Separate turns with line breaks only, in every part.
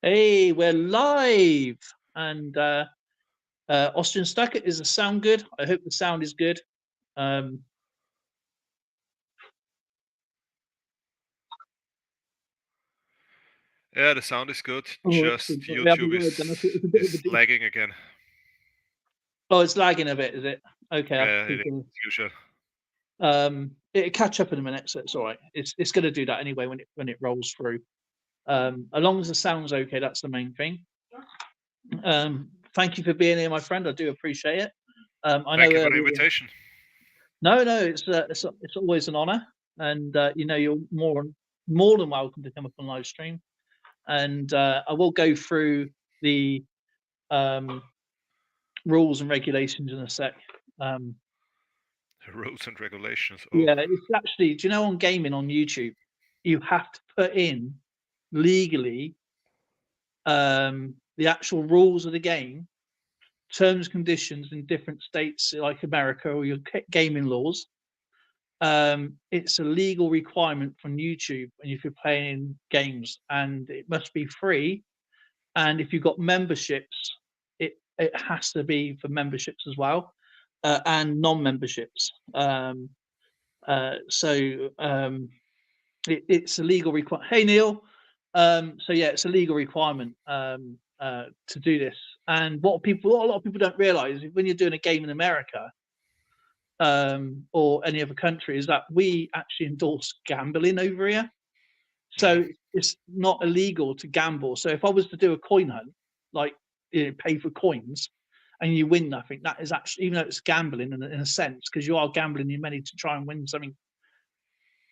Hey, we're live, and Austrian Stacker, is the sound good? I hope the sound is good. Um,
Yeah, the sound is good.
oh,
Just
excellent. We haven't
YouTube
live then. I thought it was a bit of a
is lagging again.
oh, it's lagging a bit, is it? Okay, I
Yeah, it
think
is usual.
it'll catch up in a minute, so it's all right. It's going to do that anyway when it rolls through. As long as the sound's okay, that's the main thing. Thank you for being here, my friend. I do appreciate it. I know
Thank you for the
earlier.
invitation.
No, no, it's always an honor, and you're more than welcome to come up on live stream. And I will go through the um, rules and regulations in a sec. Um,
Rules and regulations. Oh,
yeah, it's actually, do you know on gaming on YouTube, you have to put in legally the actual rules of the game, terms, conditions in different states like America or your gaming laws. It's a legal requirement from YouTube when if you're playing games, and it must be free. And if you've got memberships, it has to be for memberships as well, and non-memberships. It's a legal requirement. Hey Neil, so yeah, it's a legal requirement to do this. And what a lot of people don't realise when you're doing a game in America or any other country is that we actually endorse gambling over here. So
mhm.
it's not illegal to gamble. So if I was to do a coin hunt, like pay for coins, and you win nothing, that is actually, even though it's gambling in a sense, because you are gambling your money to try and win something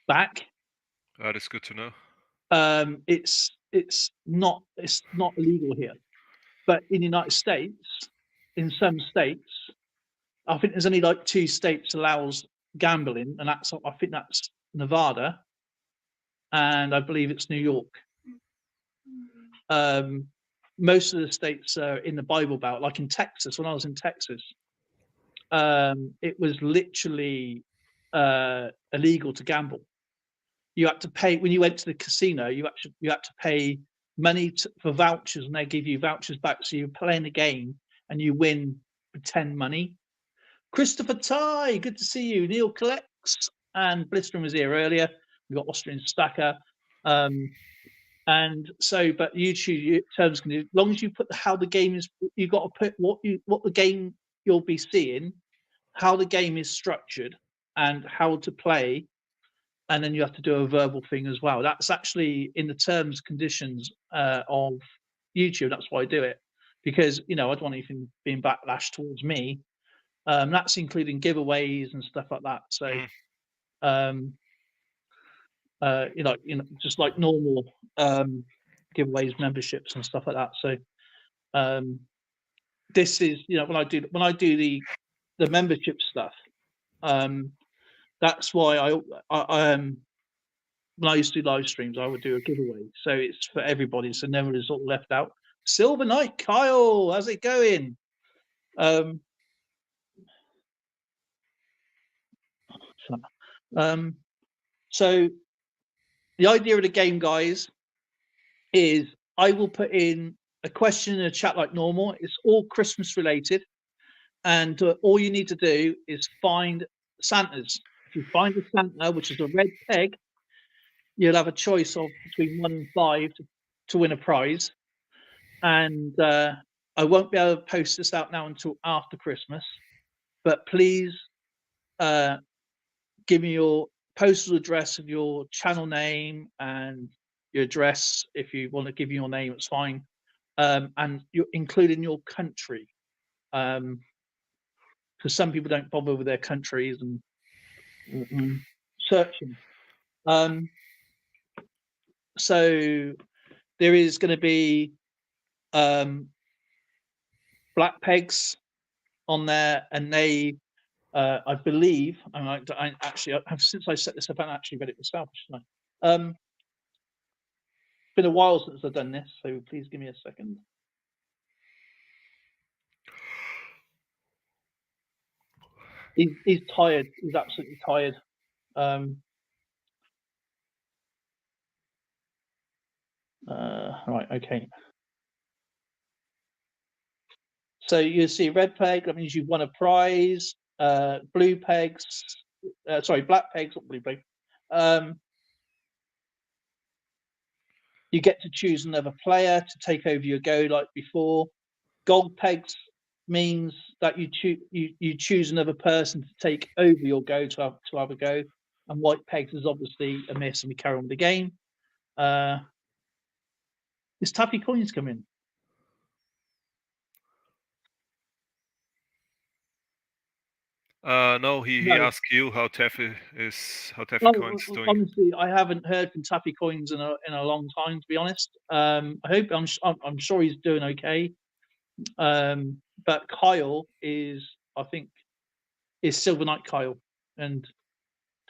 back.
That is good to know.
It's not illegal here, but in the United States, in some states, I think there's only like two states allows gambling, and I think that's Nevada, and I believe it's New York. Um, Most of the states are in the Bible Belt, like in Texas. When I was in Texas, it was literally illegal to gamble. You had to pay when you went to the casino. You had to pay money for vouchers, and they give you vouchers back. So you're playing the game and you win pretend money. Christopher Ty, good to see you. Neil collects and Blistering was here earlier. We got Austrian Stacker. Um, and so, but YouTube terms can do, as long as you put how the game is, you got to put what the game you'll be seeing, how the game is structured, and how to play, and then you have to do a verbal thing as well. That's actually in the terms conditions of YouTube. That's why I do it, because I don't want anything being backlash towards me. That's including giveaways and stuff like that. So
Mhm.
um, just like normal giveaways, memberships, and stuff like that. So um, this is when I do the membership stuff. Um, that's why when I used to do live streams, I would do a giveaway. So it's for everybody, so no one is sort of left out. Silver Knight Kyle, how's it going? Um, um, so the idea of the game, guys, is I will put in a question in the chat like normal. It's all Christmas related, and all you need to do is find Santas. If you find a Santa, which is a red peg, you'll have a choice of between 1 and 5 to win a prize. And I won't be able to post this out now until after Christmas, but please uh, give me your postal address of your channel name and your address. If you want to give me your name, it's fine. And you're including your country, because some people don't bother with their countries and searching. Um, so there is going to be um, black pegs on there, and they, I believe, I actually have since I set this up, I actually read it myself. It's been a while since I've done this, so please give me a second. He's tired. He's absolutely tired. Um, right, okay. So you see red peg, that means you've won a prize. Blue pegs, sorry, black pegs, not blue peg. You get to choose another player to take over your go like before. Gold pegs means that you choose another person to take over your go to have a go. And white pegs is obviously a miss, and we carry on with the game. Is Taffy Coins coming?
No, he
No.
asked you how Taffy
Oh,
Coins doing.
honestly, I haven't heard from Taffy Coins in a long time, to be honest. I hope I'm sure he's doing okay. But Kyle is, I think, is Silver Knight Kyle, and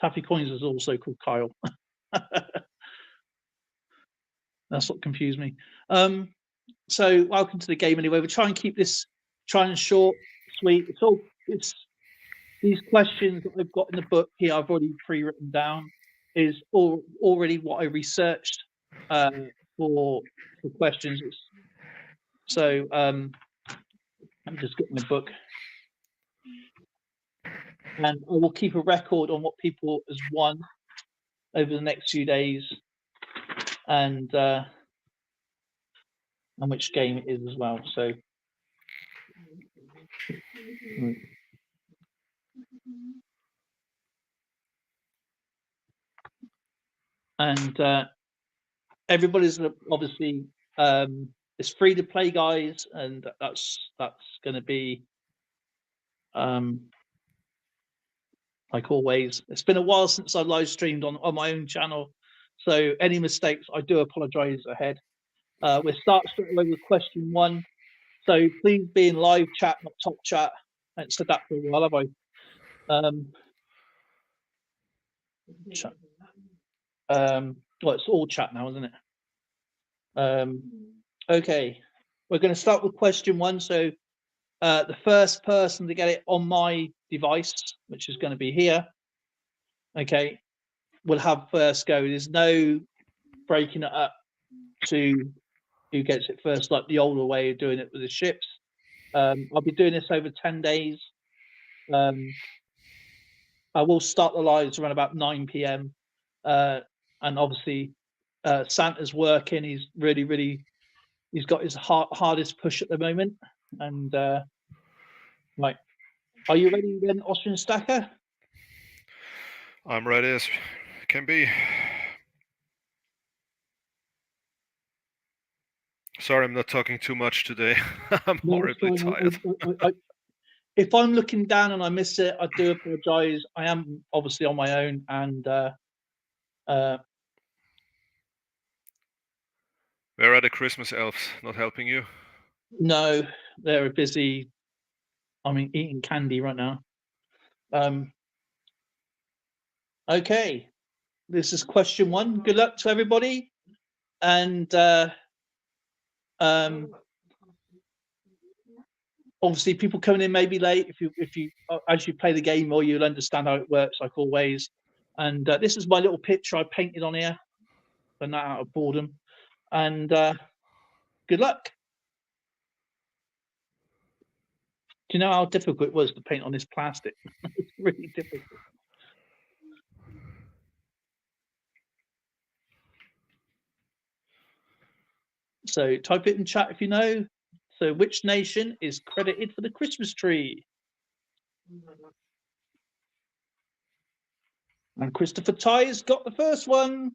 Taffy Coins is also called Kyle. That's what confused me. So welcome to the game anyway. We'll try and keep this short, sweet. It's these questions that I've got in the book here. I've already pre-written down. Is already what I researched for questions. So let me just get my book, and I will keep a record on what people has won over the next few days, and which game it is as well. So. And everybody's obviously it's free to play, guys, and that's going to be like always. It's been a while since I live streamed on my own channel, so any mistakes I do apologize ahead. We'll start straight away with question one, so please be in live chat, not top chat. I haven't said that for a while, have I? Chat. Well, it's all chat now, isn't it? Okay, we're going to start with question one. So the first person to get it on my device, which is going to be here, okay, will have first go. There's no breaking it up to who gets it first, like the older way of doing it with the ships. I'll be doing this over 10 days. I will start the lives around about 9 p.m. And obviously, Santa's working. He's really, he's got his hardest push at the moment. And right, are you ready then, Austrian Stacker?
I'm ready as can be. Sorry, I'm not talking too much today. I'm horribly tired.
If I'm looking down and I miss it, I do apologize. I am obviously on my own, and
Where are the Christmas elves? Not helping you?
no, they're busy. I mean, eating candy right now. Okay, this is question one. Good luck to everybody, and obviously people coming in may be late. If you as you play the game more, you'll understand how it works, like always. And this is my little picture I painted on here, but not out of boredom. And good luck. Do you know how difficult it was to paint on this plastic? It's really difficult. So type it in chat if you know. So which nation is credited for the Christmas tree? And Christopher Ty's got the first one.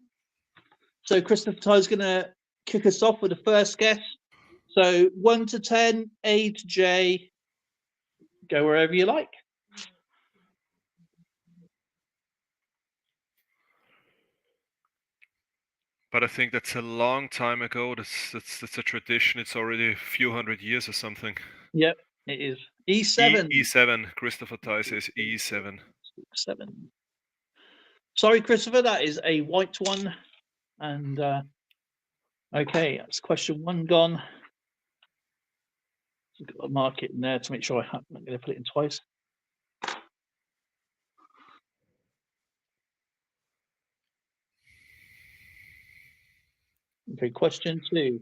So Christopher Ty's going to kick us off with the first guess. So 1 to 10, A to J. Go wherever you like.
But I think that's a long time ago. That's a tradition. It's already a few hundred years or something.
Yep, it is. E7.
E7. Christopher Ty says E7.
7. Sorry, Christopher, that is a white one. And okay, that's question one gone. I've got to mark it in there to make sure I'm not going to put it in twice. Okay, question two.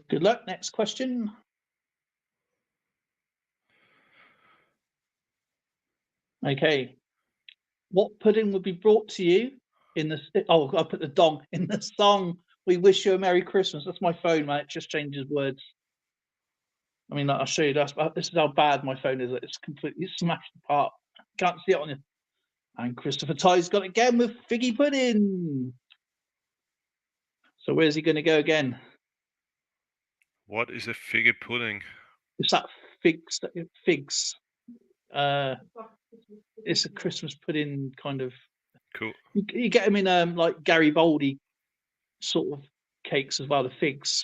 Good luck. Next question. Okay. What pudding would be brought to you in the? Oh, I put the dong in the song. We wish you a Merry Christmas. That's my phone, man. It just changes words. I mean, I'll show you. This is how bad my phone is. It's completely smashed apart. Can't see it on you. And Christopher Ty's got it again with figgy pudding. So where's he going to go again?
What is a figgy pudding?
It's that figs. Figs. It's a Christmas pudding kind of.
Cool.
You get them in like Garibaldi sort of cakes as well. The figs.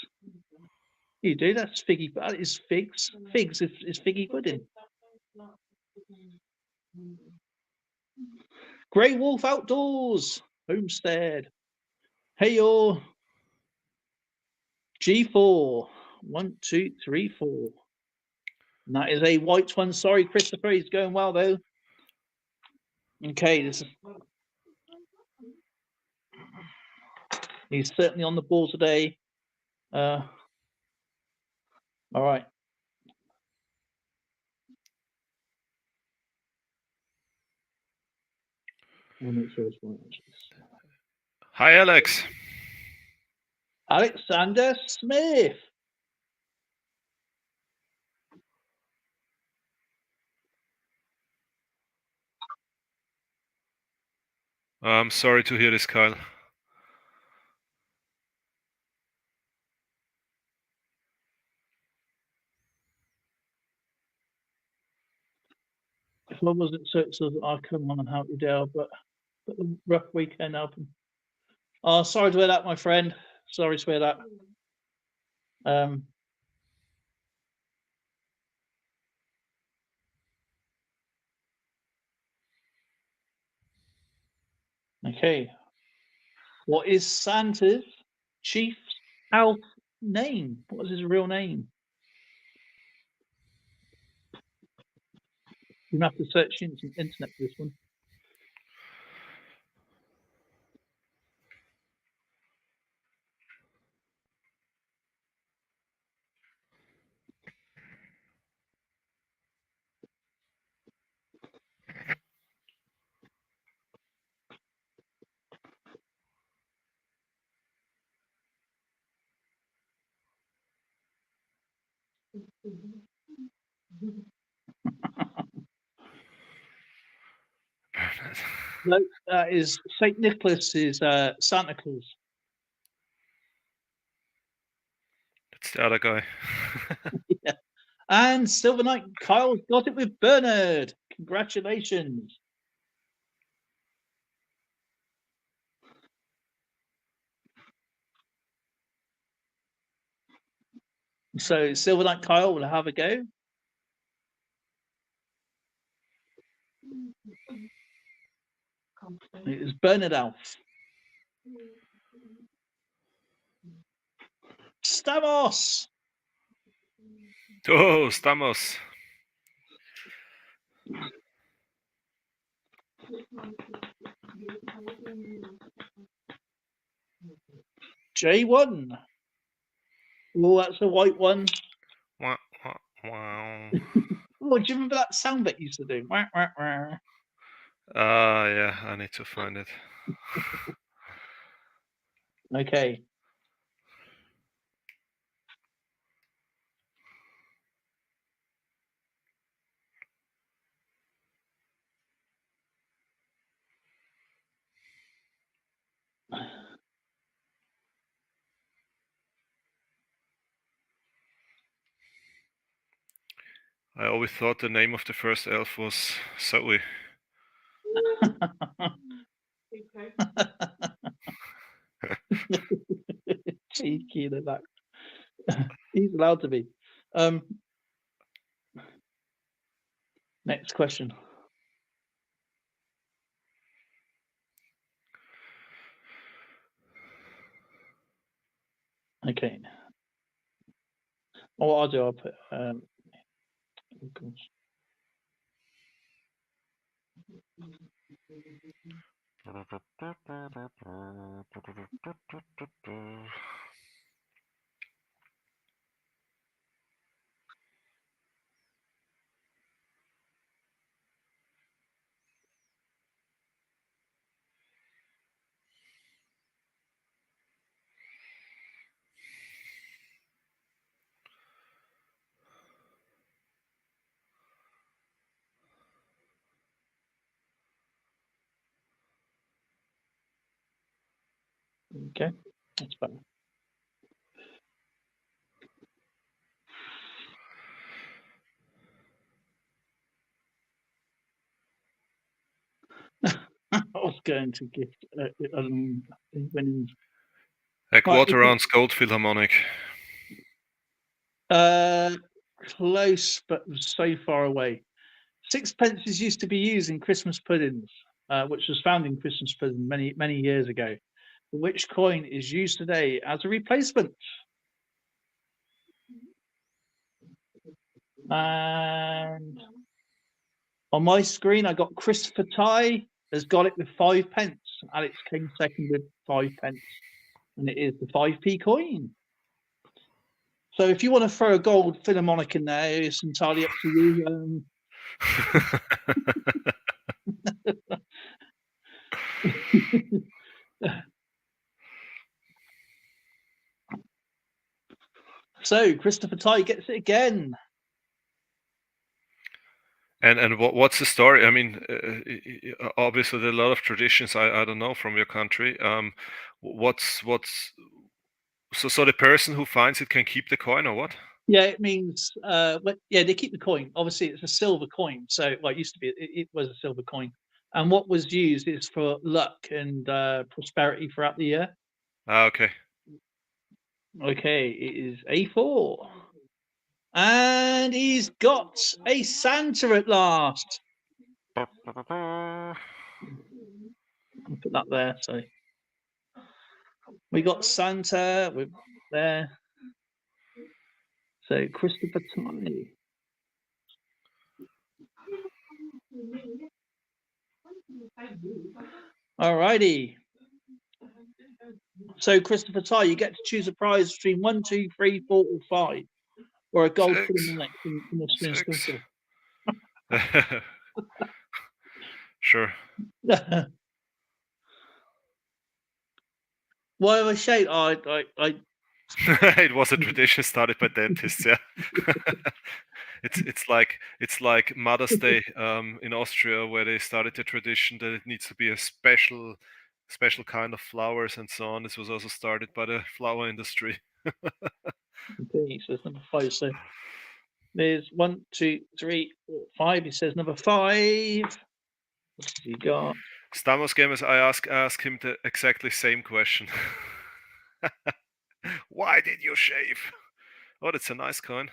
You do. That's figgy. That is figs. Figs is figgy pudding. Grey Wolf Outdoors Homestead. Hey yo. G4. 1, 2, 3, 4. And that is a white one. Sorry, Christopher. He's going well though. Okay, he's certainly on the ball today. All right. I'll make sure it's right.
Hi, Alex.
Alexander Smith.
I'm sorry to hear this, Kyle.
If I wasn't so that I'd come on and help you, Dale, but a rough weekend helping. Oh, sorry to hear that, my friend. Sorry to hear that. Okay. What is Santa's chief elf name? What is his real name? You have to search in some internet for this one. No, that is Saint Nicholas is Santa Claus.
That's the other guy.
Yeah. And Silver Knight Kyle's got it with Bernard. Congratulations. So Silver Knight Kyle will have a go. It is Bernard Alf. Stamos.
Oh, Stamos.
J1. Oh, that's a white one.
Wow, wow.
Oh, do you remember that sound that used to do? Wah, wah, wah.
Yeah, I need to find it.
Okay.
I always thought the name of the first elf was Zoe.
Cheeky the that. He's allowed to be. Next question. Okay. What I'll do, I'll put Okay, that's better. I was going to gift when
A
right.
quarter ounce gold philharmonic.
Close, but so far away. Sixpences used to be used in Christmas puddings, which was found in Christmas pudding many years ago. Which coin is used today as a replacement? And on my screen, I got Christopher Ty has got it with 5 pence. Alex came second with 5 pence, and it is the 5p coin. So if you want to throw a gold philharmonic in there, it's entirely up to you. So Christopher Ty gets it again.
And what's the story? I mean, obviously there are a lot of traditions. I don't know from your country. What's so the person who finds it can keep the coin or what?
Yeah, it means yeah, they keep the coin. Obviously, it's a silver coin. So, well, it used to be. It was a silver coin, and what was used is for luck and prosperity throughout the year.
Ah, okay.
Okay, it is A4, and he's got a Santa at last. I'll put that there. So we got Santa with there. So Christopher Tiny. Alrighty. So Christopher Ty, you get to choose a prize between 1, 2, 3, 4, or 5, or a gold
Six.
philharmonic from the spin
Six.
special.
Sure.
Why have I shade?
It was a tradition started by dentists, yeah. It's like Mother's Day in Austria, where they started the tradition that it needs to be a special kind of flowers and so on. This was also started by the flower industry.
Okay, so it's number 5. So there's 1, 2, 3, 4, 5. He says number 5. What's he got?
Stamos Gamers, I ask him the exactly same question. Why did you shave? Oh, that's a nice coin.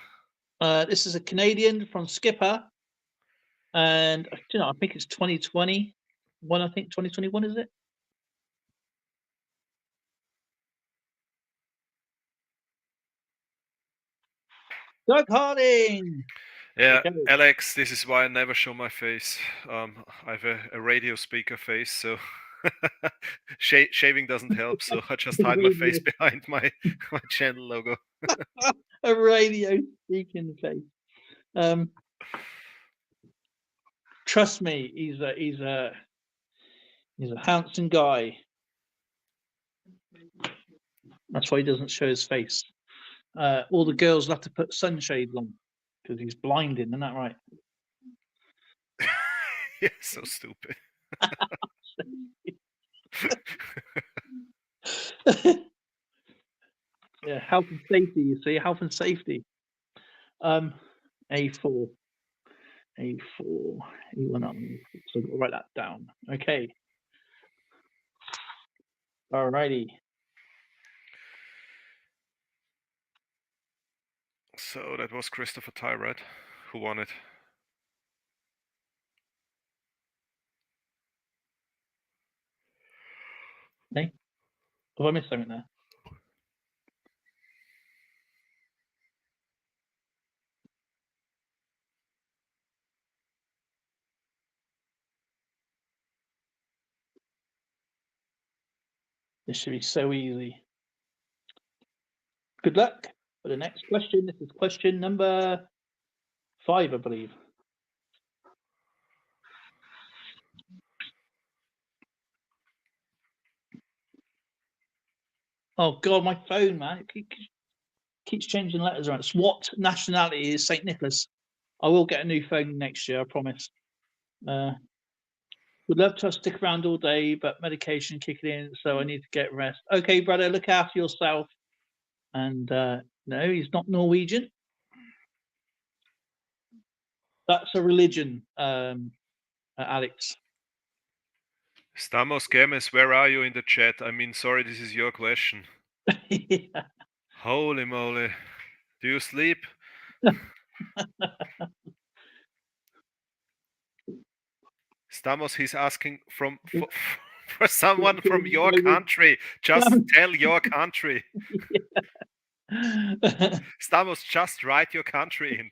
This is a Canadian from Skipper, and I think it's 2020. I think 2021 is it? Doug Harding.
Yeah,
Okay.
Alex, this is why I never show my face. I have a radio speaker face, so shaving doesn't help. So I just hide my face behind my channel logo.
A radio speaking face. Trust me, he's a handsome guy. That's why he doesn't show his face. All the girls will have to put sunshades on because he's blinding. Isn't that right?
Yeah, so stupid.
Yeah, health and safety. You see, health and safety. A4, A4, E1 up. So I've got to write that down. Okay. Alrighty.
So that was Christopher Tyrett who won it.
Hey, have I missed something there? This should be so easy. Good luck for the next question. This is question number 5, I believe. Oh God, my phone, man! It keeps changing letters around. What nationality is Saint Nicholas? I will get a new phone next year, I promise. Would love to stick around all day, but medication kicking in, so I need to get rest. Okay, brother, look after yourself. And no, he's not Norwegian. That's a religion, Alex.
Stamos Gemes, where are you in the chat? I mean, sorry, this is your question.
Yeah.
Holy moly. Do you sleep? Stamos, he's asking for someone from your country. Just tell your country. Stamos, just write your country in.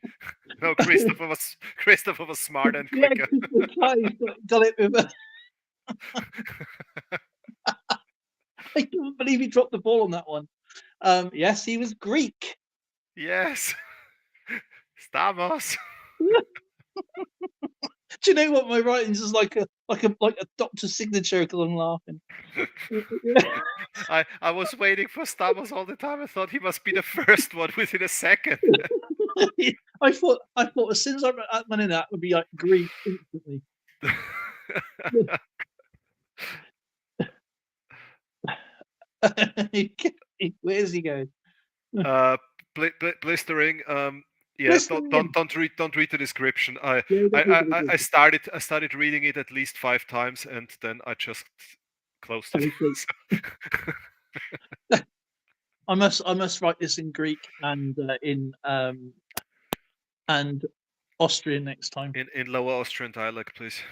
No, Christopher was smart and quicker.
Got it with I can't believe he dropped the ball on that one. Yes, he was Greek.
Yes. Stamos.
Do you know what my writing's is like a doctor's signature because I'm laughing.
I was waiting for Stamos all the time. I thought he must be the first one within a second.
I thought as soon as I read that one in, that would be like Greek instantly. Where's he going?
Blistering. Yeah, don't read the description. I started reading it at least 5 times, and then I just closed it.
I must write this in Greek and and Austrian next time.
In Lower Austrian dialect, please.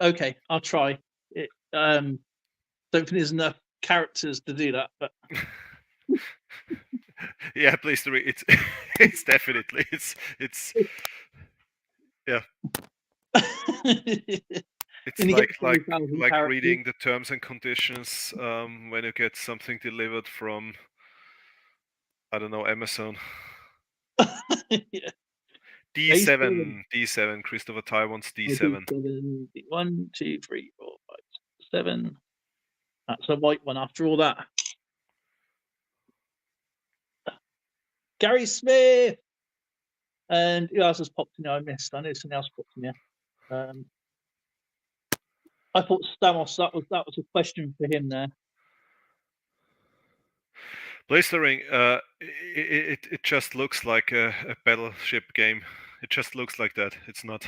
Okay, I'll try. Don't think there's enough characters to do that, but
yeah, please do it. It's definitely it's yeah. It's like reading the terms and conditions when you get something delivered from, I don't know, Amazon.
Yeah.
D7, Christopher Ty wants D7.
1, 2, 3, 4, 5, 7. That's a white one after all that. Gary Smith. And who else has popped in there? I missed. I know something else popped in there. I thought Stamos, that was a question for him there.
Blistering, it just looks like a battleship game. It just looks like that. It's not.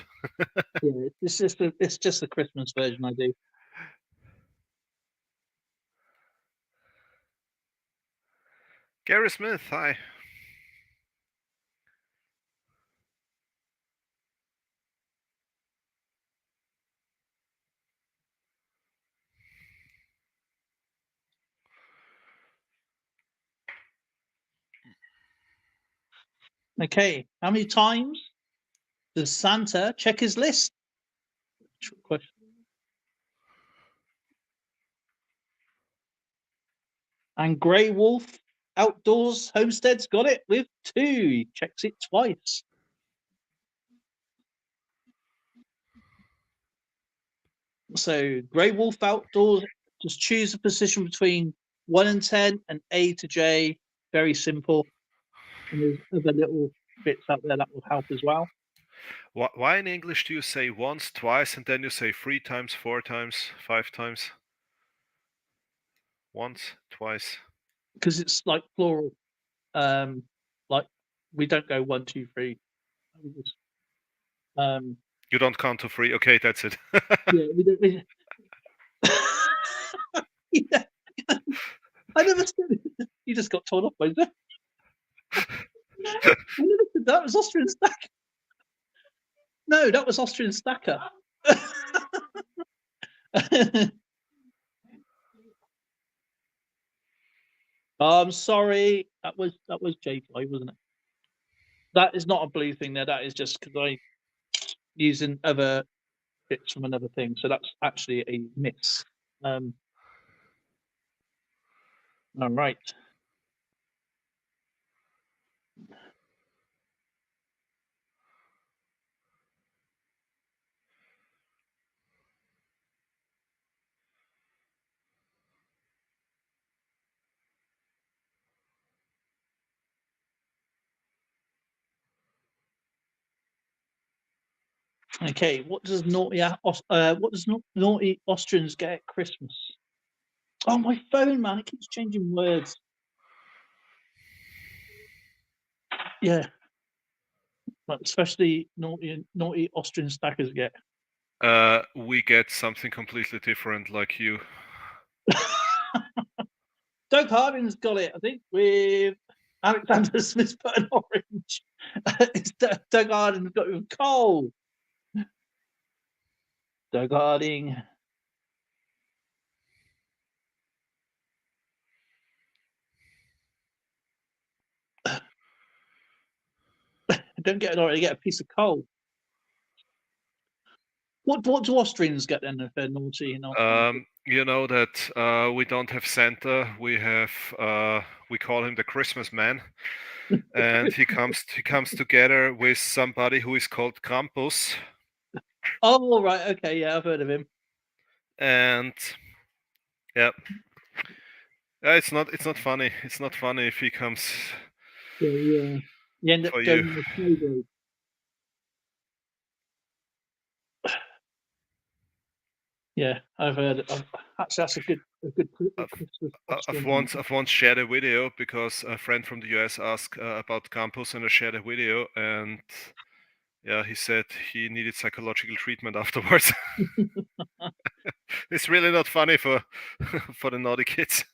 Yeah, it's just the Christmas version I do.
Gary Smith, hi.
Okay, how many times does Santa check his list? Question. And Grey Wolf Outdoors Homestead's got it with 2. He checks it twice. So Grey Wolf Outdoors, just choose a position between 1 and 10 and A to J. Very simple. And there's other little bits out there that will help as well.
Why in English do you say once, twice, and then you say 3 times, 4 times, 5 times? Once, twice.
Because it's like plural. Like we don't go 1, 2, 3. We just,
you don't count to 3. Okay, that's it.
Yeah, we don't. Yeah. I never said it. You just got told off by that. I never said that. It was Austrian Stacker. No, that was Austrian Stacker. I'm sorry. That was J5, wasn't it? That is not a blue thing there. That is just because I using other bits from another thing. So that's actually a miss. All right. Okay, what does naughty Austrians get at Christmas? Oh, my phone, man! It keeps changing words. Yeah, but especially naughty Austrian stackers get.
We get something completely different, like you.
Doug Harding's got it, I think, with Alexander Smith's put an orange. It's Doug Harding's got it with coal. Doug Harding. Don't get an orange, you get a piece of coal. What do Austrians get then if they're naughty and
You know that we don't have Santa. We have we call him the Christmas man, and he comes together with somebody who is called Krampus,
Oh, right, okay, yeah, I've heard of him.
and yeah, it's not funny. It's not funny if he comes
So yeah, you end up
for
going
you.
on the sleigh road. Yeah, I've heard. Actually, that's a good Christmas Austrian one.
I've once shared a video because a friend from the US asked about Krampus, and I shared a video, and yeah, he said he needed psychological treatment afterwards. It's really not funny for for the naughty kids.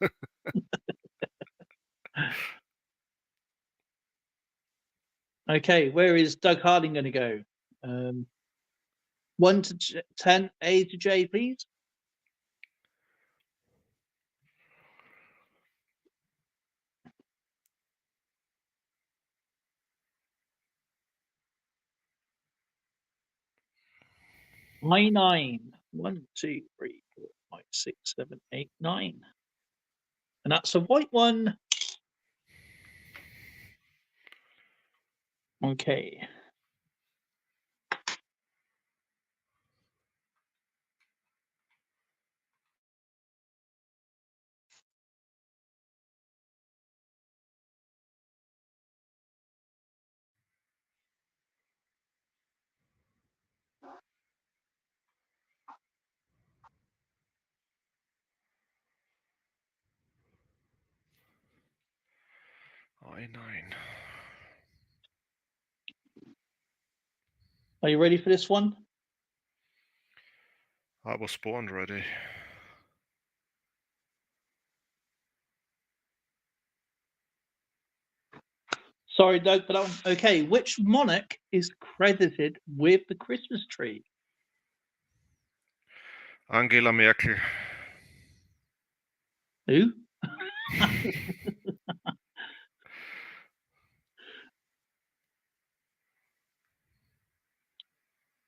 Okay, where is Doug Harding going to go? 1 to 10, A to J, please. I9. 1, 2, 3, 4, 5, 6, 7, 8, 9. And that's a white one. Okay.
I9.
Are you ready for this one?
I was born ready.
Sorry, Doug, for that one. Okay, which monarch is credited with the Christmas tree?
Angela Merkel.
Who?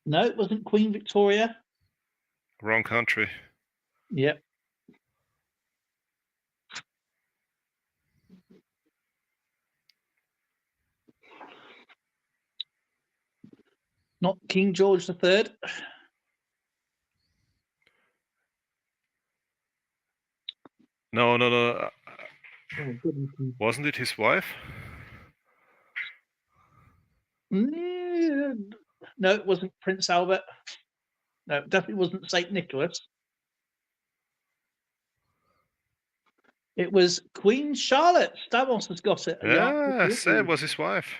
No, it wasn't Queen Victoria.
Wrong country.
Yep. Not King George III.
No.
Oh, goodness.
Wasn't it his wife?
No, it wasn't Prince Albert. No, it definitely wasn't St. Nicholas. It was Queen Charlotte. Stavros has got it.
Yeah, it was his wife.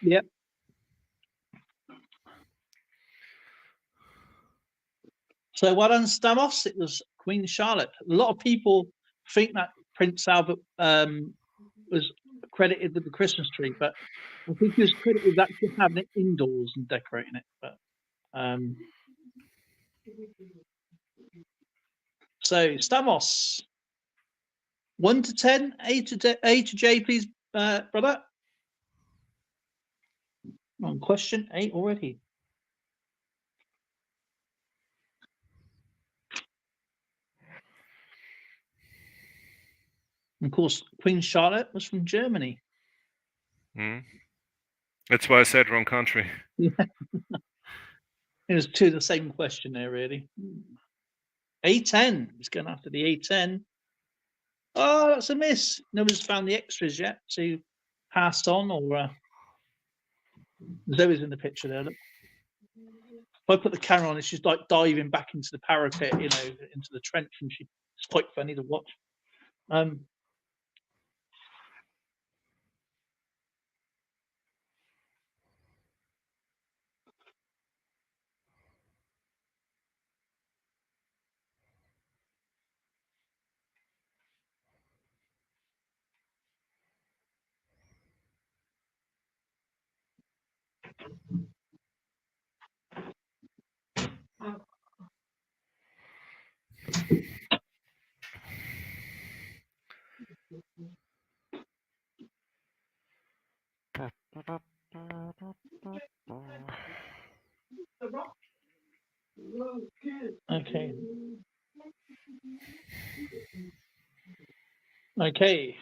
Yep. So well done, Stamos. It was Queen Charlotte. A lot of people think that Prince Albert was credited with the Christmas tree, but I think he was credited with actually having it indoors and decorating it. But so Stamos, 1 to 10, A to J, please, brother. On question 8 already. And of course, Queen Charlotte was from Germany.
Mm. That's why I said wrong country.
Yeah. It was two the same question there, really. A10. It's going after the A10. Oh, that's a miss. Nobody's found the extras yet to pass on, or Zoe's in the picture there. Look. If I put the camera on, she's like diving back into the parapet, into the trench, and it's quite funny to watch. Okay. Okay.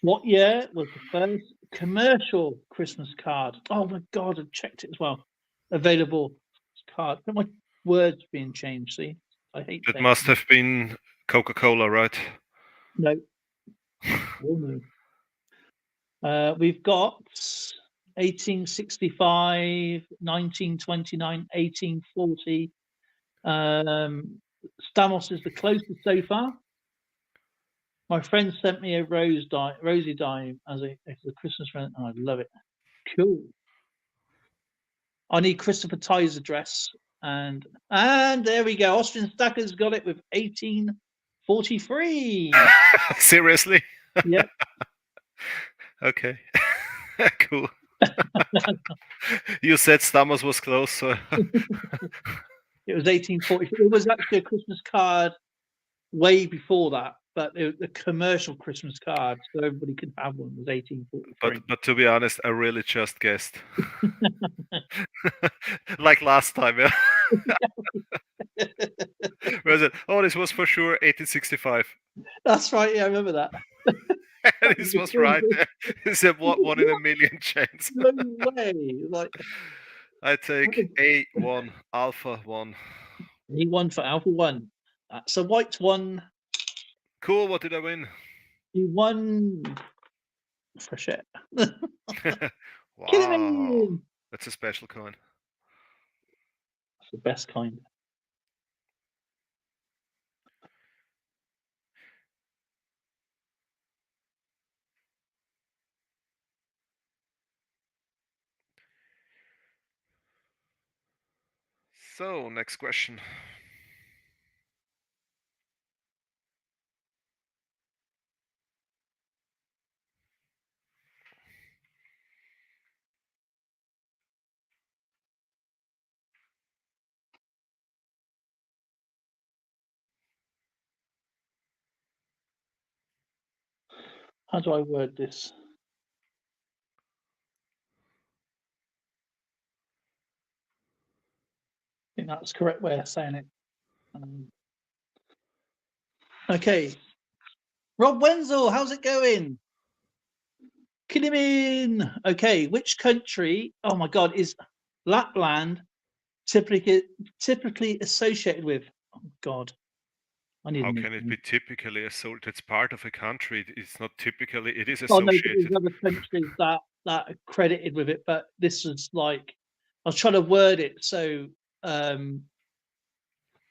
What year was the first commercial Christmas card? Oh my God, I've checked it as well. Available card. Look at my words being changed. See, I hate
It
things.
must have been Coca-Cola, right?
No. We've got 1865, 1929, 1840. Stamos is the closest so far. My friend sent me a rosy dime as a Christmas present, and I love it. Cool. I need Christopher Tye's address, and there we go. Austrian Stacker's got it with 1843.
Seriously?
Yep.
Okay. Cool. You said Stammers was close, so
It was 1840. It was actually a Christmas card way before that, but the commercial Christmas card, so everybody could have one, was 1843.
but to be honest, I really just guessed. Like last time, yeah. Was it? Oh, this was for sure 1865.
That's right. Yeah, I remember that.
This was right. It's a one in a million chance.
No way. Like,
I take A1, Alpha 1.
A1 for Alpha 1. That's a white one.
Cool. What did I win?
You won fresh air.
Wow. That's a special coin.
That's the best kind.
So, next question.
How do I word this? I think that's the correct way of saying it. Okay. Rob Wenzel, how's it going? Kilimin. Okay, which country? Oh my God, is Lapland typically associated with? Oh God, I need.
How can it be typically associated? It's part of a country. It's not typically. It is
Oh no, but there's
associated.
other countries that are credited with it, but this is like I was trying to word it so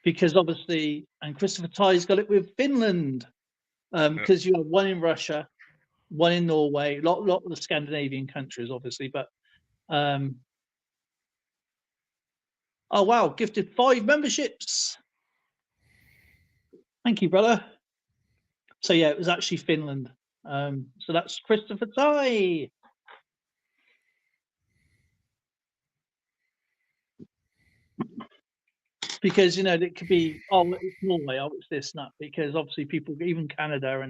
because obviously, and Christopher Tye's got it with Finland because you have one in Russia, one in Norway, lot of the Scandinavian countries, obviously, but oh wow, gifted 5 memberships. Thank you, brother. So yeah, it was actually Finland. So that's Christopher Tye. Because it could be it's Norway, it's this and that, because obviously people, even Canada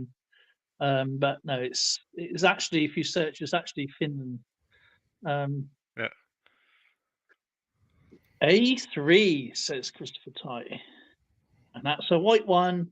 and but no, it's actually, if you search, it's actually Finland.
Yeah.
A3 says Christopher Tye, and that's a white one.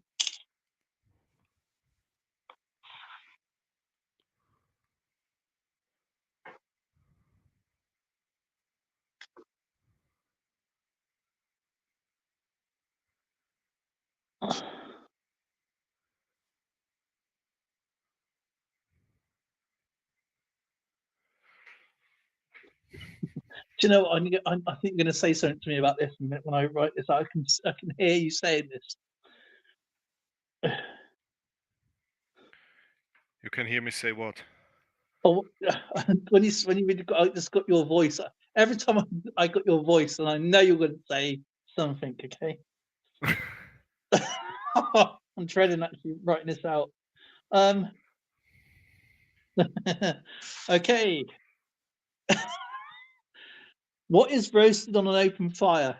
Do you know what? I think you're going to say something to me about this in a minute when I write this. I can hear you saying this.
You can hear me say what?
Oh, when you really got, I just got your voice. Every time I got your voice, and I know you're going to say something. Okay, I'm dreading actually writing this out. Um, okay, what is roasted on an open fire?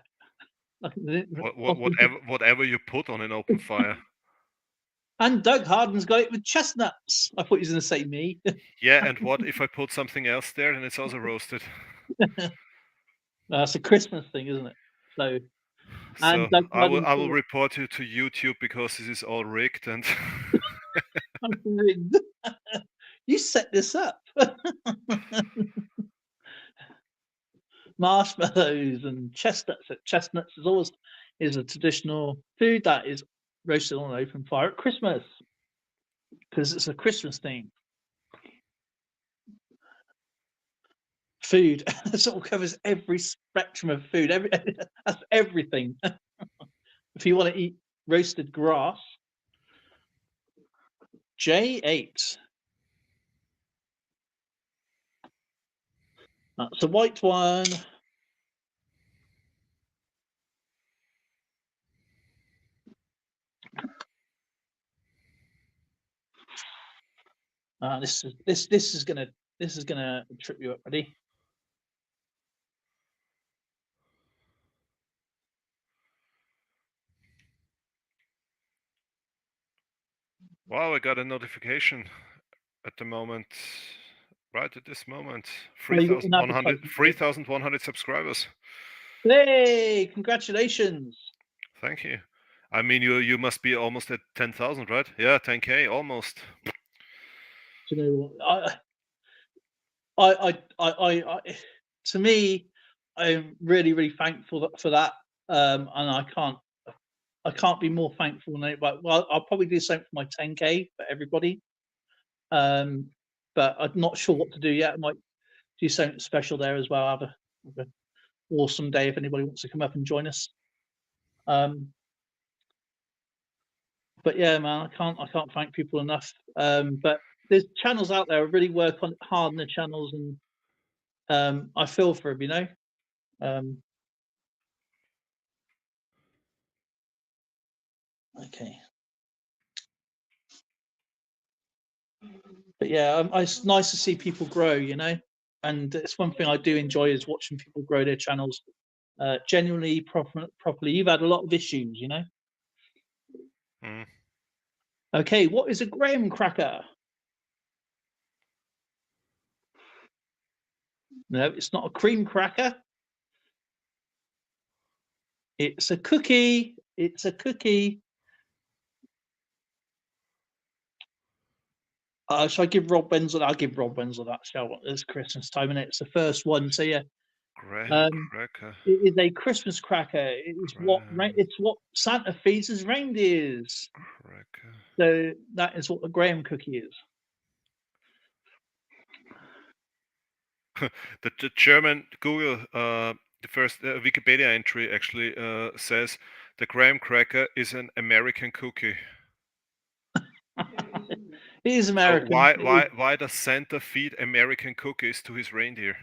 Whatever you put on an open fire.
And Doug Harden's got it with chestnuts. I thought he was going to say me.
Yeah, and what if I put something else there and it's also roasted?
That's a Christmas thing, isn't it? So, and
So
Doug
I
Harden's
will report you to YouTube because this is all rigged and
you set this up. Marshmallows and chestnuts. Chestnuts is a traditional food that is roasted on an open fire at Christmas because it's a Christmas thing. Food sort of covers every spectrum of food. That's everything. If you want to eat roasted grass, J8. That's a white one. This is gonna trip you up. Ready?
wow, I got a notification at the moment. Right at this moment,
Oh, you got an advertisement.
3,100 subscribers.
Hey, congratulations!
Thank you. I mean, you must be almost at 10,000, right? Yeah, 10K almost.
Do you know what? I to me, I'm really thankful for that. And I can't be more thankful than it. But well, I'll probably do something for my 10K for everybody. Um, but I'm not sure what to do yet. I might do something special there as well. Have an awesome day if anybody wants to come up and join us. Um, but yeah, man, I can't thank people enough. But there's channels out there who really work on hard on the channels, and I feel for them, you know. Um, okay, but yeah, it's nice to see people grow, you know, and it's one thing I do enjoy is watching people grow their channels genuinely properly. You've had a lot of issues, you know.
Mm.
Okay, what is a graham cracker? No, it's not a cream cracker. It's a cookie. It's a cookie. Shall I give Rob Wenzel? I'll give Rob Wenzel that. Shall I? It's Christmas time, and it's the first one. So yeah,
Graham
um,
cracker.
it is a Christmas cracker.
Graham
It's what Santa feeds his reindeers.
cracker.
So that is what the graham cookie is.
The German Google, the first Wikipedia entry actually says the graham cracker is an American cookie.
It is
So
American.
why does Santa feed American cookies to his reindeer?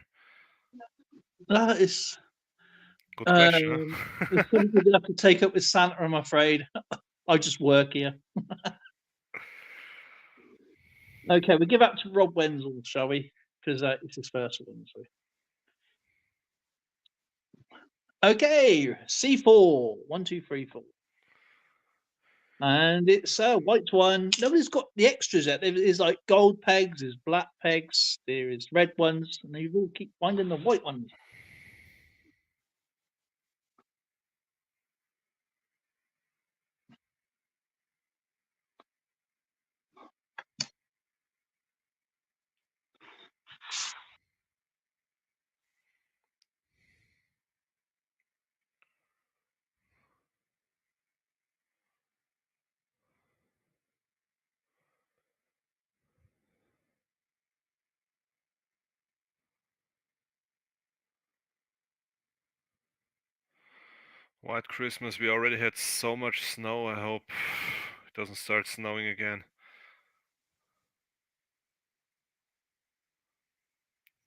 That is
Good question,
it's
huh?
something we're gonna have to take up with Santa. I'm afraid. I just work here. Okay, we give that to Rob Wenzel, shall we? Because it's his first one. So. Okay, C4. 1, 2, 3, 4. And it's a white one. Nobody's got the extras yet. There is like gold pegs, there's black pegs, there is red ones, and you all keep finding the white ones.
White Christmas. We already had so much snow. I hope it doesn't start snowing again.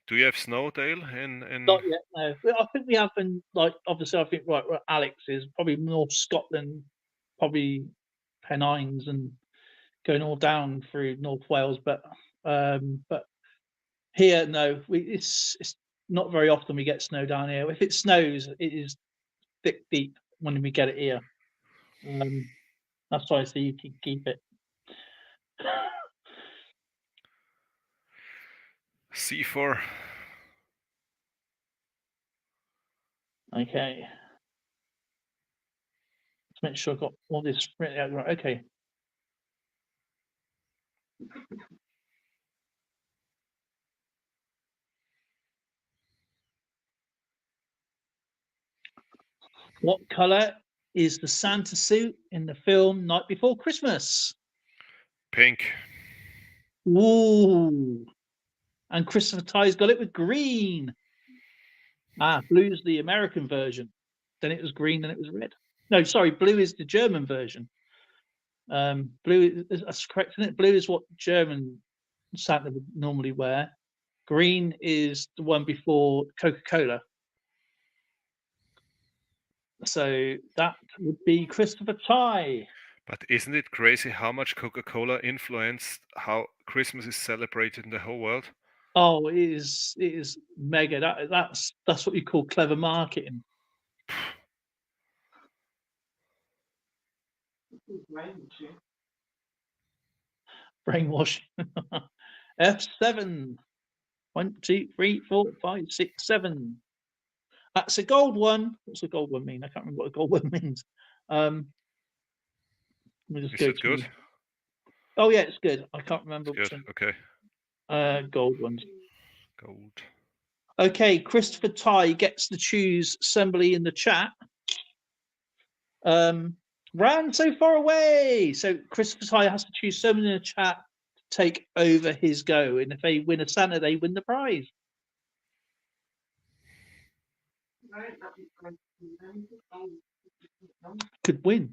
Do you have snow, Dale? In
Not yet, no. But I think we have been, like, obviously, I think, right, where Alex is, probably North Scotland, probably Pennines and going all down through North Wales, but here, no, it's not very often we get snow down here. If it snows, it is thick, deep when we get it here. That's why I say you can keep it.
C4.
Okay. Let's make sure I've got all this written out right. Okay. What color is the Santa suit in the film Night Before Christmas?
Pink.
Ooh. And Christopher Tye's got it with green. Blue's the American version. Then it was green, then it was red. No, sorry, blue is the German version. That's correct, isn't it? Blue is what German Santa would normally wear. Green is the one before Coca-Cola. So that would be Christopher Tye.
But isn't it crazy how much Coca-Cola influenced how Christmas is celebrated in the whole world?
Oh, it is mega. That's what you call clever marketing. Brainwashing. F7. 1, 2, 3, 4, 5, 6, 7. That's a gold one. What's a gold one mean? I can't remember what a gold one means. Let me just
Is
go
that
to.
good?
Oh yeah, it's good. I can't remember
It's good. Okay.
gold ones.
Gold.
Okay, Christopher Tye gets to choose somebody in the chat. Ran so far away. So Christopher Tye has to choose someone in the chat to take over his go. And if they win a Santa, they win the prize. Could win.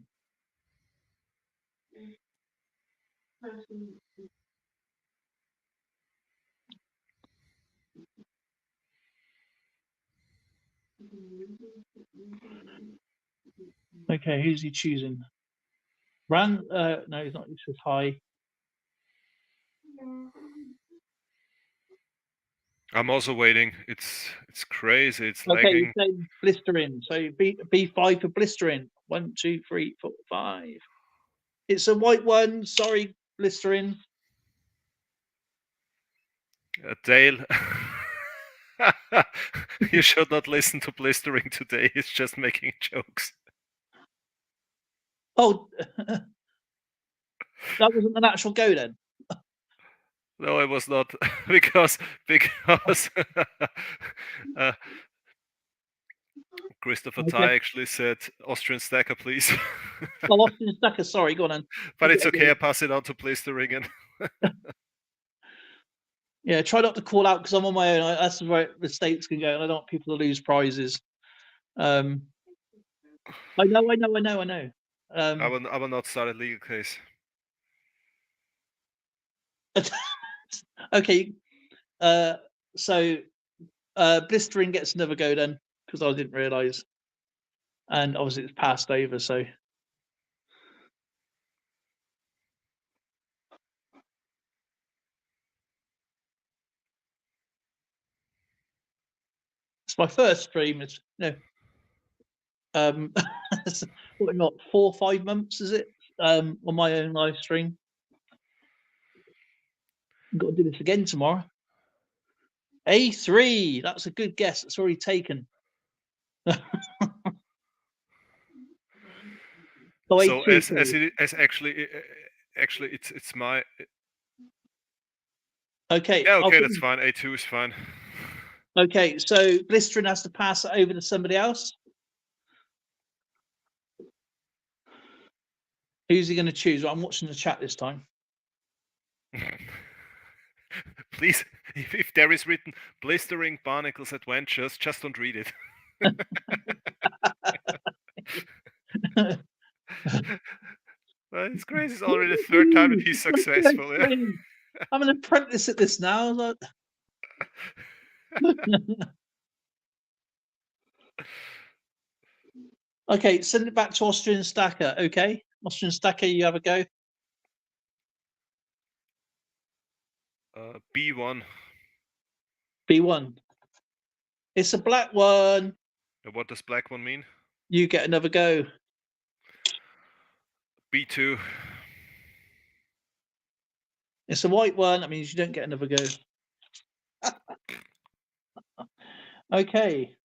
Okay, who's he choosing? No, he's not. He says hi.
I'm also waiting. It's crazy. It's
Okay, he's
lagging.
saying blistering. So B5 for blistering. 1, 2, 3, 4, 5. It's a white one. Sorry, blistering.
Dale, you should not listen to blistering today. It's just making jokes.
Oh, that wasn't an actual go then.
No, it was not because uh, Christopher
Okay.
Tye actually said Austrian stacker, please.
Oh, Austin Stacker. Sorry, go on then.
But it's okay. I pass it on to blistering and
Yeah, try not to call out because I'm on my own. That's where mistakes can go, and I don't want people to lose prizes. I know.
I will not start a legal case.
Okay, so blistering gets another go then because I didn't realise, and obviously it's passed over. So it's my first stream. It's what not 4 or 5 months is it? On my own live stream. I've got to do this again tomorrow. A3. That's a good guess. It's already taken.
So
A2.
as actually it's my
Okay.
yeah, okay, that's fine. A2 is fine.
Okay, so blistering has to pass it over to somebody else. Who's he going to choose? Well, I'm watching the chat this time.
Please, if there is written blistering barnacles adventures, just don't read it. Well, it's crazy. It's already the third time that he's successful. Yeah.
I'm an apprentice at this now. Like... Okay, send it back to Austrian Stacker. Okay, Austrian Stacker, you have a go.
B1.
B1. It's a black one.
What does black one mean?
You get another go.
B2.
It's a white one. That means you don't get another go. Okay.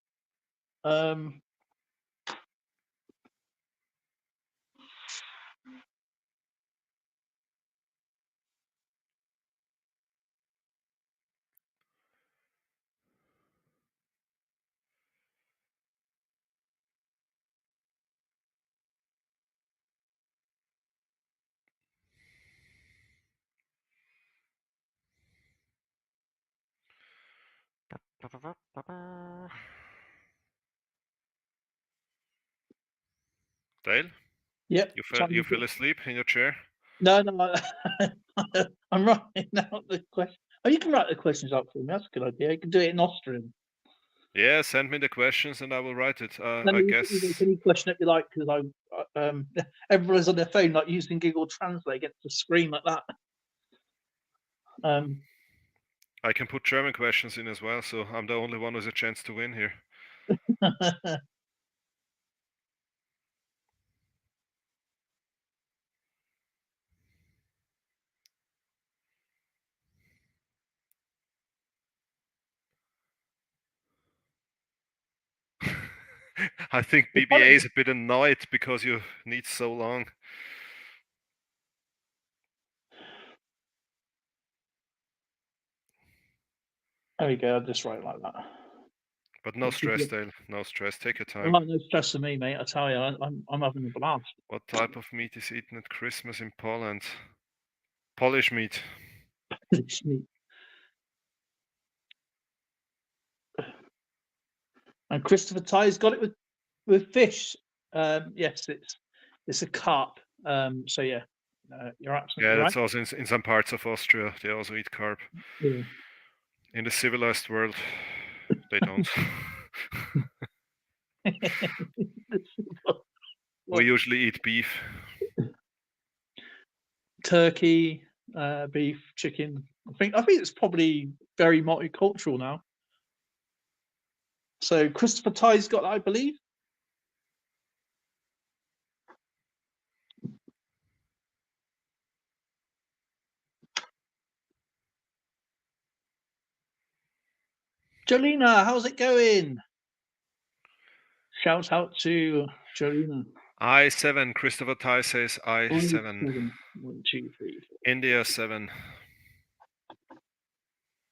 Dale,
Yep.
you fell asleep in your chair?
No. I'm writing out the question. Oh, you can write the questions up for me. That's a good idea. You can do it in Austrian.
Yeah, send me the questions and I will write it. I
You
guess.
can make any question that you like, because everyone's on their phone, like using Google Translate against the screen like that.
I can put German questions in as well, so I'm the only one with a chance to win here. I think BBA is a bit annoyed because you need so long.
There we go. I'll just write like that.
But no stress, Dale. No stress. Take your time.
Oh, no stress for me, mate. I tell you, I'm having a blast.
What type of meat is eaten at Christmas in Poland? Polish meat.
Polish meat. And Christopher Ty's got it with fish. Yes, it's a carp. So yeah, you're absolutely right.
That's also in some parts of Austria. They also eat carp.
Yeah.
In the civilized world, they don't. We usually eat beef.
Turkey, beef, chicken. I think it's probably very multicultural now. So Christopher Ty's got that, I believe. Jolina, how's it going? Shout out to Jolina.
I7. Christopher Ty says I7.
1, 2, 3, 4.
India 7.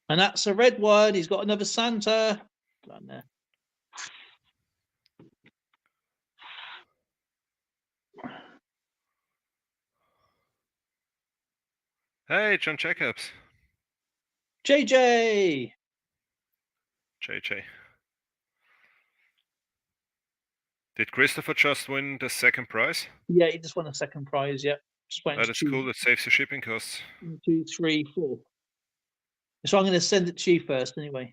And that's a red one. He's got another Santa. Down there.
Hey, John Jacobs.
JJ.
JJ. Did Christopher just win the second prize?
Yeah, he just won a second prize. Yep. Just went.
That is cool. That saves the shipping costs.
1, 2, 3, 4. So I'm going to send it to you first, anyway.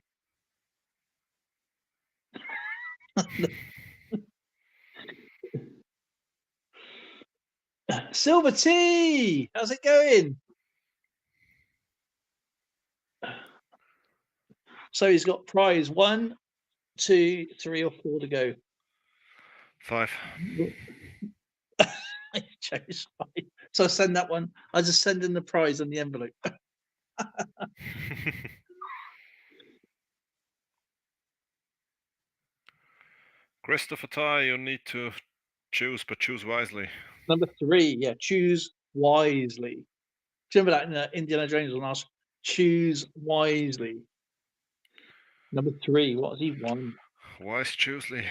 Silver T, how's it going? So he's got prize 1, 2, 3, or 4 to go.
5.
I chose 5. So I'll send that one. I'll just send in the prize on the envelope.
Christopher Ty, you need to choose, but choose wisely.
Number 3, yeah, choose wisely. Do you remember that in Indiana Jones on us? Choose wisely. Number 3, what has he won?
Wise choosely.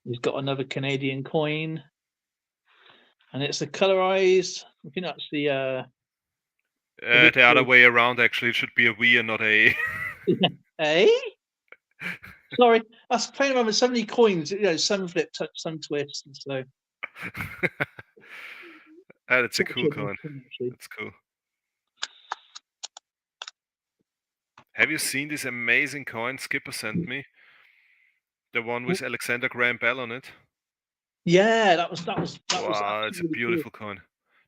He's got another Canadian coin. And it's the colorized. I think that's the
the other way around, actually. It should be a V and not a.
A. Sorry, I was playing around with so many coins. Some flip, some twist, and so.
That's a cool coin.
Actually.
That's cool. Have you seen this amazing coin Skipper sent me? The one with Alexander Graham Bell on it.
Yeah, that was
Wow, it's a
really
beautiful coin.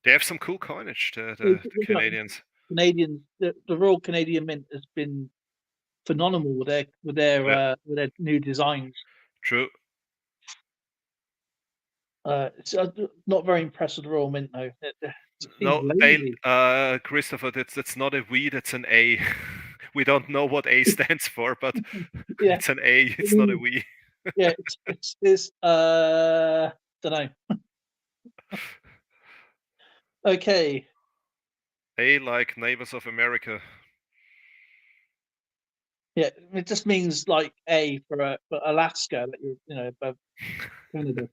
They have some cool coinage, the
cool.
Canadians.
Canadians, the Royal Canadian Mint has been phenomenal with their new designs.
True.
Not very impressed with the Royal Mint though.
No, Christopher, that's not a V, that's an A. We don't know what A stands for, but
yeah,
it's an A. It's not a V.
Yeah, it's don't know. Okay.
A like Neighbors of America.
Yeah, it just means like A for Alaska, that you're above Canada.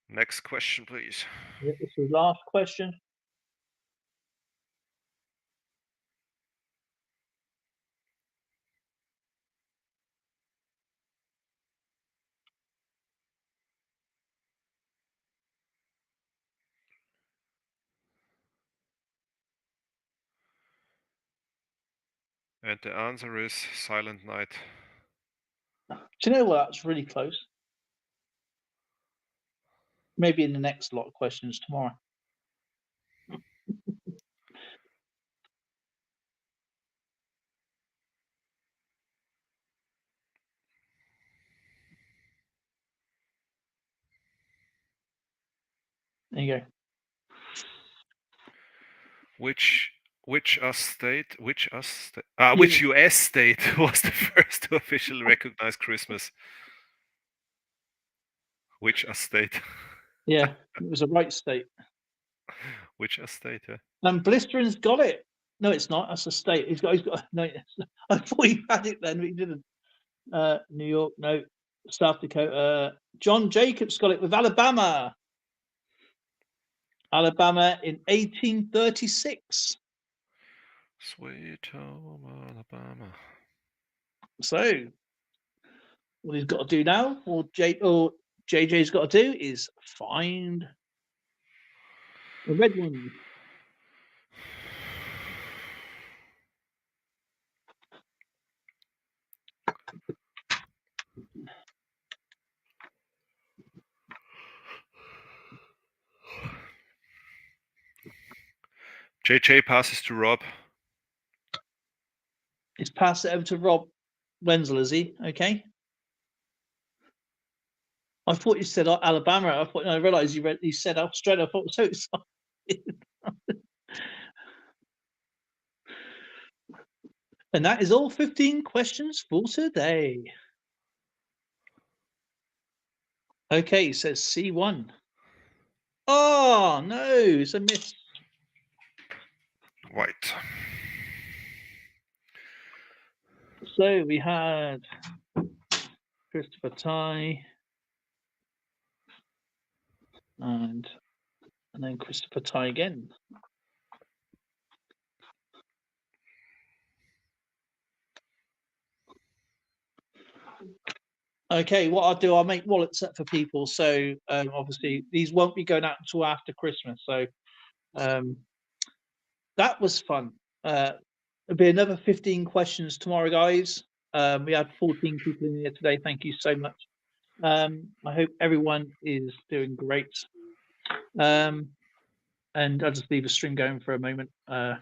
Next question, please.
Yeah, this is the last question.
And the answer is Silent Night.
Do you know what? That's really close. Maybe in the next lot of questions tomorrow. There you go.
Which US state was the first to officially recognize Christmas? Which US state?
Yeah, it was a right state.
Which US state? Yeah.
And Blistering's got it. No, it's not. That's a state. He's got. No, I thought he had it then, but he didn't. New York, no. South Dakota. John Jacobs got it with Alabama. Alabama in 1836.
Sweet home Alabama.
So, what he's got to do now, or JJ's got to do, is find a red one.
JJ passes to Rob.
He's passed it over to Rob Wenzel, is he? Okay. I thought you said Alabama. I realized you said Australia. I thought so excited. And that is all 15 questions for today. Okay, says C1. Oh, no, it's a miss.
White.
So we had Christopher Ty and then Christopher Ty again. Okay, what I'll do, I'll make wallets set for people. So obviously these won't be going out until after Christmas. So that was fun. There'll be another 15 questions tomorrow, guys. We had 14 people in here today. Thank you so much. I hope everyone is doing great. And I'll just leave the stream going for a moment for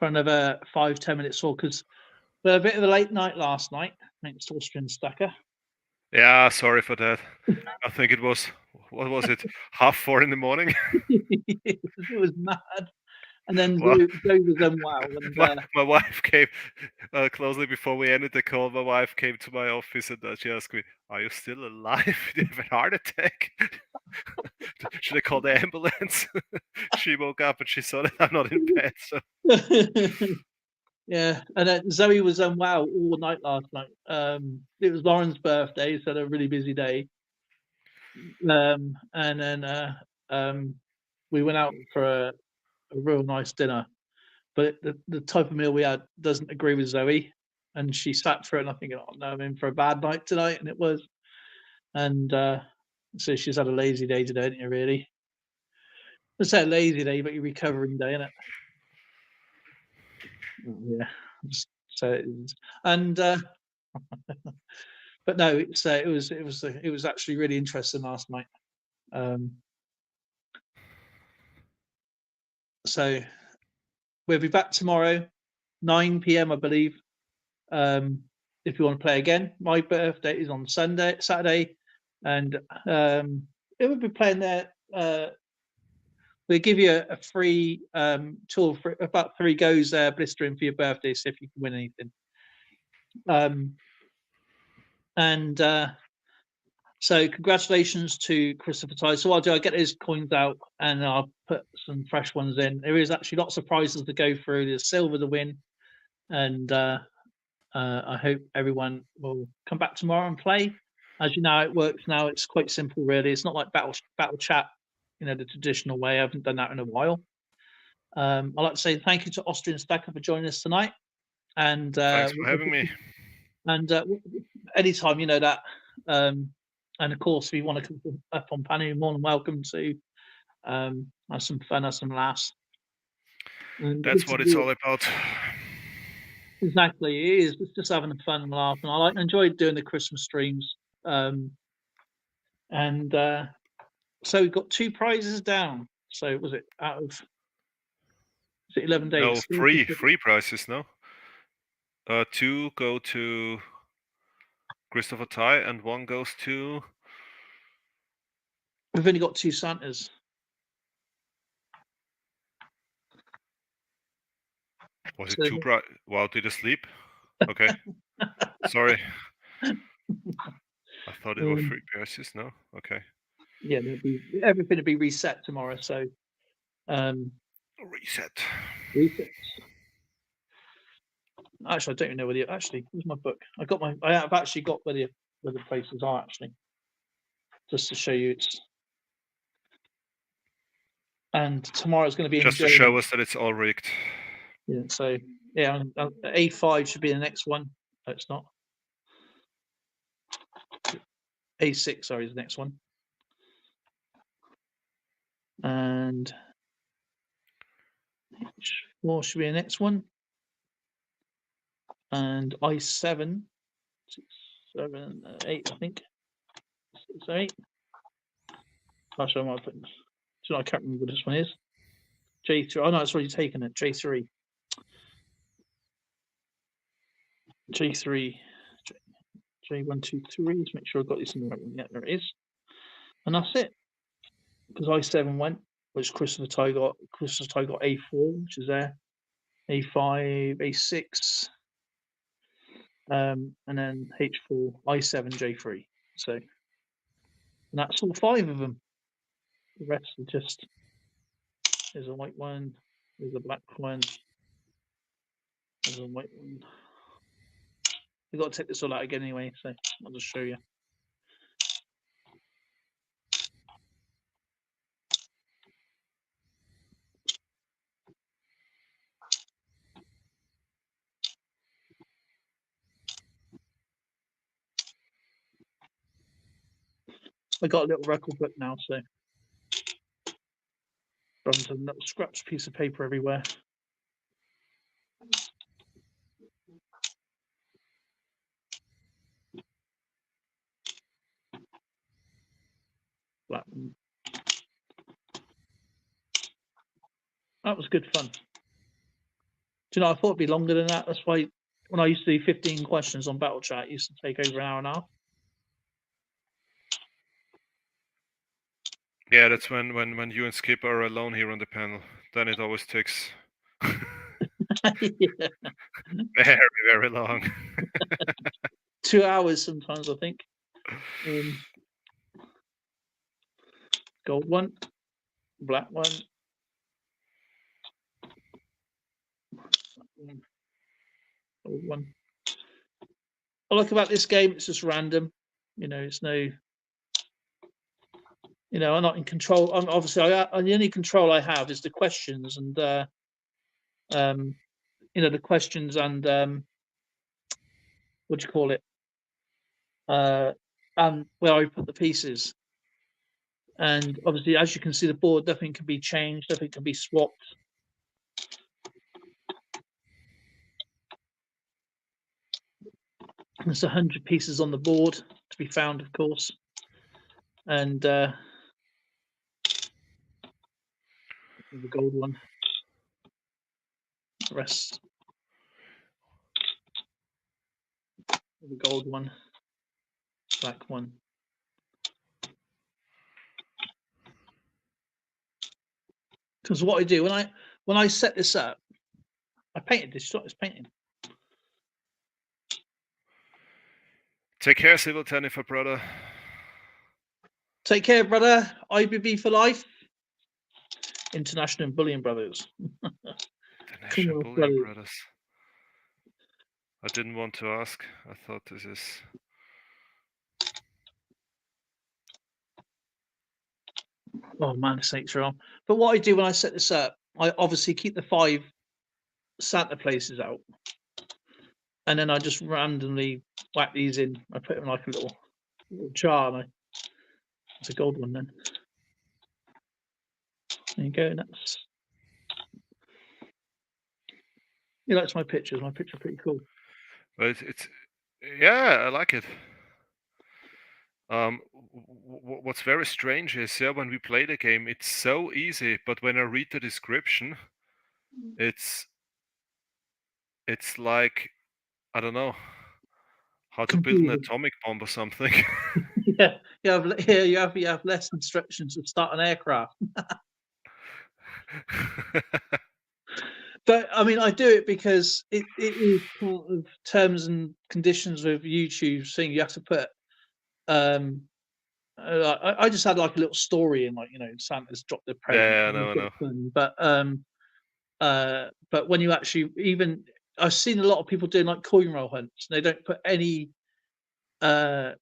another 5-10 minutes or because we had a bit of a late night last night. Thanks to Austrian Stacker.
Yeah, sorry for that. I think it was, what was it, 3:30 in the morning?
It was mad. And then Zoe was unwell. And,
my wife came closely before we ended the call. My wife came to my office and she asked me, "Are you still alive? Did you have a heart attack? Should I call the ambulance?" She woke up and she saw that I'm not in bed. So
yeah, and then Zoe was unwell all night last night. It was Lauren's birthday, so had a really busy day. And then we went out for a real nice dinner. But the type of meal we had doesn't agree with Zoe, and she sat through it, and I think, "Oh, no, I'm in for a bad night tonight," and it was. And, so she's had a lazy day today, hasn't you, really? I say a lazy day, but your recovering day, innit? Yeah, just so it is. And, but no, it was actually really interesting last night. Um, so we'll be back tomorrow, 9 p.m., I believe. If you want to play again, my birthday is on Saturday, and it will be playing there. We'll give you a free tour for about 3 goes there, blistering for your birthday, see if you can win anything. And so congratulations to Christopher Ty. So what I'll do, I'll get his coins out and I'll put some fresh ones in. There is actually lots of prizes to go through. There's silver to win, and I hope everyone will come back tomorrow and play. As you know, how it works now. It's quite simple, really. It's not like battle chat, the traditional way. I haven't done that in a while. I'd like to say thank you to Austrian Stacker for joining us tonight, and
Thanks for having me.
and anytime, that. And of course, if you want to come up on panel, you're more than welcome to have some fun, have some laughs. And
That's what it's all about.
Exactly, it is. It's just having a fun and laugh, and I enjoyed doing the Christmas streams. And so we got 2 prizes down. So was it out of 11
No,
days?
free prices, no? 2 go to Christopher Ty, and 1 goes to...
We've only got 2 Santas.
Was it 2 Wow, did I sleep? Okay. Sorry. I thought it were 3 prizes, no? Okay.
Yeah, everything will be reset tomorrow, so
Reset.
Actually, I don't even know whether where's my book? I have actually got where the places are, actually, just to show you it's. And tomorrow's going to be
Just to show us that it's all rigged.
Yeah, so yeah, A5 should be the next one. No, it's not. A6, sorry, is the next one. And H4 should be the next one. And I7, 6, 7, 8, I think. 6, 8. Gosh, I might put. So I can't remember what this one is. J3. Oh no, it's already taken it. J3. J3. J1, 2, 3. Let's make sure I've got this in the right one. Yeah, there it is. And that's it. Because I7 went, which Christopher Ty got A4, which is there. A5, A6, and then H4, I7, J3. So, and that's all 5 of them. The rest are just, there's a white one, there's a black one, there's a white one. We've got to take this all out again anyway, so I'll just show you. I got a little record book now, so there's a little scratch piece of paper everywhere. Black one. That was good fun. Do you know, I thought it'd be longer than that. That's why when I used to do 15 questions on Battle Chat, it used to take over an hour and a half.
Yeah, that's when you and Skip are alone here on the panel. Then it always takes
Yeah.
very, very long.
2 hours sometimes, I think. Gold one, black one. Gold one. I like about this game, it's just random. It's no I'm not in control. I'm obviously the only control I have is the questions and um, the questions and what do you call it? Uh, and where I put the pieces. And obviously, as you can see, the board, nothing can be changed, nothing can be swapped. There's 100 pieces on the board to be found, of course, and the gold one, the rest, the gold one, black one. Because what I do when I set this up, I painted this. Stop this painting.
Take care, Civil Jennifer, brother.
Take care, brother. IBB for life. International Bullion Brothers.
International Bullion Brothers. I didn't want to ask. I thought this is.
Oh man, the sakes are on. But what I do when I set this up, I obviously keep the 5 Santa places out, and then I just randomly whack these in. I put them in like a little jar. And it's a gold one then. There you go. That's. He likes my pictures. My picture pretty cool.
Well, it's yeah, I like it. What's very strange is, yeah, when we play the game, it's so easy, but when I read the description, it's like, I don't know, how to build an atomic bomb or something.
Yeah, you have less instructions to start an aircraft. But I mean, I do it because it is part of terms and conditions with YouTube saying you have to put. I just had like a little story in, like, Santa's dropped the present.
Yeah, I know.
But when you actually, even I've seen a lot of people doing like coin roll hunts. And they don't put any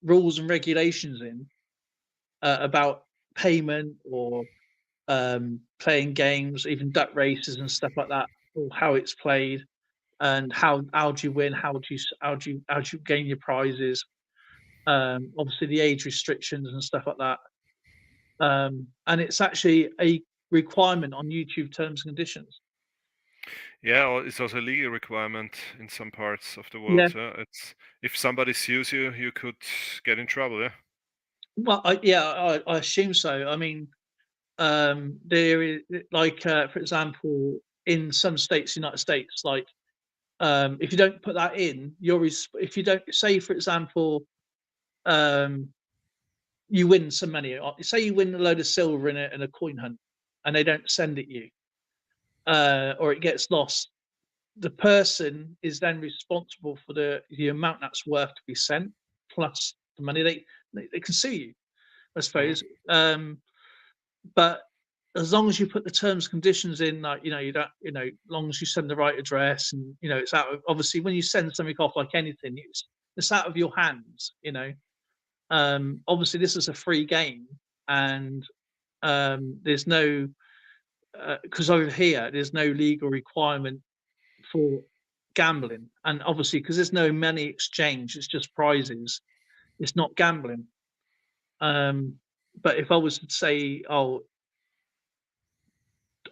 rules and regulations in about payment or playing games, even duck races and stuff like that, or how it's played and how do you win, how do you gain your prizes, obviously the age restrictions and stuff like that, and it's actually a requirement on YouTube terms and conditions.
Yeah, it's also a legal requirement in some parts of the
Yeah.
world. Yeah, it's if somebody sues you, you could get in trouble. Yeah.
Well, I assume so. I mean, there is like, for example, in some states, United States, like, if you don't put that in, if you don't say, for example, um, you win some money, or say you win a load of silver in a coin hunt, and they don't send it you, or it gets lost, the person is then responsible for the amount that's worth to be sent, plus the money. They can sue you, I suppose. But as long as you put the terms and conditions in, like, you don't, as long as you send the right address, and it's out of, obviously when you send something off like anything, it's out of your hands. Obviously this is a free game, and there's no, because over here there's no legal requirement for gambling, and obviously because there's no money exchange, it's just prizes. It's not gambling. But if I was to say, oh,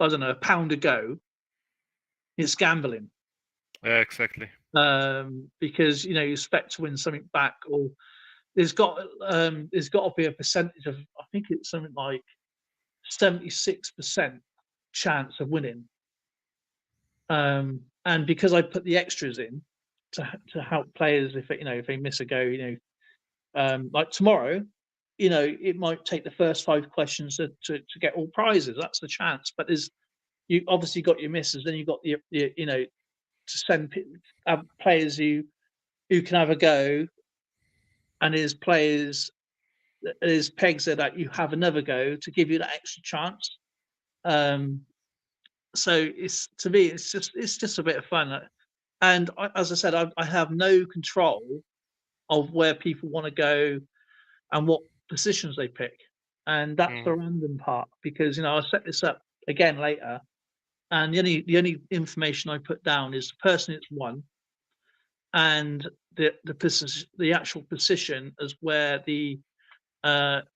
I don't know, a pound a go, it's gambling.
Yeah, exactly.
Because you expect to win something back, or there's got to be a percentage of, I think it's something like 76% chance of winning. And because I put the extras in to help players if they miss a go, like tomorrow, it might take the first 5 questions to get all prizes. That's the chance. But you obviously got your misses, then you got the to send players who can have a go, and there's pegs there that you have another go to give you that extra chance. So to me, it's just a bit of fun. And as I said, I have no control of where people want to go and what positions they pick. and that's the random part, because I'll set this up again later, and the only information I put down is the person it's won, and the actual position as where the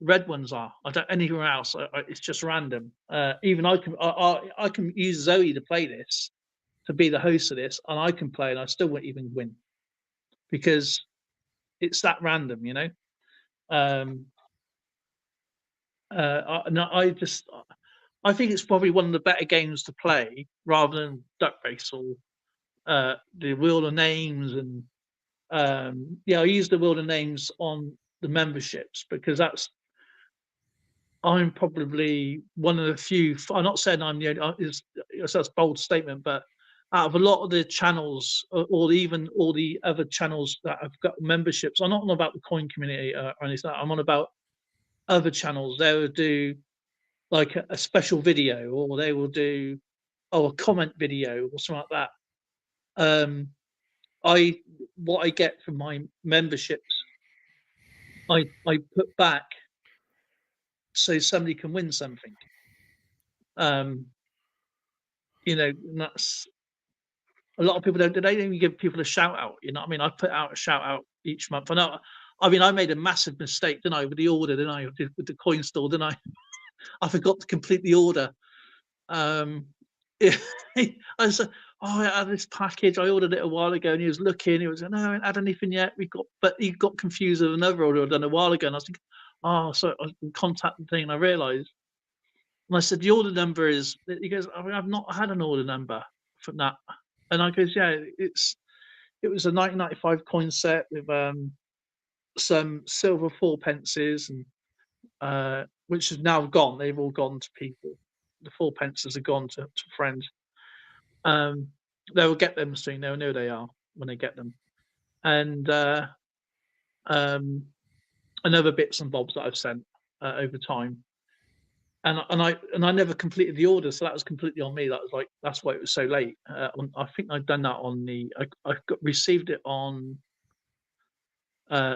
red ones are. I don't anywhere else. It's just random. Even I can use Zoe to play this, to be the host of this, and I can play, and I still won't even win, because it's that random, No, I think it's probably one of the better games to play rather than Duck Race or the Wheel of Names, and yeah, I use the Wheel of Names on the memberships because I'm probably one of the few. I'm not saying I'm the only. That's a bold statement, but out of a lot of the channels, or even all the other channels that have got memberships, I'm not on about the coin community or anything. I'm on about other channels. They will do like a special video, or they will do a comment video or something like that. I What I get from my memberships, I put back so somebody can win something. And that's a lot of people don't. They don't even give people a shout out. You know what I mean? I put out a shout out each month. I know. I mean, I made a massive mistake, didn't I, with the order? Didn't I, with the coin store? Didn't I? I forgot to complete the order. Yeah, I said, "Oh, I had this package. I ordered it a while ago," and he was looking. He was like, "No, I haven't had anything yet. But he got confused with another order I'd done a while ago." And I was thinking, "Oh," so I contacted the thing, and I realised. And I said, "The order number is." He goes, "I've not had an order number from that." And I goes, "Yeah, it was a 1995 coin set with some silver 4 pences, and which is now gone. They've all gone to people. The 4 pences are gone to friends. They will get them soon. They'll know they are when they get them, and um, and other bits and bobs that I've sent over time. And I never completed the order, so that was completely on me. That's why it was so late. I think I'd done that received it on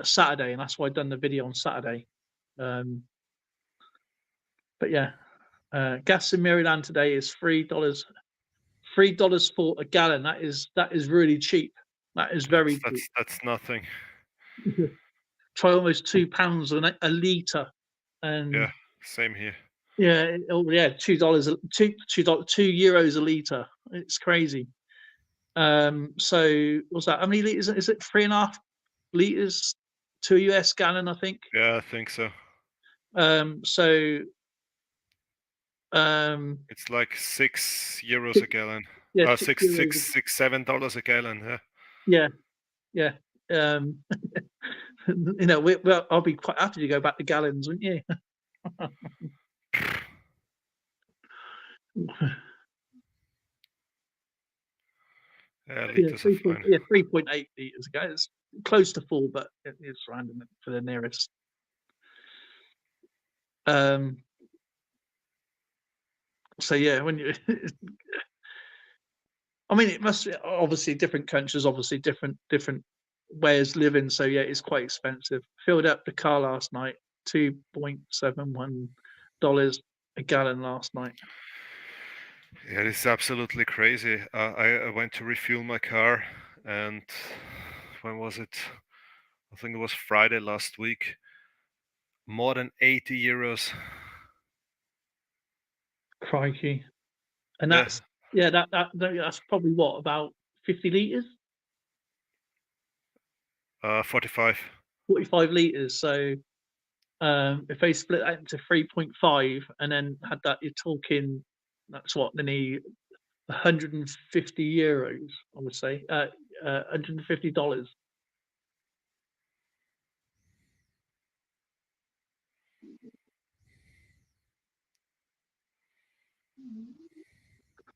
Saturday, and that's why I'd done the video on Saturday. But yeah, gas in Maryland today is $3 for a gallon. That is really cheap. That is very cheap.
That's nothing.
Try almost £2 a litre, and
yeah, same here.
Yeah, yeah, $2, €2 a litre. It's crazy. So what's that? How many liters? Is it 3.5 liters to a US gallon? I think.
Yeah, I think so.
So
it's like €6 a gallon.
Yeah,
$7 a gallon.
Yeah, yeah. I'll be quite happy to go back to gallons, wouldn't you?
Liters are fine.
3.8 liters ago. It's close to 4, but it's random for the nearest. So yeah, when you, I mean, it must be obviously different countries, obviously different ways of living. So yeah, it's quite expensive. Filled up the car last night, $2.71 a gallon last night.
Yeah, this is absolutely crazy. I went to refuel my car, and when was it? I think it was Friday last week. More than €80.
Crikey! And that's that's probably what, about 50 liters.
45.
45 liters. So if they split that into 3.5 and then had that, you're talking that's what they need €150. I would say $150.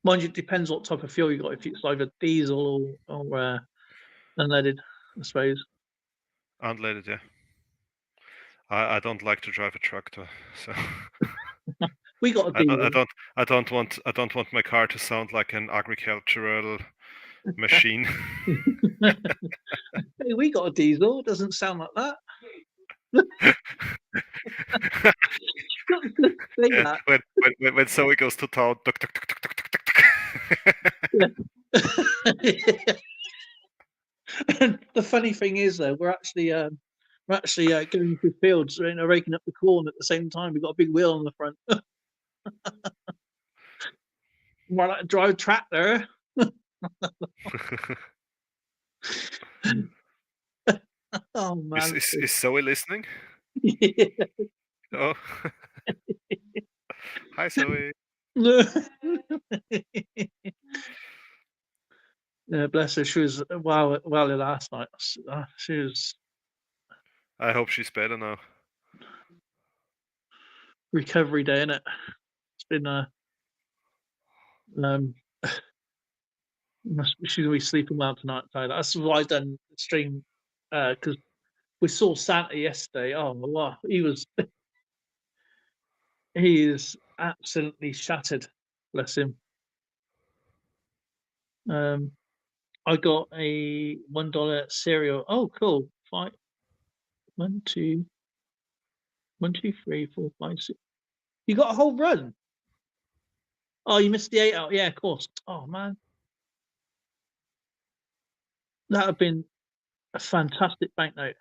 Mind you, it depends what type of fuel you got. If it's either diesel or unleaded, I suppose.
Unleaded, yeah. I don't like to drive a tractor, so
We got a diesel.
I don't want my car to sound like an agricultural machine.
Hey, we got a diesel. It doesn't sound like that. say
Yeah,
that.
when Zoe goes to town, tuk, tuk, tuk, tuk, tuk, tuk, tuk, tuk.
Yeah. And the funny thing is, though, we're actually going through fields, raking up the corn at the same time. We've got a big wheel on the front. More like a drive tractor. Oh
Is
man.
is is Zoe listening?
Yeah.
Oh, hi Zoe.
Yeah, bless her. She was well last night. She was
I hope she's better now.
recovery day, innit? It's been um she's gonna be sleeping well tonight. So that's why I done the stream because we saw Santa yesterday. Oh wow, he is absolutely shattered. Bless him. Um, I got a $1 cereal. Oh, cool. Five, one, two, 1, 2, 3, 4, 5, 6. You got a whole run. Oh, you missed the 8 out. Yeah, of course. Oh man, that would have been a fantastic banknote.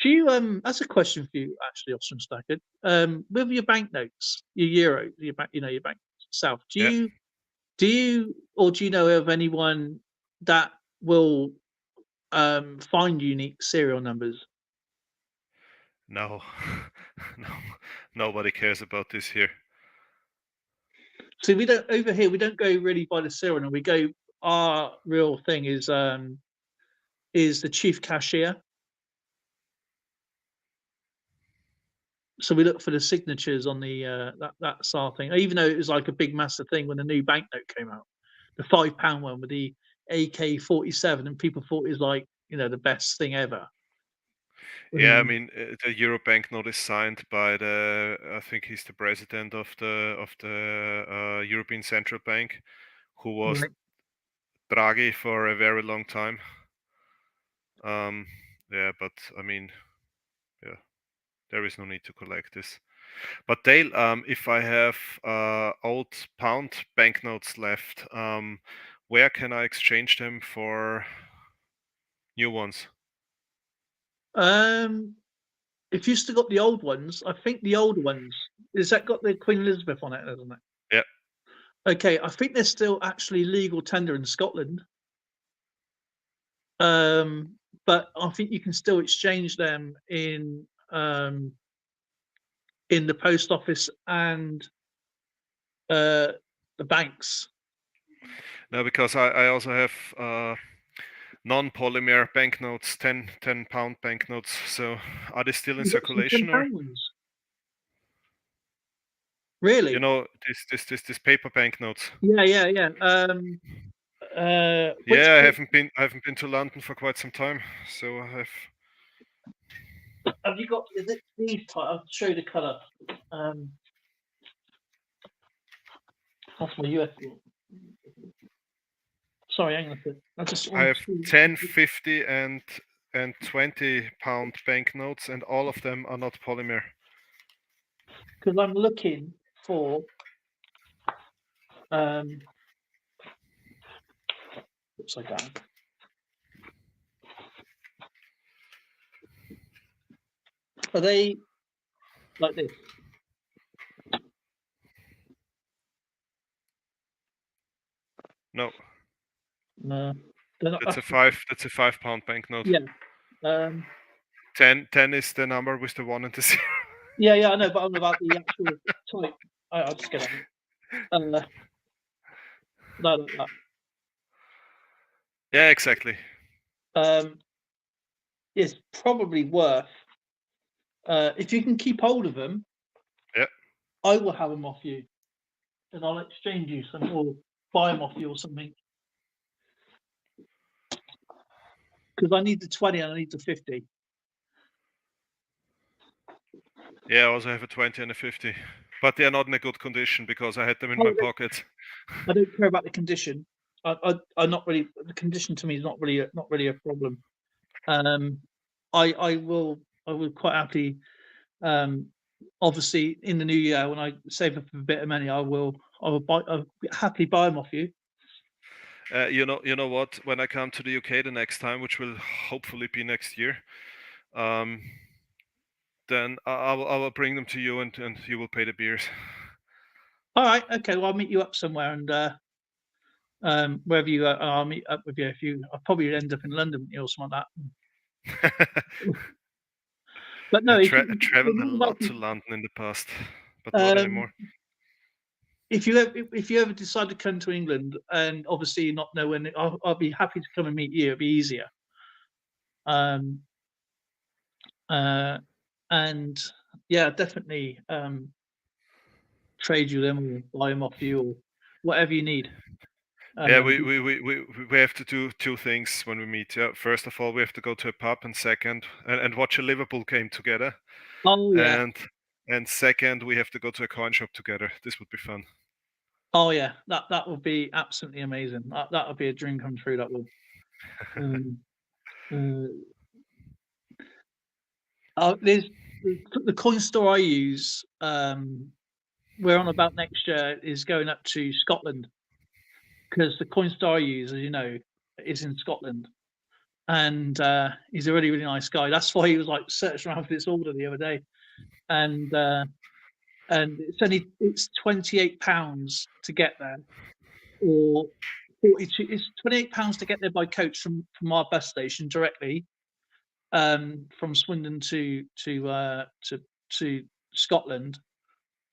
Do you that's a question for you actually, Austin Stackard. With your banknotes, your euro, your bank, your bank itself.
Yeah.
Do you know of anyone that will find unique serial numbers?
No, no, nobody cares about this here.
See, we don't over here. We don't go really by the serial number. We go. Our real thing is the chief cashier. So we look for the signatures on the that SAR thing. Even though it was like a big massive thing when the new banknote came out, the £5 one with the AK-47, and people thought it was like the best thing ever.
Yeah, I mean, the Euro banknote is signed by I think he's the president of the European Central Bank, who was
Right.
Draghi for a very long time. Yeah, but I mean, yeah, there is no need to collect this. But Dale, if I have old pound banknotes left, where can I exchange them for new ones?
If you still got the old ones, I think the older ones is that got the Queen Elizabeth on it, hasn't it?
Yeah.
Okay, I think there's still actually legal tender in Scotland. But I think you can still exchange them in the post office and the banks.
No, because I also have non-polymer banknotes, 10 pound banknotes. So are they still in
You got some
circulation, or
£10 ones. Really?
this paper banknotes?
Yeah, yeah, yeah. Which
Yeah, I haven't been to London for quite some time, so I have.
have you got? Is it these type? I'll show you the color. That's my US. Sorry, hang on a sec. I just
I
want
have
to
10, 50, and 20 pound banknotes, and all of them are not polymer.
because I'm looking for upside down. Are they like this?
No,
No, they're not.
that's a 5 pound banknote.
Yeah. Um,
10 is the number with the 1 and the 0.
yeah, yeah, I know, but I'm about the actual type. I'll just get it. No, like that.
Yeah, exactly.
It's probably worth if you can keep hold of them.
Yeah.
I will have them off you, and I'll exchange you some or buy them off you or something. Because I need the 20 and I need the 50.
Yeah, I also have a 20 and a 50, but they are not in a good condition because I had them in my pocket.
I don't care about the condition. I'm not really. The condition to me is not really a problem. I will quite happily, um, obviously in the new year when I save up a bit of money, I'll happily buy them off you.
You know what? When I come to the UK the next time, which will hopefully be next year, um, then I will bring them to you, and you will pay the beers.
All right, okay. Well, I'll meet you up somewhere, and wherever you are, I'll meet up with you. If you, I'll probably end up in London with you or something like that. But no,
I traveled a
you're
lot to
welcome.
London in the past, but not
Um,
anymore.
if you ever decide to come to England, and obviously not know when, I'll be happy to come and meet you. It'll be easier. Um, uh, and yeah, definitely trade you them or buy them off you or whatever you need.
Yeah,
Um,
we have to do two things when we meet. Yeah, first of all, we have to go to a pub, and second, and watch a Liverpool game together.
oh yeah,
And second, we have to go to a coin shop together. This would be fun.
oh yeah, that would be absolutely amazing. That would be a dream come true. That would. Um, uh, there's the coin store I use. We're on about next year is going up to Scotland because the coin store I use, as you know, is in Scotland, and he's a really really nice guy. That's why he was like searching around for this order the other day, and it's £28 to get there, or 42. It's £28 to get there by coach from our bus station directly, from Swindon to Scotland,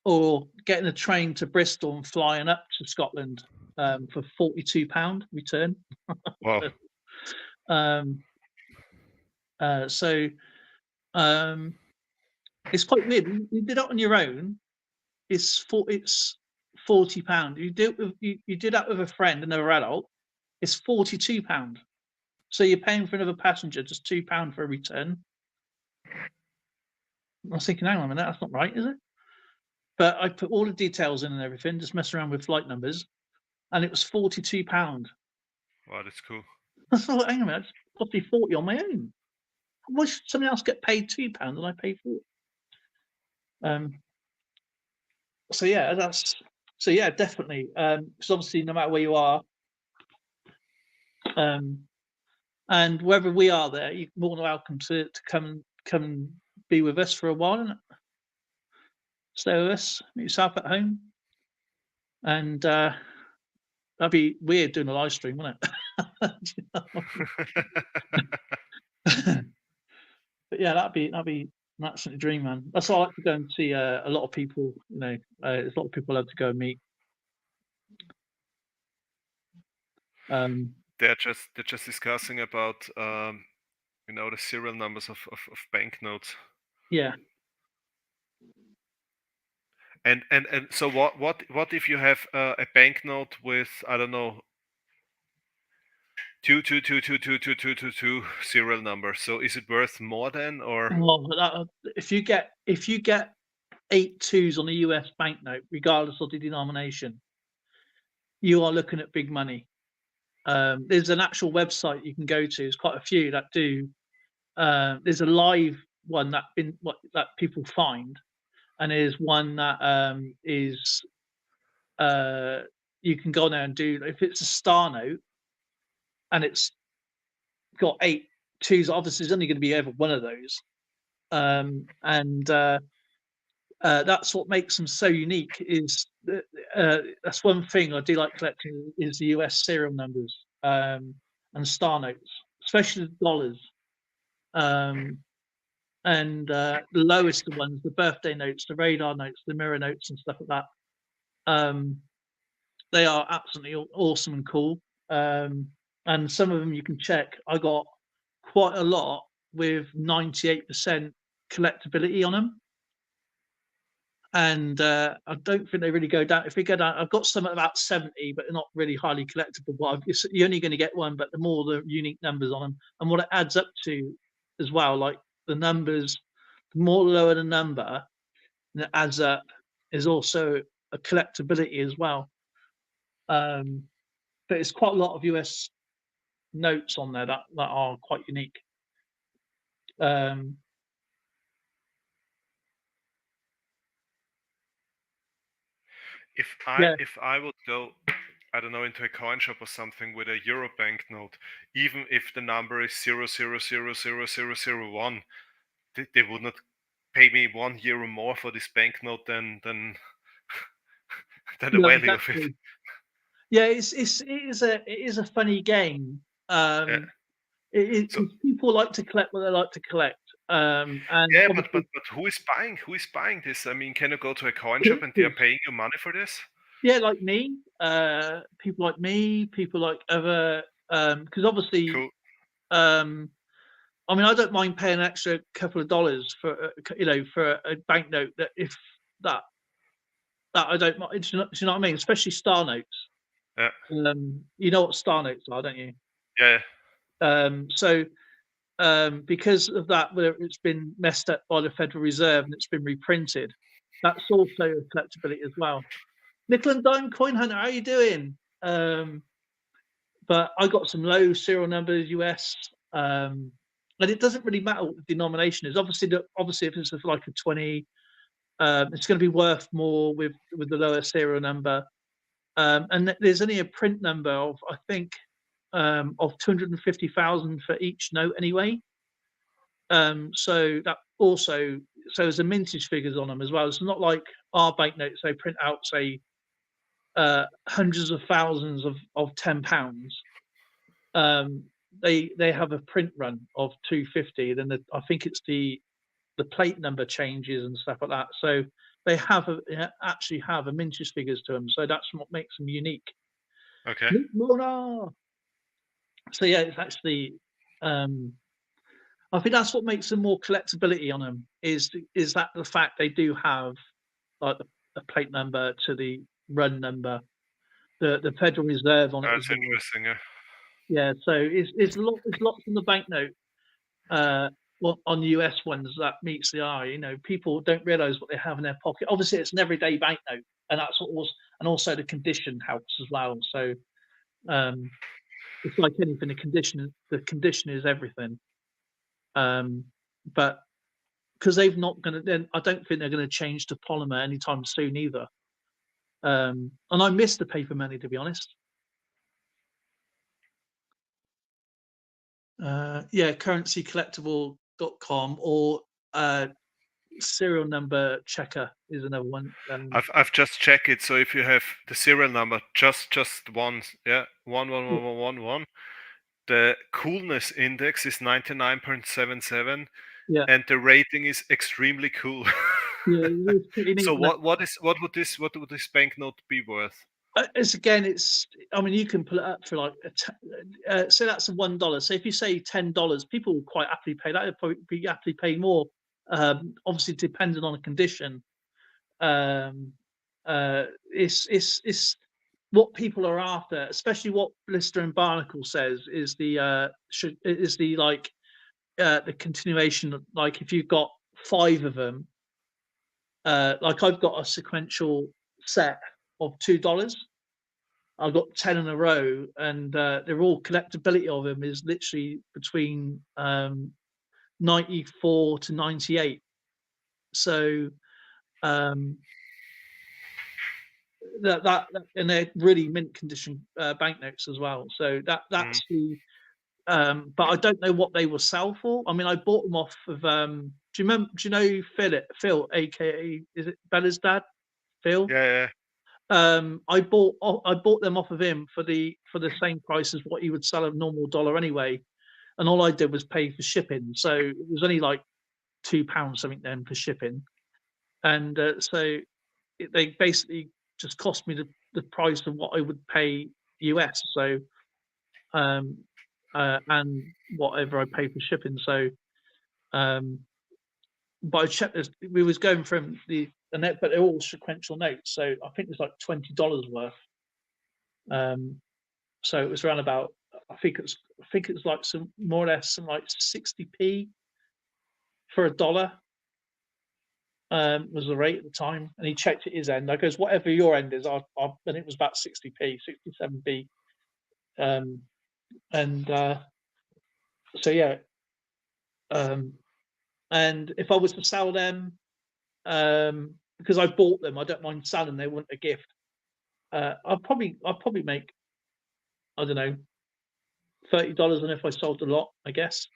or getting a train to Bristol and flying up to Scotland, for £42 return.
Wow.
Um, so it's quite weird. You did it on your own. It's £40. You do that with a friend, another adult. It's £42. So you're paying for another passenger just £2 for a return. I was thinking, hang on a minute, that's not right, is it? But I put all the details in and everything, just mess around with flight numbers, and it was £42.
Wow, that's cool.
I thought, hang on a minute, it's cost me 40 on my own. Why should somebody else get paid £2 and I pay 40? Um, so yeah, definitely. Because obviously, no matter where you are, um, and wherever we are there, you're more than welcome to come and be with us for a while and stay with us, meet yourself at home, and that'd be weird doing a live stream, wouldn't it? But yeah, that'd be an absolute dream, man. That's why I like to go and see a lot of people. You know, there's a lot of people I love to go and meet. Um,
They're just discussing about the serial numbers of banknotes.
yeah.
And so what if you have a banknote with, I don't know, 222222222 serial number? So is it worth more then, or
Well, if you get 8 2s on a US banknote, regardless of the denomination, you are looking at big money. There's an actual website you can go to. There's quite a few that do. There's a live one that people find, and there's one that is you can go on there and do. If it's a star note and it's got 8 2s, obviously there's only going to be ever one of those, and that's what makes them so unique. That's one thing I do like collecting is the US serial numbers, and star notes, especially the dollars. Um, and the lowest ones, the birthday notes, the radar notes, the mirror notes, and stuff like that. Um, they are absolutely awesome and cool. And some of them you can check. I got quite a lot with 98% collectability on them. And I don't think they really go down. If we go down, I've got some at about 70, but they're not really highly collectible. But you're only going to get one, but the more the unique numbers on them, and what it adds up to as well, like the numbers, the more lower the number, and it adds up, is also a collectability as well. But it's quite a lot of US notes on there that are quite unique. Um, yeah,
If I would go, I don't know, into a coin shop or something with a euro banknote, even if the number is 0.00000001, they would not pay me €1 more for this banknote than than the
no,
value of it.
exactly. Yeah, it is a funny game.
Yeah.
Um,
So
people like to collect what they like to collect, and
yeah,
obviously
but who is buying? Who is buying this? I mean, can you go to a coin shop and they are
collectors.
paying you money for this?
Yeah, like me, people like me, people like other, because obviously,
Cool.
um, I mean, I don't mind paying an extra couple of dollars for, for a banknote that if that that I don't mind. Do you know what I mean? Especially star notes.
Yeah.
You know what star notes are, don't you?
Yeah.
So because of that, where it's been messed up by the Federal Reserve and it's been reprinted, that's also a collectability as well. Nickel and dime coin hunter, how you doing? But I got some low serial numbers US, and it doesn't really matter what the denomination is. Obviously, if it's like a 20, it's going to be worth more with the lower serial number. And there's only a print number of, I think, of 250,000 for each note anyway. So that also, so there's a mintage figures on them as well. It's not like our banknotes, they print out, say, hundreds of thousands of £10. Um, they have a print run of 250. Then I think it's the plate number changes and stuff like that. So they actually have a mintage figures to them. So that's what makes them unique.
Okay.
Mona. So yeah, it's actually. Um, I think that's what makes them more collectability on them is that the fact they do have like the plate number to the run number, the Federal Reserve on it as
That's
well.
interesting. Yeah.
Yeah, so it's lots on the banknote. Uh, well, on US ones that meets the eye. People don't realise what they have in their pocket. Obviously, it's an everyday banknote, and that's what was, and also the condition helps as well. So um, it's like anything. The condition is everything. Um, but because they've not going to, then I don't think they're going to change to polymer anytime soon either. And I miss the paper money, to be honest. Yeah, currencycollectible.com or serial number checker is another one.
I've just checked it. So if you have the serial number, just one, yeah, 11111, the coolness index is 99.77,
Yeah,
and the rating is extremely cool.
yeah, it's pretty neat.
So what would this banknote be worth?
It's again, it's. I mean, you can pull it up for like say that's $1. So if you say $10, people will quite happily pay that. They'll probably be happily pay more. Obviously, depending on the condition. Um, it's what people are after, especially what Blister and Barnacle says is the continuation. Like if you've got five of them, like I've got a sequential set of $2. I've got 10 in a row, and they're all collectability of them is literally between 94 to 98. So um, and they're really mint condition banknotes as well. So
Mm,
that's the. But I don't know what they will sell for. I mean, I bought them off of. Do you remember? Do you know Phil, aka is it Bella's dad, Phil?
yeah, yeah.
I bought them off of him for the same price as what he would sell a normal dollar anyway, and all I did was pay for shipping. So it was only like £2 something then for shipping, and so they basically just cost me the price of what I would pay US. So um, and whatever I pay for shipping. So um, but I checked this. We was going from the net, but they're all sequential notes. So I think it's like $20 worth. Um, so it was around about. I think it's like some more or less some like 60p for a dollar. Was the rate at the time, and he checked at his end. I goes, whatever your end is, and it was about 60p, 67p. Um, and so yeah, And if I was to sell them, because I bought them, I don't mind selling. They want a gift. I'll probably make, I don't know, $30 on if I sold a lot, I guess.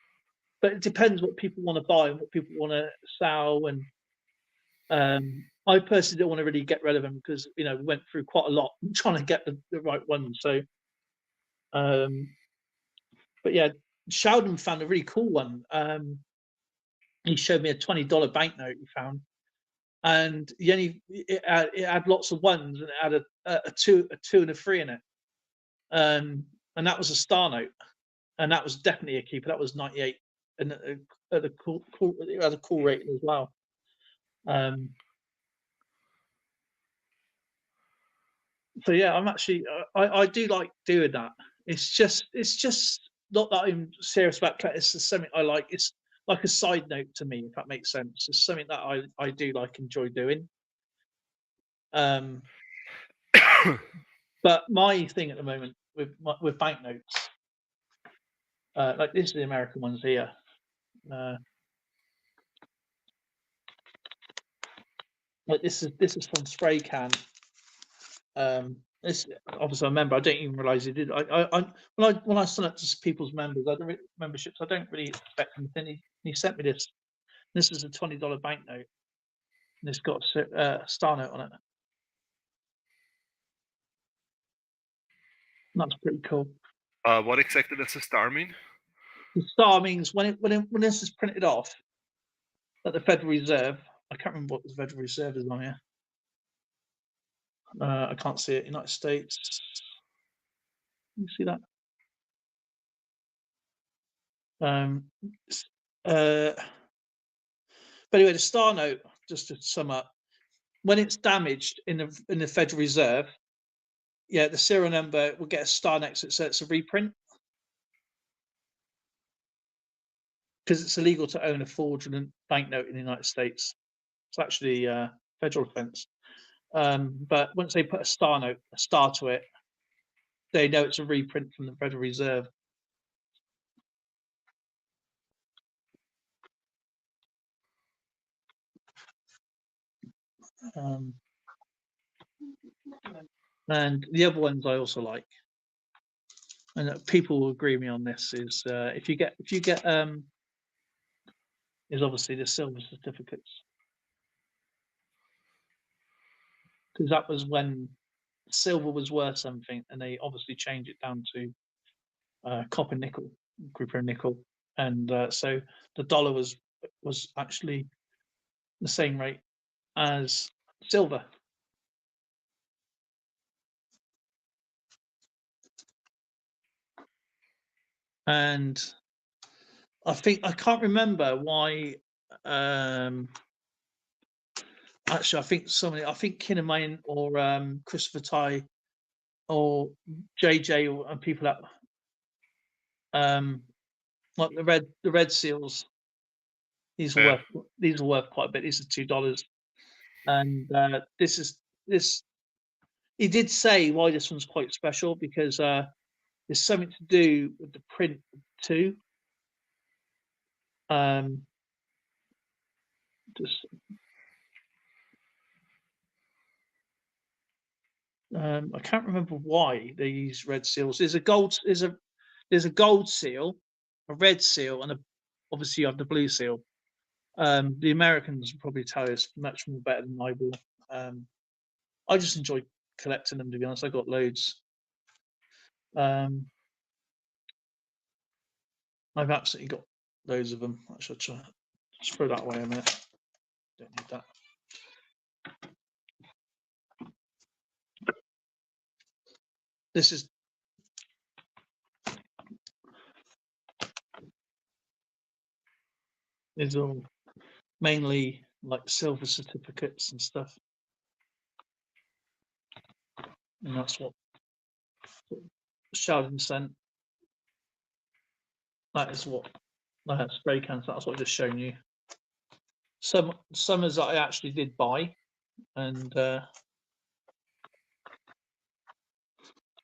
But it depends what people want to buy and what people want to sell. And I personally don't want to really get rid of them because we went through quite a lot trying to get the right ones. So, but yeah, Sheldon found a really cool one. He showed me a $20 banknote he found, and it had lots of ones, and it had a two and a three in it, and that was a star note, and that was definitely a keeper. That was 98, and at a cool, it had a cool rating as well. So yeah, I'm actually I do like doing that. It's just not that I'm serious about collecting. It's just something I like. It's like a side note to me, if that makes sense. It's something that I do like enjoy doing. Um, but my thing at the moment with banknotes, like this is the American ones here. Uh, like this is from Spray Can. This obviously I remember. I don't even realize he did. When I sign up to people's memberships, I don't really expect anything. He sent me this. This is a $20 banknote, and it's got a star note on it. And that's pretty cool.
What exactly does a star mean?
The star means when this is printed off at the Federal Reserve. I can't remember what the Federal Reserve is on here. I can't see it. United States. You see that? But anyway, the star note, just to sum up, when it's damaged in the Federal Reserve, yeah, the serial number will get a star next to it, so it's a reprint. Because it's illegal to own a fraudulent banknote in the United States. It's actually a federal offence. But once they put a star to it, they know it's a reprint from the Federal Reserve. And the other ones I also like, and people will agree with me on this, is if you get is obviously the silver certificates, because that was when silver was worth something, and they obviously changed it down to copper, nickel, grouper nickel, and so the dollar was actually the same rate as silver. And I can't remember why. Actually, I think Kinnaman or Christopher Ty or JJ and people that like the red seals. These are
Yeah.
worth quite a bit. These are $2, and this. He did say why this one's quite special because there's something to do with the print too. Just I can't remember why they use red seals. There's a gold seal, a red seal, and obviously you have the blue seal. The Americans will probably tell us much more better than I will. I just enjoy collecting them, to be honest. I got loads. I've absolutely got loads of them. I should try. Just throw that away a minute. Don't need that. This is all mainly like silver certificates and stuff, and that's what Sheldon sent. That is what I had spray cans. That's what I've just shown you. Some is that I actually did buy, and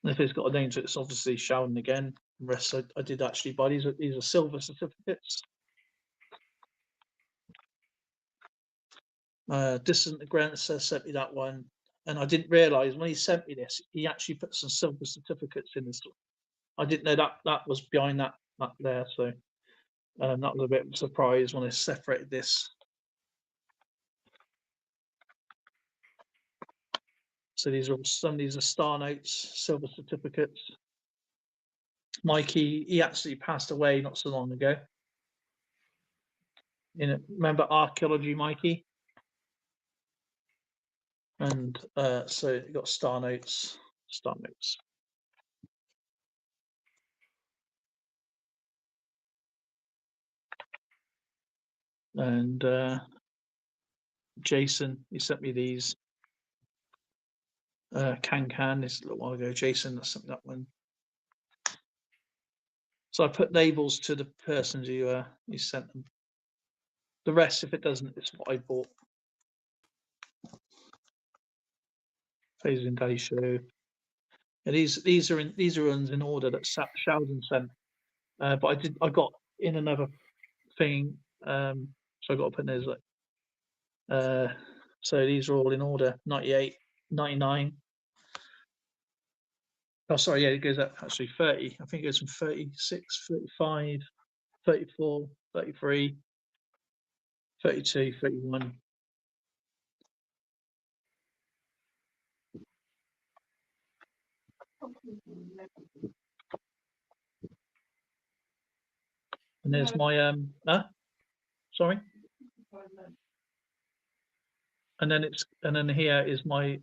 if it's got a name to it, it's obviously Sheldon again. The rest I did actually buy. These are silver certificates. Distant Grandson sent me that one, and I didn't realise when he sent me this, he actually put some silver certificates in this. I didn't know that was behind that there, so that was a bit of a surprise when I separated this. So some of these are star notes, silver certificates. Mikey, he actually passed away not so long ago. Remember archaeology, Mikey? And so you got star notes. And Jason, he sent me these. Can this a little while ago. Jason, I sent me that one. So I put labels to the persons who sent them. The rest, if it doesn't, it's what I bought. Phasing in Daddy Show. And these are ones in order that Sheldon sent. But I got in another thing. So I got to put those like. So these are all in order. 98, 99. Oh, sorry, yeah, it goes up actually 30. I think it goes from 36, 35, 34, 33, 32, 31. And there's my sorry. And then here is my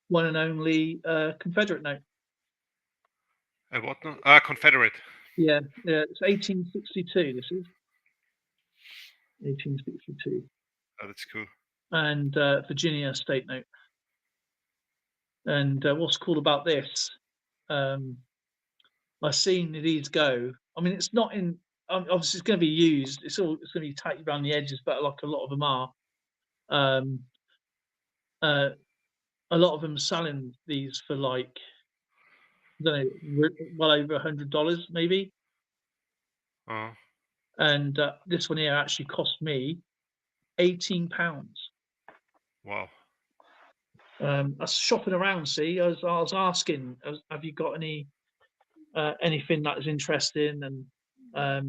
one and only Confederate note.
What now? Confederate.
Yeah, it's 1862. This is 1862.
Oh, that's cool.
And Virginia state note. And what's cool about this? I've seen these go. I mean, it's not in. Obviously, it's going to be used. It's going to be tight around the edges, but like a lot of them are. A lot of them selling these for like, I don't know, well over $100 maybe.
Oh.
And this one here actually cost me £18.
Wow.
I was shopping around. See, I was asking, have you got anything that is interesting? And I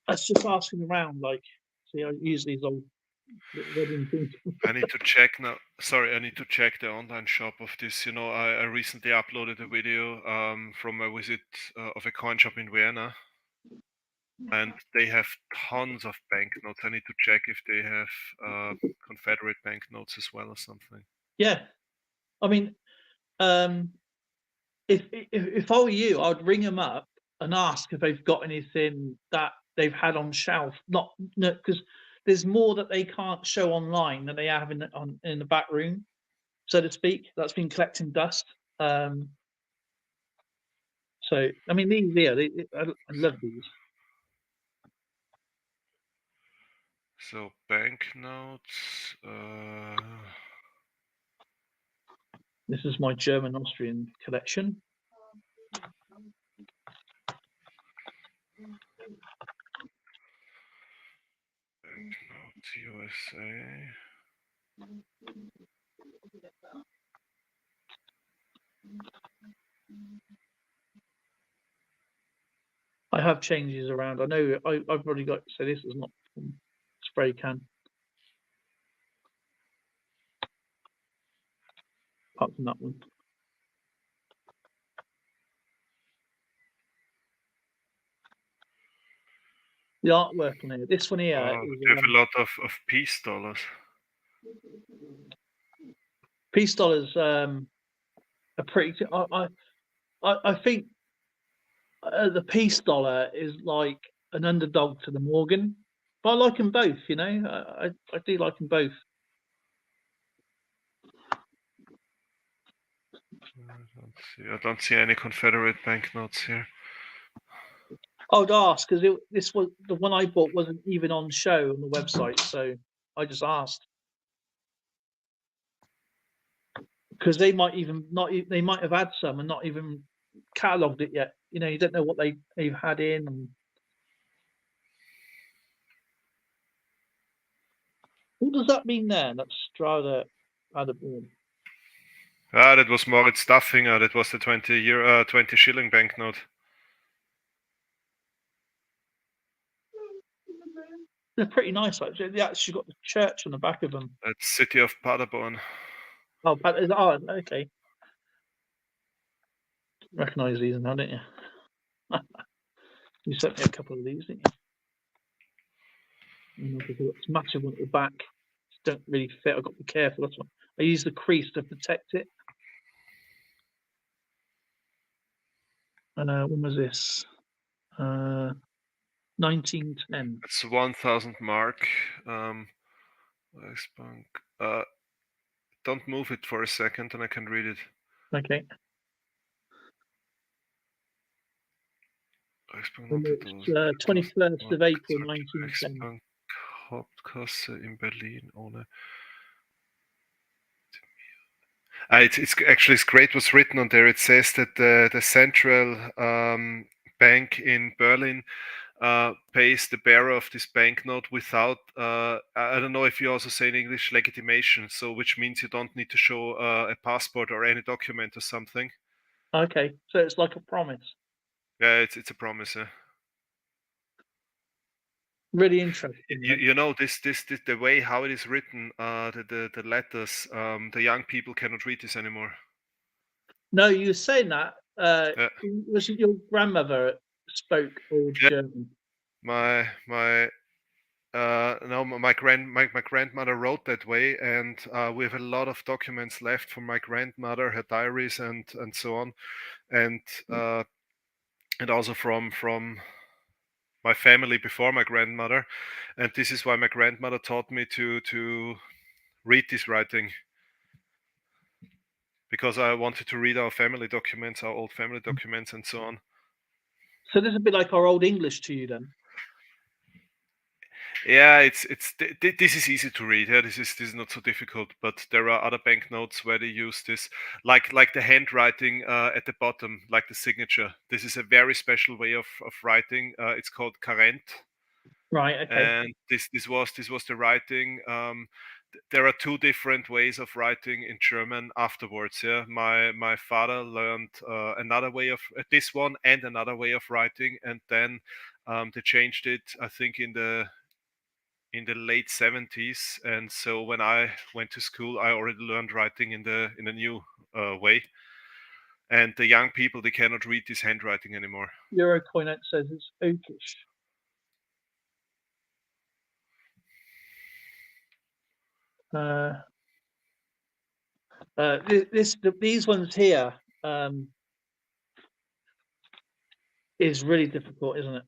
was just asking around. Like, see, I use these old wedding things.
I need to check now. Sorry, I need to check the online shop of this. You know, I recently uploaded a video from a visit of a coin shop in Vienna, and they have tons of banknotes. I need to check if they have Confederate banknotes as well or something.
Yeah, I mean, if I were you, I'd ring them up and ask if they've got anything that they've had on shelf. Not because there's more that they can't show online than they have in the back room, so to speak. That's been collecting dust. So I mean, these here, I love these.
So banknotes.
This is my German Austrian collection.
Banknotes USA.
I have changes around. I know I've already got. So this is not from spray can. Apart from that one. The artwork on here. This one here is
you have a lot of peace dollars.
Peace dollars are pretty. I think the peace dollar is like an underdog to the Morgan, but I like them both. You know, I do like them both.
I don't see any Confederate banknotes here.
I would ask because this was the one I bought wasn't even on show on the website, so I just asked because they might even not. They might have had some and not even catalogued it yet. You know, you don't know what they've had in. And What does that mean there? That's Strada Paderborn.
Ah, that was Moritz Staffinger. That was the 20 shilling banknote.
They're pretty nice, actually. They actually got the church on the back of them.
That's city of Paderborn.
Oh, okay. Recognise these now, don't you? You sent me a couple of these, didn't you? And it's massive one at the back. Don't really fit. I've got to be careful. That's why I use the crease to protect it. When was this? 1910.
It's 1,000 mark. Reichsbank. Don't move it for a second, and I can read it.
Okay.
Reichsbank
21st of April, 1910.
Reichsbank Hauptkasse in Berlin ohne. It's great what's written on there. It says that the central bank in Berlin pays the bearer of this banknote without, I don't know if you also say in English, legitimation, so which means you don't need to show a passport or any document or something.
Okay, so it's like a promise.
Yeah, it's a promise.
Really interesting.
You know this the way how it is written, the letters, the young people cannot read this anymore.
No, you were saying that.
Yeah.
Was it your grandmother spoke Old
Yeah.
German?
No, my grandmother wrote that way, and we have a lot of documents left from my grandmother, her diaries and so on, and also from my family before my grandmother, and this is why my grandmother taught me to read this writing, because I wanted to read our family documents, our old family documents, and so on.
So this is a bit like our Old English to you, then.
Yeah, this is easy to read. Yeah, this is not so difficult. But there are other banknotes where they use this, like the handwriting at the bottom, like the signature. This is a very special way of writing. It's called Karent,
Right. Okay.
and this was the writing. There are two different ways of writing in German afterwards. Yeah, my father learned another way of this one and another way of writing, and then they changed it. I think in the late 70s, and so when I went to school I already learned writing in the new way, and the young people, they cannot read this handwriting anymore.
Eurocoin out says it's oakish. These ones here is really difficult, isn't it?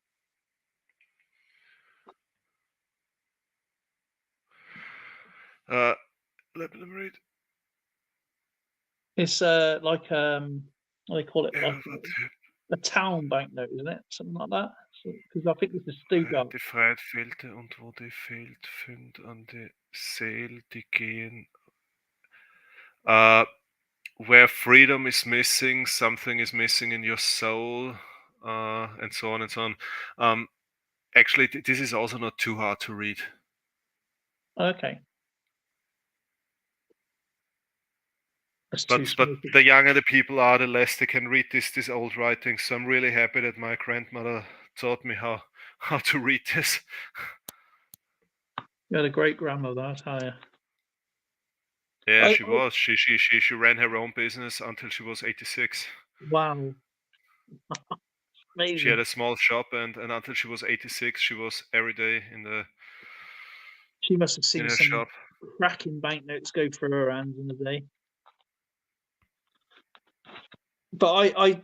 Let me read.
It's like what do they call it?
Ja,
Like a town banknote, isn't it? Something like that. Because I think this is Stuttgart.
Die Freiheit fehlte und wo die fehlt, find an die Seel, die gehen. Where freedom is missing, something is missing in your soul, and so on and so on. Actually, this is also not too hard to read.
Okay.
But the younger the people are, the less they can read this old writing. So I'm really happy that my grandmother taught me how to read this.
You had a great grandmother, I tell you.
Yeah, she was. She ran her own business until she was 86.
Wow. Amazing.
She had a small shop, and until she was 86, she was every day in the.
She must have seen some
shop.
cracking banknotes go through her hands in the day. But I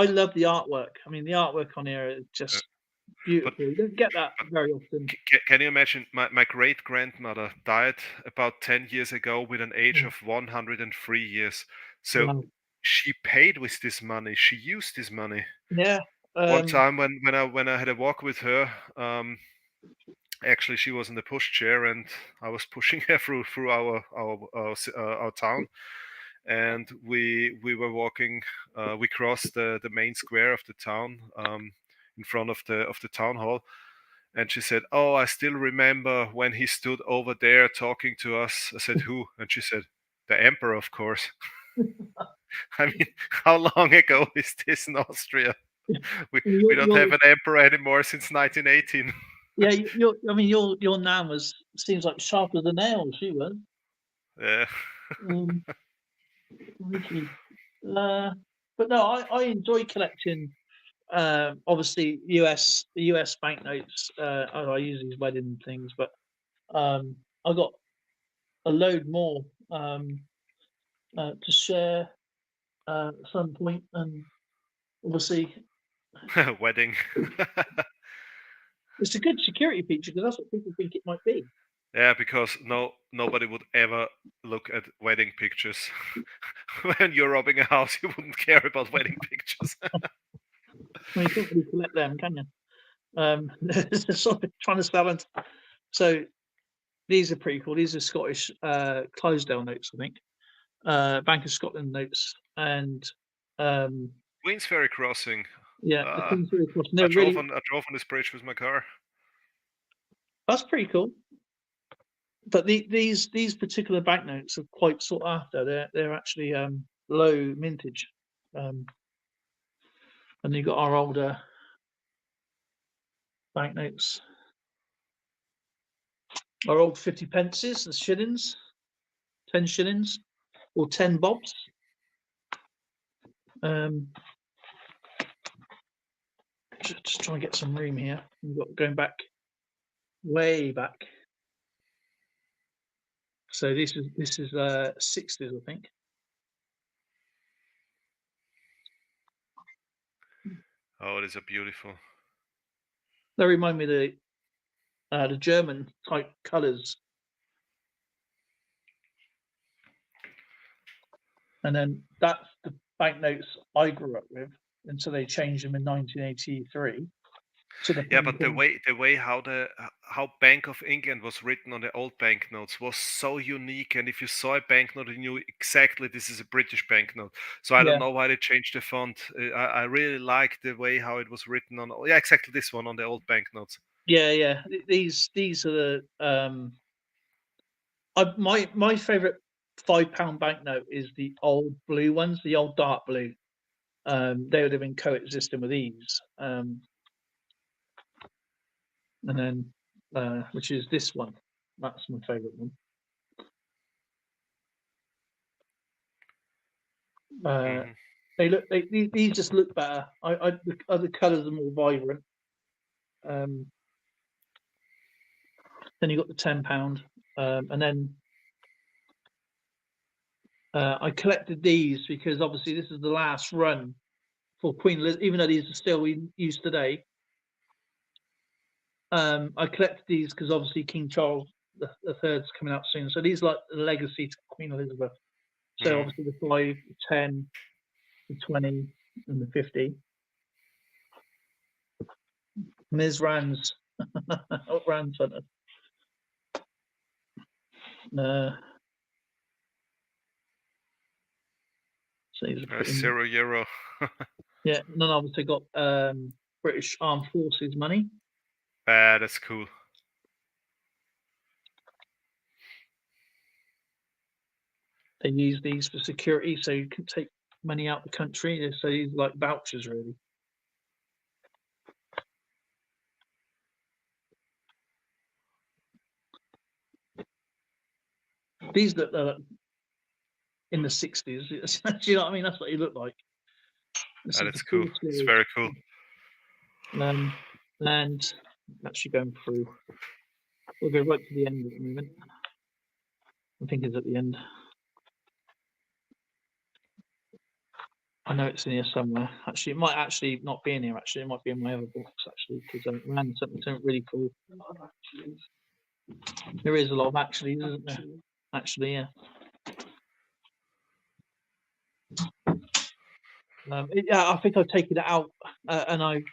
love the artwork. I mean, the artwork on here is just beautiful. You don't get that very often.
Can you imagine? My great grandmother died about 10 years ago with an age of 103 years. So
Wow.
she paid with this money. She used this money.
Yeah.
One time when I had a walk with her, actually she was in the pushchair and I was pushing her through our town, and we were walking. We crossed the main square of the town in front of the town hall, And she said, "Oh, I still remember when he stood over there talking to us." I said, "Who?" And she said, "The emperor, of course." I mean, how long ago is this in Austria? We don't
You're
have an emperor anymore since 1918.
yeah, I mean, your nan seems like sharp as a nail. She was.
Yeah.
Um, Literally. But no, I enjoy collecting. Obviously, the US banknotes. I use these wedding things, but I got a load more to share at some point, and obviously,
Wedding.
it's a good security feature because that's what people think it might be.
Yeah, because nobody would ever look at wedding pictures. When you're robbing a house, you wouldn't care about wedding pictures.
I mean, you can't really collect them, can you? Sort of trying to sell them. So these are pretty cool. These are Scottish Clydesdale notes, I think. Bank of Scotland notes, and um,
Queensferry Crossing.
yeah, the
Ah,
Queen's Ferry Crossing. They're really
I drove on this bridge with my car.
that's pretty cool. But these particular banknotes are quite sought after. They're actually low mintage, um, and you've got our older banknotes, our old 50 pences, the shillings, 10 shillings, or 10 bobs. Um, just trying to get some room here. We've got going back way back. So this is 60s, I think.
Oh, these are beautiful.
They remind me of the German type colours. And then that's the banknotes I grew up with until they changed them in 1983 to the
Yeah, but the
pound.
way how Bank of England was written on the old banknotes was so unique, and if you saw a banknote, you knew exactly this is a British banknote. So I don't
Yeah,
know why they changed the font. I really like the way how it was written on. Yeah, exactly this one on the old banknotes.
yeah. These are the my favourite £5 banknote is the old blue ones, the old dark blue. They would have been coexisting with these. And then which is this one. That's my favourite one. Uh,
Hmm.
these just look better. The other colours are more vibrant. Um, then you got the £10, and then I collected these because obviously this is the last run for Queen Elizabeth. Even though these are still in use today, I collected these because obviously King Charles the Third's coming out soon. So these are like the legacy to Queen Elizabeth. So
Hmm.
obviously the 5, the 10, the 20, and the 50. Ms. Rand's Rand Center. Uh, so these are pretty.
€0.
Yeah, and then obviously got British Armed Forces money.
Ah, that's cool.
They use these for security, so you can take money out the country. So these are like vouchers, really. These look in the 60s. Do you know what I mean? That's what he looked like. This
Ah,
is the
that's cool.
full
It's
series.
very cool.
And actually going through, we'll go right to the end at the moment. I think it's at the end. I know it's in here somewhere. Actually, it might actually not be in here. Actually, it might be in my other box. Actually, because I ran something really cool. There is a lot of actually, isn't there? Actually, yeah. Yeah, I think I've taken it out, and I. Do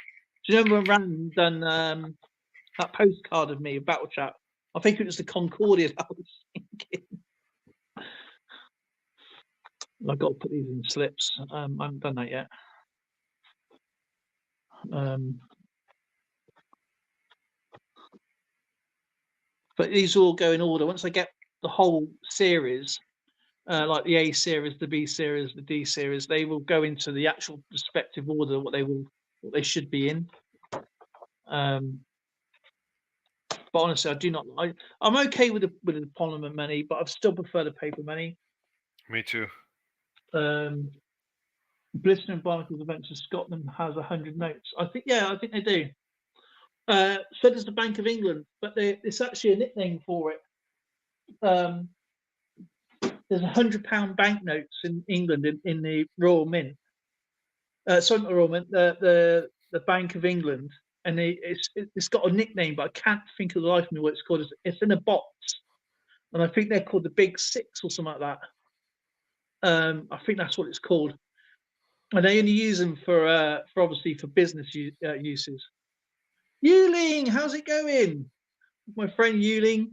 you remember when Rand done that postcard of me, a battle chat? I think it was the Concordia that I was thinking. I've got to put these in slips. I haven't done that yet. Um, But these all go in order. Once I get the whole series, like the A series, the B series, the D series, they will go into the actual respective order what they should be in. But honestly, I do not. I'm okay with the polymer money, but I still prefer the paper money.
Me too.
Blister and Barnacle's Adventure Scotland has 100 notes. I think they do. So does the Bank of England, but it's actually a nickname for it. There's £100 banknotes in England in the Royal Mint. Sorry, not the Royal Mint, the Bank of England, and it's got a nickname, but I can't think of the life of me what it's called. It's in a box, and I think they're called the Big Six or something like that. I think that's what it's called, and they only use them for obviously for business uses. Yuling, how's it going? My friend Yuling.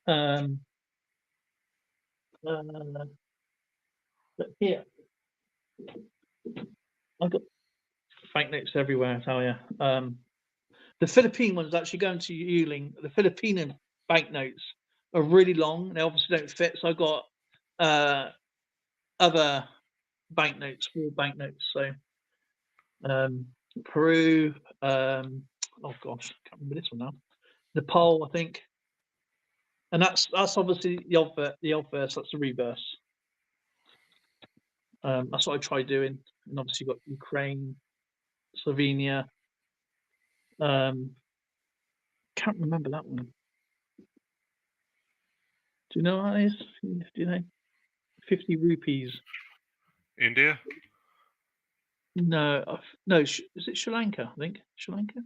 But here, I've got banknotes everywhere, I tell you. The Philippine one's actually going to Yuling. The Filipino banknotes are really long. They obviously don't fit. So I've got other banknotes, war banknotes. So Peru. Oh gosh, I can't remember this one now. Nepal, I think. And that's obviously the obverse. That's the reverse. That's what I tried doing. And obviously you've got Ukraine, Slovenia. Can't remember that one. Do you know what that is? Do you know? 50 rupees.
India?
No, no. Is it Sri Lanka? I think Sri Lanka.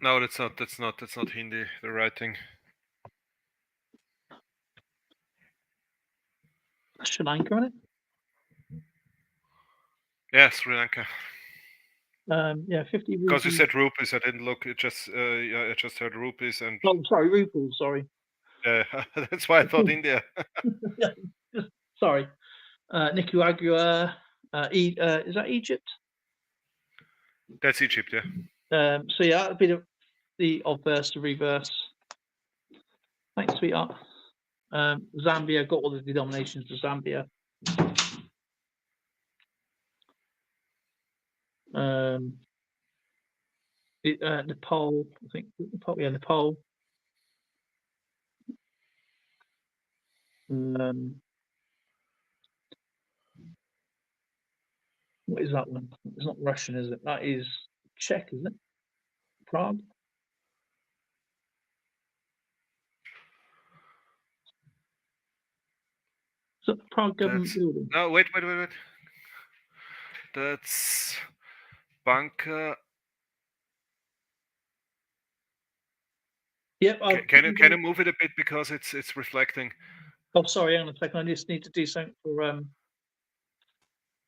No, that's not Hindi. The writing.
That's Sri Lanka, isn't it?
Yeah, Sri Lanka.
Yeah, 50 rupees.
Because you said rupees, I didn't look. It just I just heard rupees and.
Oh, sorry, rupees. Sorry.
Yeah, that's why I thought India.
Sorry, Nicaragua. Is that Egypt?
That's Egypt, yeah.
So yeah, that'd be the obverse, the reverse. Thanks, sweetheart. Zambia, got all the denominations to Zambia. Nepal, I think. Nepal, yeah, Nepal. What is that one? It's not Russian, is it? That is Czech, isn't it? Prague. Is that the Prague government building?
No, wait. That's Banca.
Yep.
Can you move it a bit because it's reflecting?
Oh, sorry. Hang on a second. I just need to do something for.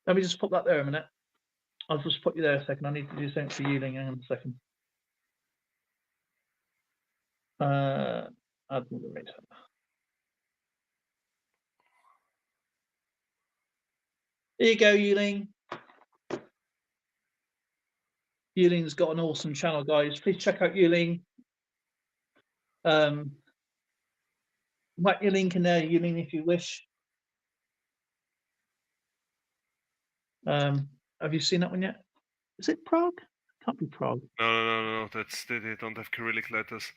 Let me just put that there a minute. I'll just put you there a second. I need to do something for Yuling. Hang on a second. Add moderator. Here you go, Yuling. Yuling's got an awesome channel, guys. Please check out Yuling. Whack your link in there, Yuling, if you wish. Have you seen that one yet? Is it Prague? Can't be Prague.
No. That's they don't have Cyrillic letters.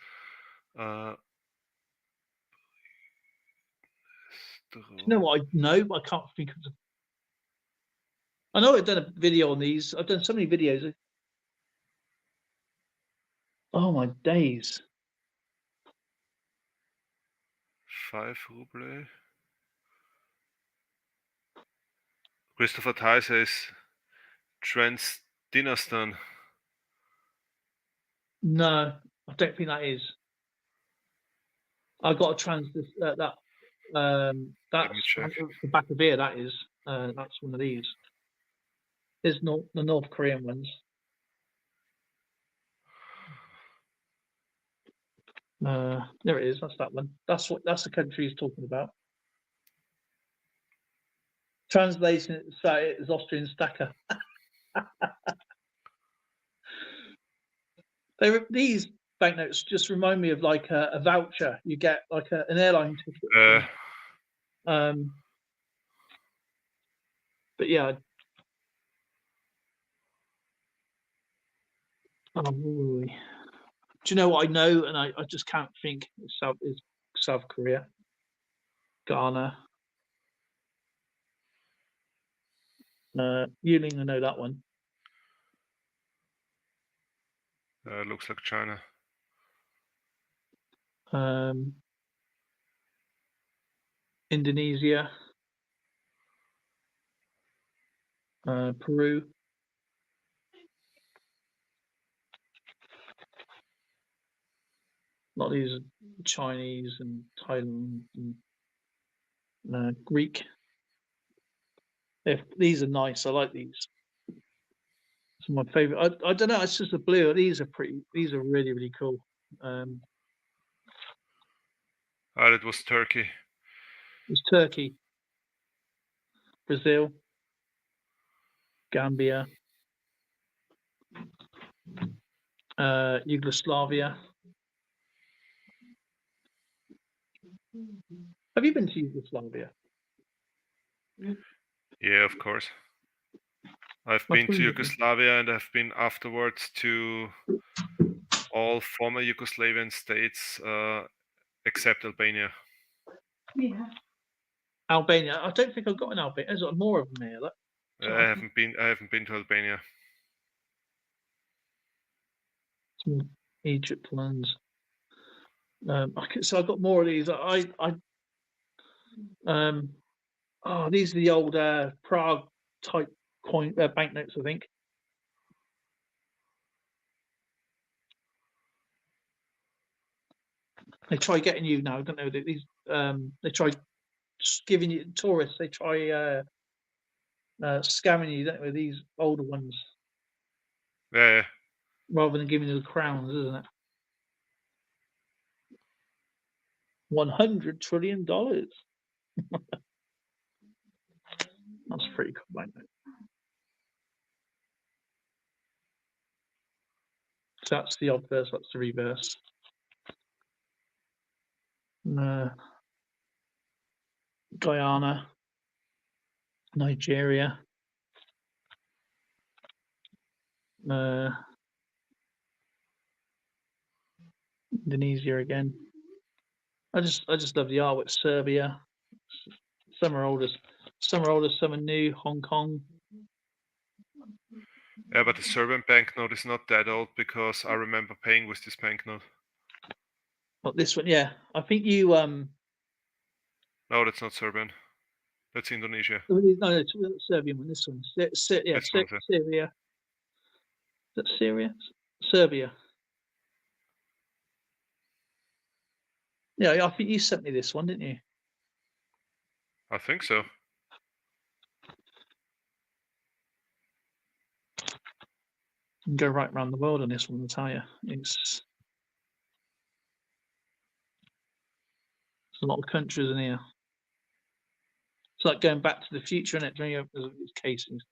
Do you know what I know, but I can't think of them. I know I've done a video on these. I've done so many videos. Oh my days.
5 ruble. Christopher Thai says Transdynastan.
No, I don't think that is. I got a that's the back of here. That is that's one of these. There's the North Korean ones. There it is. That's that one. That's the country he's talking about. Translation, say it is Austrian stacker. These banknotes just remind me of like a voucher you get, like an airline ticket. But yeah. Do you know what I know? And I just can't think. Is South Korea, Ghana. Yuling, I know that one.
Looks like China.
Indonesia, Peru. A lot of these are Chinese and Thailand and Greek. These are nice. I like these. It's my favorite. I don't know. It's just the blue. These are pretty. These are really, really cool.
It was Turkey.
It's Turkey, Brazil, Gambia, Yugoslavia. Have you been to Yugoslavia?
Yeah, of course. I've been to Yugoslavia, and I've been afterwards to all former Yugoslavian states except Albania.
Yeah. Albania. I don't think I've got an Albania. There's more of them here. Look.
I haven't been to Albania.
Egypt lands. So I've got more of these. These are the old Prague type coin banknotes, I think. They try getting you now. I don't know these. They try giving you tourists. They try scamming you, don't they, with these older ones.
Yeah.
Rather than giving you the crowns, isn't it? $100 trillion. That's pretty cool banknote. So that's the obverse. That's the reverse. Guyana, Nigeria, Indonesia again. I just love the artwork. Serbia. Some are older, some are new. Hong Kong.
Yeah, but the Serbian banknote is not that old because I remember paying with this banknote.
Well, this one, yeah. I think you
No, that's not Serbian. That's Indonesia.
No, it's the Serbian one. This one, Syria. Is that Syria? Serbia. Yeah, I think you sent me this one, didn't you?
I think so.
You can go right around the world on this one, I'll tell you. It's a lot of countries in here. It's like going back to the future, isn't it? During these casings.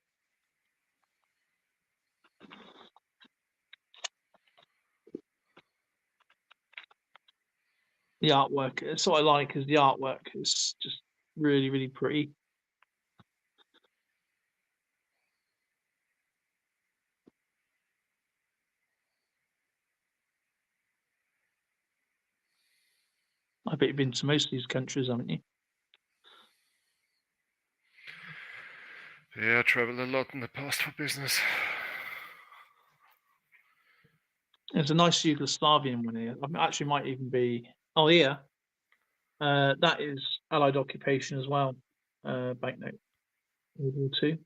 The artwork. It's what I like is the artwork. It's just really, really pretty. I bet you've been to most of these countries, haven't you?
Yeah, I traveled a lot in the past for business.
There's a nice Yugoslavian one here. Actually, might even be. Oh, yeah. That is Allied occupation as well. Banknote. World War II.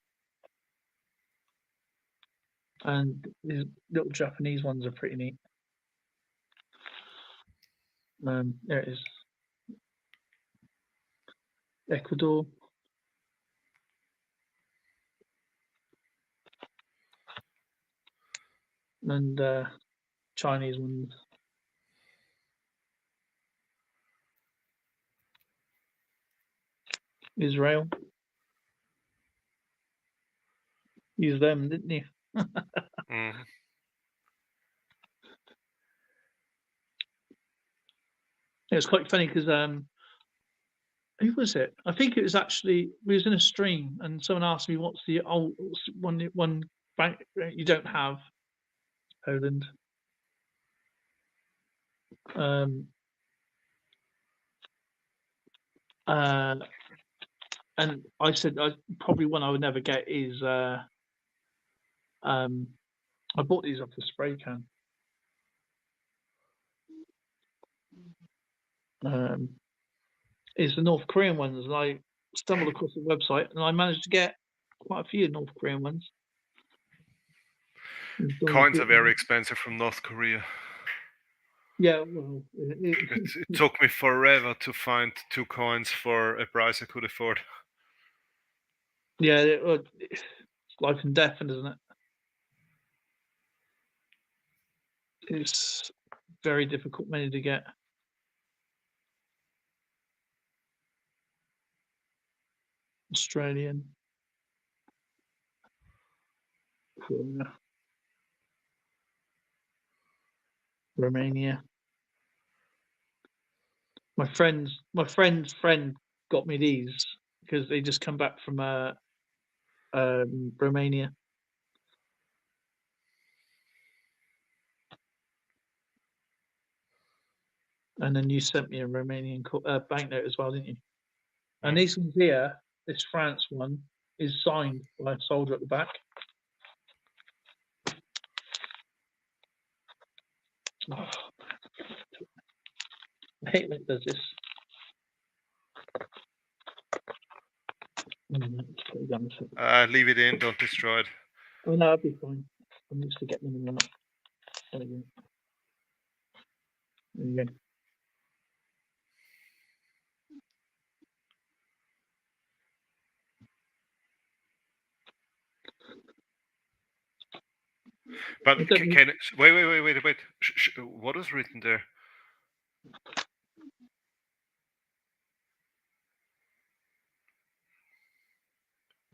And these little Japanese ones are pretty neat. There it is. Ecuador. And Chinese ones. Israel. Use them, didn't you?
Mm-hmm.
It was quite funny because who was it? I think it was actually we was in a stream and someone asked me what's the old one bank you don't have, Poland. And I said probably one I would never get is I bought these off the spray can. Is the North Korean ones, and I stumbled across the website and I managed to get quite a few North Korean ones.
Coins are very expensive from North Korea.
Yeah, well,
It took me forever to find 2 coins for a price I could afford.
Yeah, it's life and death, isn't it? It's very difficult money to get. Australian. Romania. My friend's friend got me these because they just come back from Romania. And then you sent me a Romanian banknote as well, didn't you? And these ones here, this France one, is signed by a soldier at the back. Oh, I hate when it does this.
Leave it in, don't destroy it.
Oh no, I'll be fine. I'm used to getting them in. There we go. There you go.
But wait. What is written there?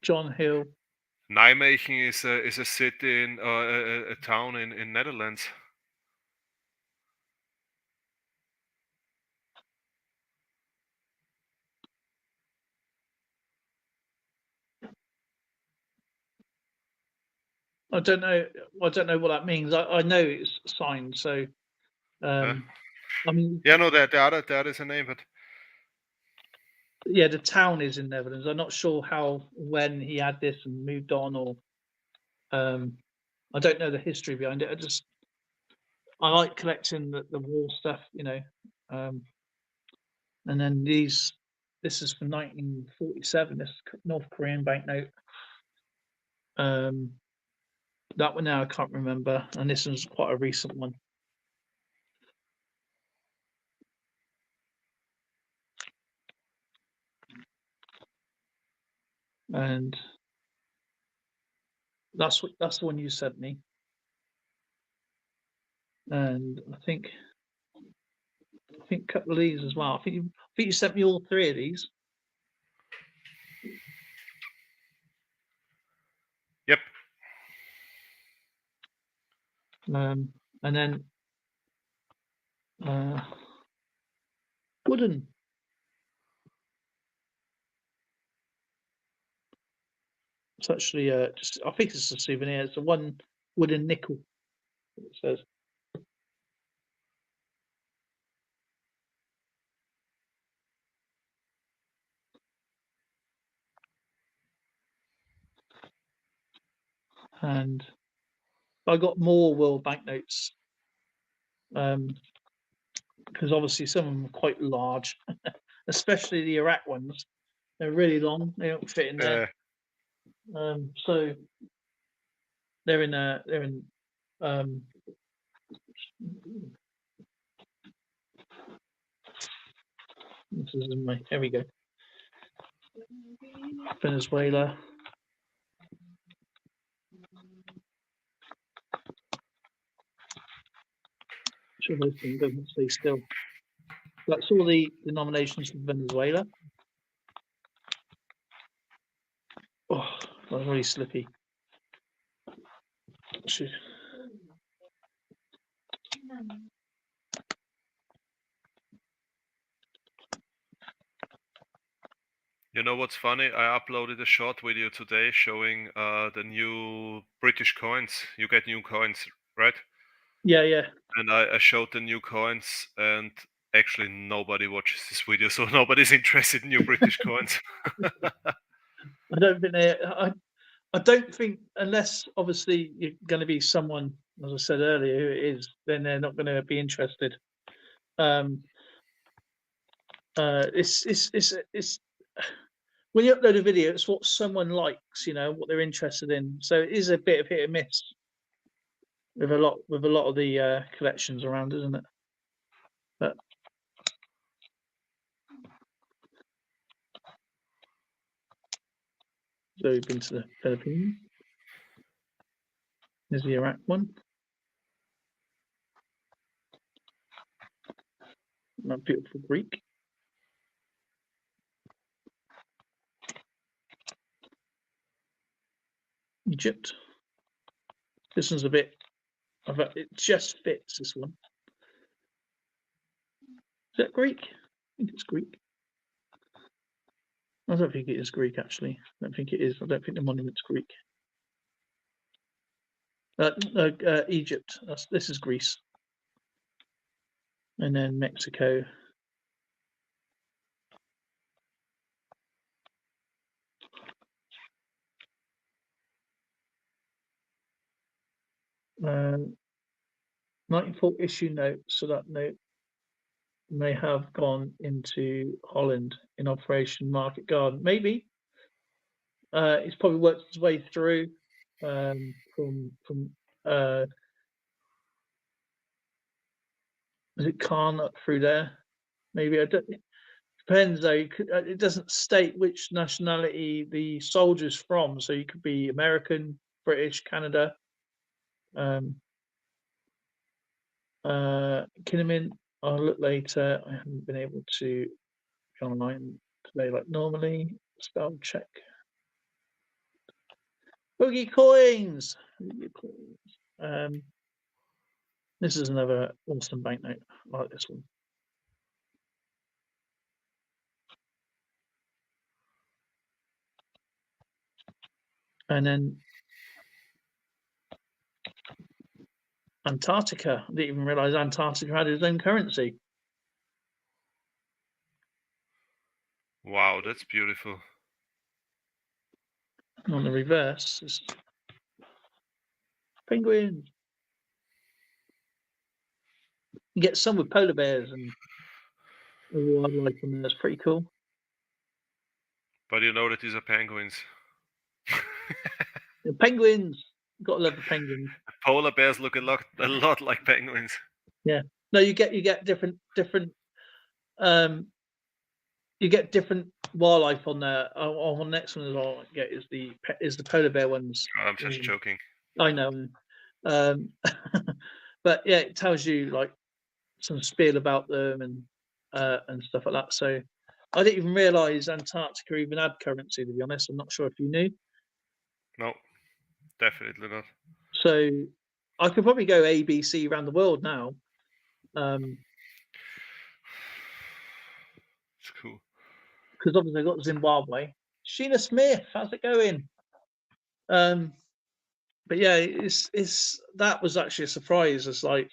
John Hill.
Nijmegen is a city in a town in Netherlands.
I don't know. I don't know what that means. I know it's signed. So, I mean,
yeah, no, that is a name, but
yeah, the town is in Netherlands. I'm not sure when he had this and moved on, or I don't know the history behind it. I like collecting the war stuff, you know. And then this is from 1947. This North Korean banknote. That one now I can't remember, and this one's quite a recent one. And that's the one you sent me. And I think a couple of these as well. I think you sent me all 3 of these.
Yep.
And then wooden. It's actually just I think it's a souvenir. It's a one wooden nickel. It says. And I got more world banknotes because obviously some of them are quite large, especially the Iraq ones. They're really long. They don't fit in there. So they're in this is in my here we go. Venezuela. Sure, this thing doesn't stay still. That's all the denominations from Venezuela. Oh, that's really slippy. Shoot.
You know what's funny? I uploaded a short video today showing the new British coins. You get new coins, right?
Yeah.
And I showed the new coins, and actually nobody watches this video, so nobody's interested in new British coins.
I don't think I don't think, unless obviously you're going to be someone, as I said earlier, who it is, then they're not going to be interested. Um, it's when you upload a video, it's what someone likes, what they're interested in. So it is a bit of hit and miss with a lot of the collections around, isn't it? But so we've been to the Philippines. There's the Iraq one. That beautiful Greek. Egypt. This one's a bit of a, it just fits this one. Is that Greek? I think it's Greek. I don't think it is Greek, actually. I don't think it is. I don't think the monument's Greek. Egypt. This is Greece. And then Mexico. Uh, 94 issue note. So that note may have gone into Holland in Operation Market Garden. Maybe. It's probably worked its way through from is it Khan up through there? Maybe I don't. Depends though. It doesn't state which nationality the soldier's from, so you could be American, British, Canada. Kinnaman, I'll look later. I haven't been able to go online today like normally. Spell check. Boogie coins. This is another awesome banknote. I like this one. And then Antarctica. I didn't even realize Antarctica had its own currency.
Wow, that's beautiful.
On the reverse is penguins. You get some with polar bears and wildlife on there. That's pretty cool.
But you know that these are penguins.
The penguins. Gotta love the penguins.
Polar bears look a lot like penguins.
Yeah. No, you get different you get different wildlife on there. On the next one as well, I get is the polar bear ones.
I'm just joking.
I know. But yeah, it tells you like some spiel about them and stuff like that. So I didn't even realise Antarctica even had currency, to be honest. I'm not sure if you knew.
No, definitely not.
So I could probably go ABC around the world now.
It's cool.
Because obviously I've got Zimbabwe. Sheena Smith, how's it going? But yeah, it's that was actually a surprise. It's like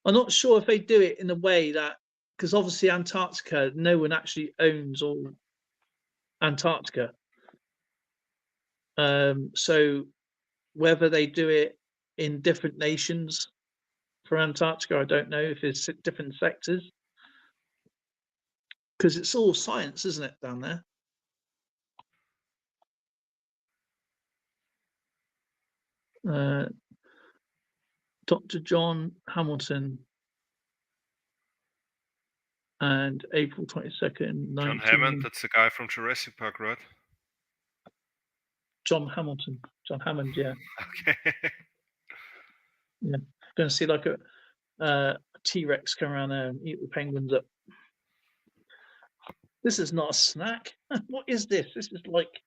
I'm not sure if they do it in a way that, because obviously Antarctica, no one actually owns all Antarctica. So whether they do it in different nations for Antarctica, I don't know if it's different sectors, because it's all science, isn't it, down there? Dr. John Hamilton, and April 22nd,
John Hammond, that's the guy from Jurassic Park, right?
John Hamilton, John Hammond, yeah.
Okay.
Yeah, going to see like a T-Rex come around there and eat the penguins up. This is not a snack. What is this? This is like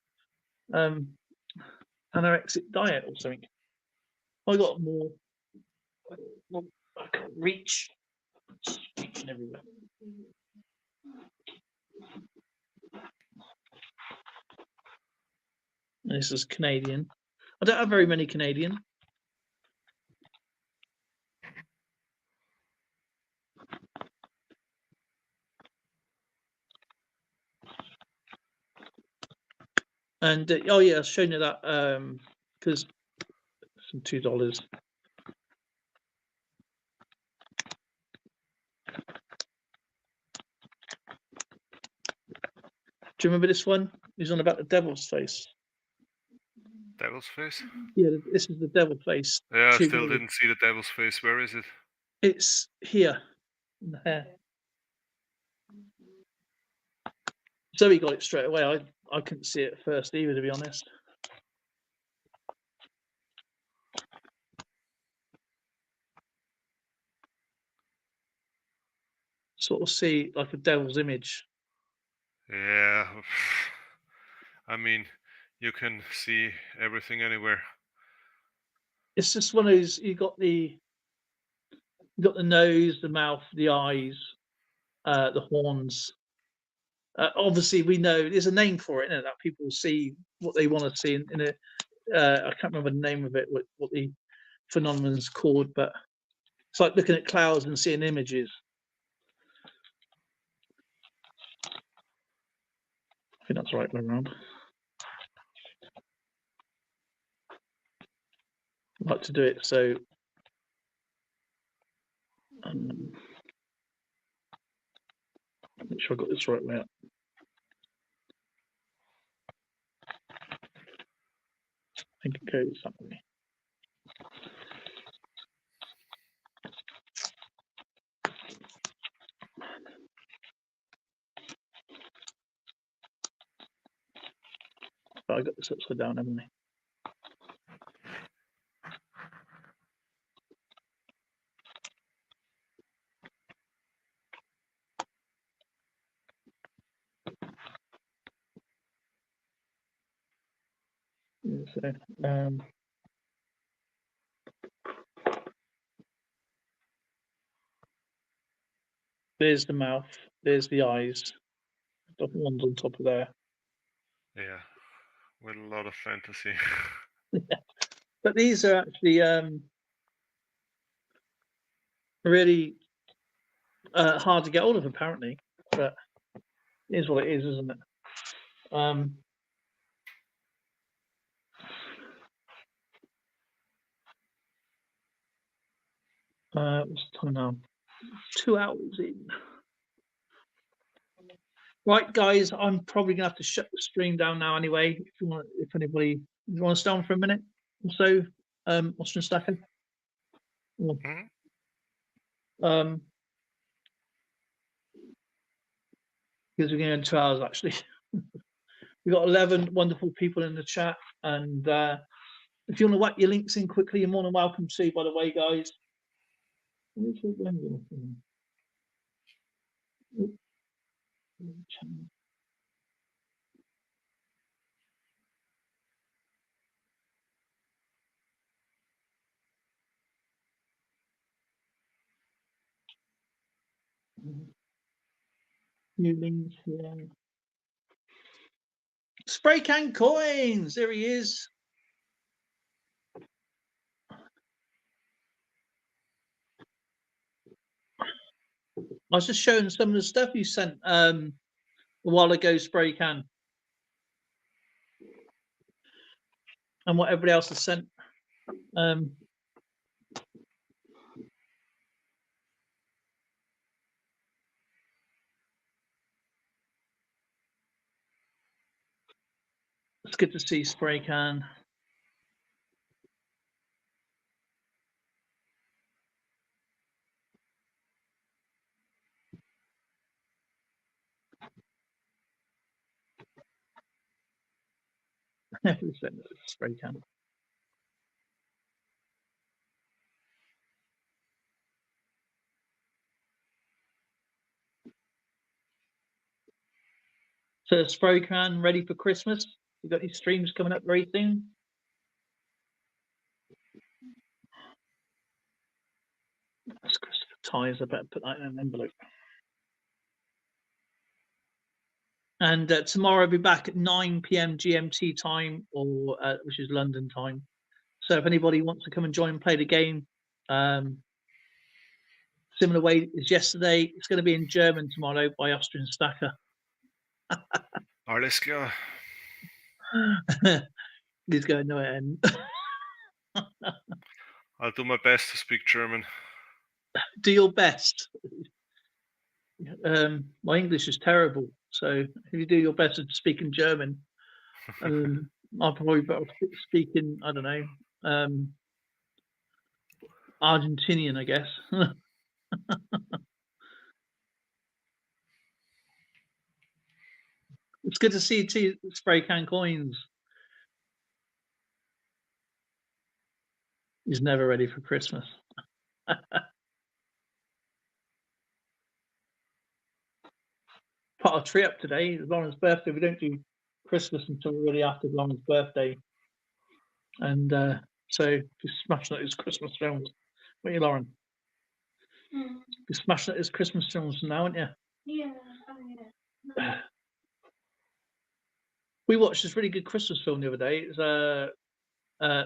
anorexic diet or something. I got more. I can't reach. It's reaching everywhere. And this is Canadian. I don't have very many Canadian. And oh yeah, I've shown you that because some $2. Do you remember this one? He's on about the devil's face.
Devil's face?
Yeah, this is the devil face.
Yeah, I
$2.
still didn't see the devil's face. Where is it?
It's here in the hair. Zoe got it straight away. I couldn't see it at first either, to be honest. Sort of see like a devil's image.
Yeah. I mean, you can see everything anywhere.
It's just one of those. You got the nose, the mouth, the eyes, the horns. Obviously, we know there's a name for it, isn't it, that people see what they want to see in a. I can't remember the name of it, what the phenomenon's called, but it's like looking at clouds and seeing images. I think that's the right way around. I like to do it so. Make sure I got this right way up. I think it goes that way. But I got this upside down, haven't I? So, there's the mouth, there's the eyes, the one's on top of there.
Yeah, with a lot of fantasy.
But these are actually really hard to get hold of, apparently. But it is what it is, isn't it? What's the time now? 2 hours in. Right, guys, I'm probably gonna have to shut the stream down now anyway. If anybody you want to stay on for a minute or so, Austin Stacker.
Mhm.
Because we're going in 2 hours actually. We've got 11 wonderful people in the chat, and if you want to whack your links in quickly, you're more than welcome to. By the way, guys. New links here. Spray can coins. There he is. I was just showing some of the stuff you sent a while ago, Spray Can, and what everybody else has sent. It's good to see Spray Can. Spray Can. So Spray Can ready for Christmas. You got any streams coming up very soon? That's Christopher Ties. I better put that in an envelope. And tomorrow I'll be back at 9 p.m. GMT time, or which is London time. So if anybody wants to come and join and play the game, similar way as yesterday, it's going to be in German tomorrow by Austrian Stacker.
Alles klar.
He's going no end.
I'll do my best to speak German.
Do your best. My English is terrible, so if you do your best at speaking German, I'll probably better speak in, I don't know, Argentinian, I guess. It's good to see spray can coins. He's never ready for Christmas. Put our tree up today. It's Lauren's birthday. We don't do Christmas until really after Lauren's birthday. And so he's smashing at his Christmas films. What are you, Lauren? You're smashing at his Christmas films now, aren't you?
Yeah. Oh, yeah.
We watched this really good Christmas film the other day. It was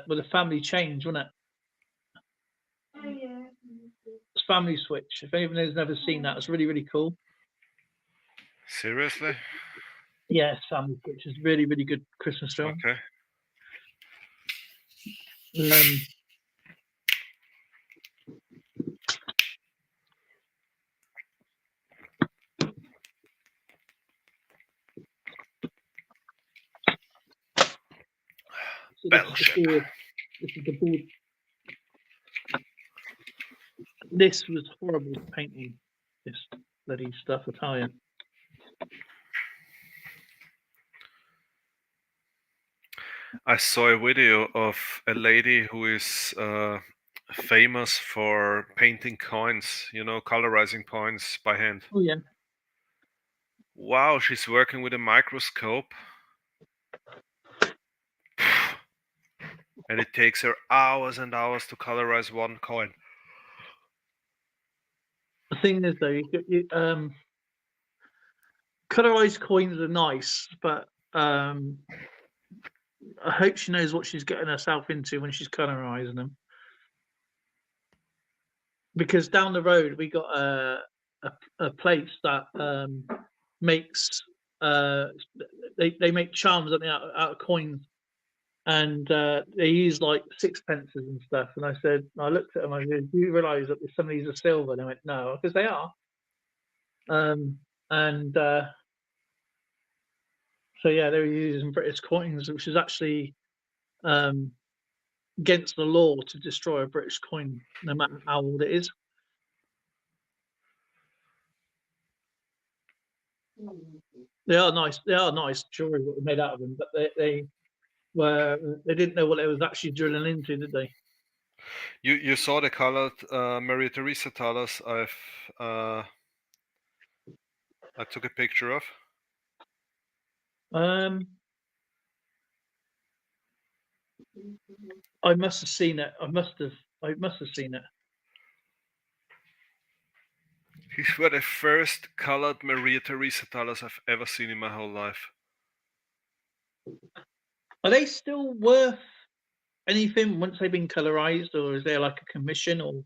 with a family change, wasn't it?
Oh, yeah.
It's Family Switch. If anyone has never seen that, it's really, really cool.
Seriously?
Yeah, Family Switch is really, really good Christmas film.
Okay. Battleship.
This was horrible painting. This bloody stuff, Italian.
I saw a video of a lady who is famous for painting coins, colorizing coins by hand.
Oh, yeah.
Wow, she's working with a microscope. And it takes her hours and hours to colorize one coin.
The thing is, though, colorized coins are nice, but I hope she knows what she's getting herself into when she's colorizing them. Because down the road we got a place that makes they make charms out of coins, and they use like sixpences and stuff. And I looked at them. I said, "Do you realise that some of these are silver?" And they went, "No," because they are. So yeah, they were using British coins, which is actually against the law to destroy a British coin, no matter how old it is. They are nice. They are nice jewelry what we made out of them, but they didn't know what it was actually drilling into, did they?
You saw the colored Maria Theresa thalers I took a picture of.
I must have seen it. I must have seen it.
These were the first colored Maria Theresa thalers I've ever seen in my whole life.
Are they still worth anything once they've been colorized, or is there like a commission or?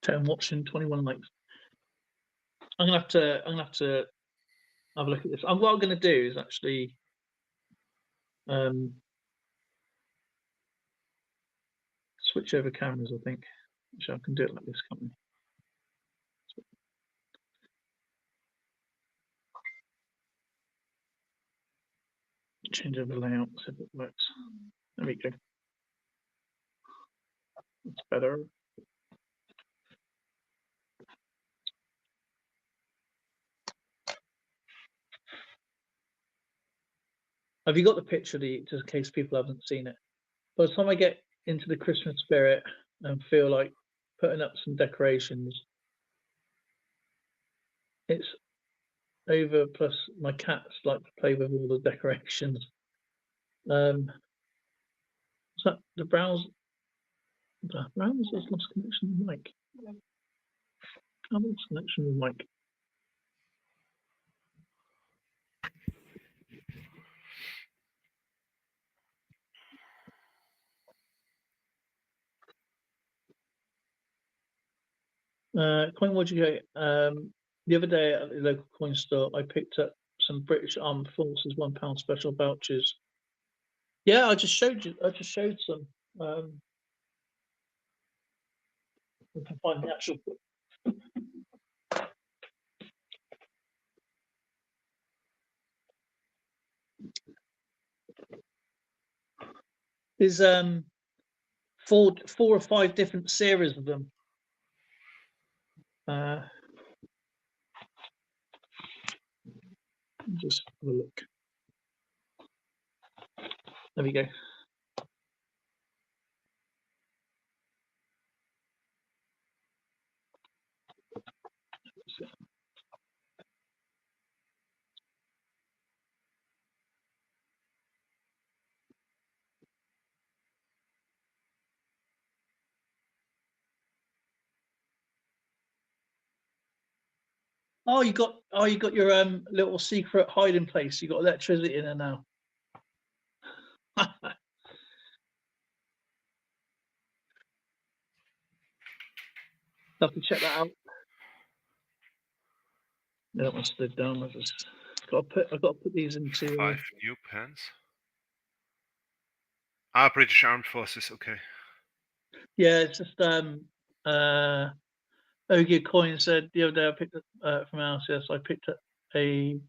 I'm watching 21 likes. I'm gonna have to have a look at this. What I'm gonna do is actually switch over cameras, I think. So I can do it like this, can't we? Change over the layout, see if it works. There we go. It's better. Have you got the picture, just in case people haven't seen it? By the time I get into the Christmas spirit and feel like putting up some decorations, it's over, plus my cats like to play with all the decorations. Is that the browser? The browser's lost connection with Mike. I've lost connection with Mike. Coin, what'd you get? The other day at the local coin store, I picked up some British Armed Forces £1 special vouchers. Yeah, I just showed you. I just showed some. We can find the actual. There's 4 or 5 different series of them. Just have a look. There we go. You got your little secret hiding place. You got electricity in there now. Have to check that out. I don't want to stood down. I've got to put these into
5 new pens. British Armed Forces. Okay.
Yeah, it's just Ogie Coin said the other day I picked up from RCS. I picked up a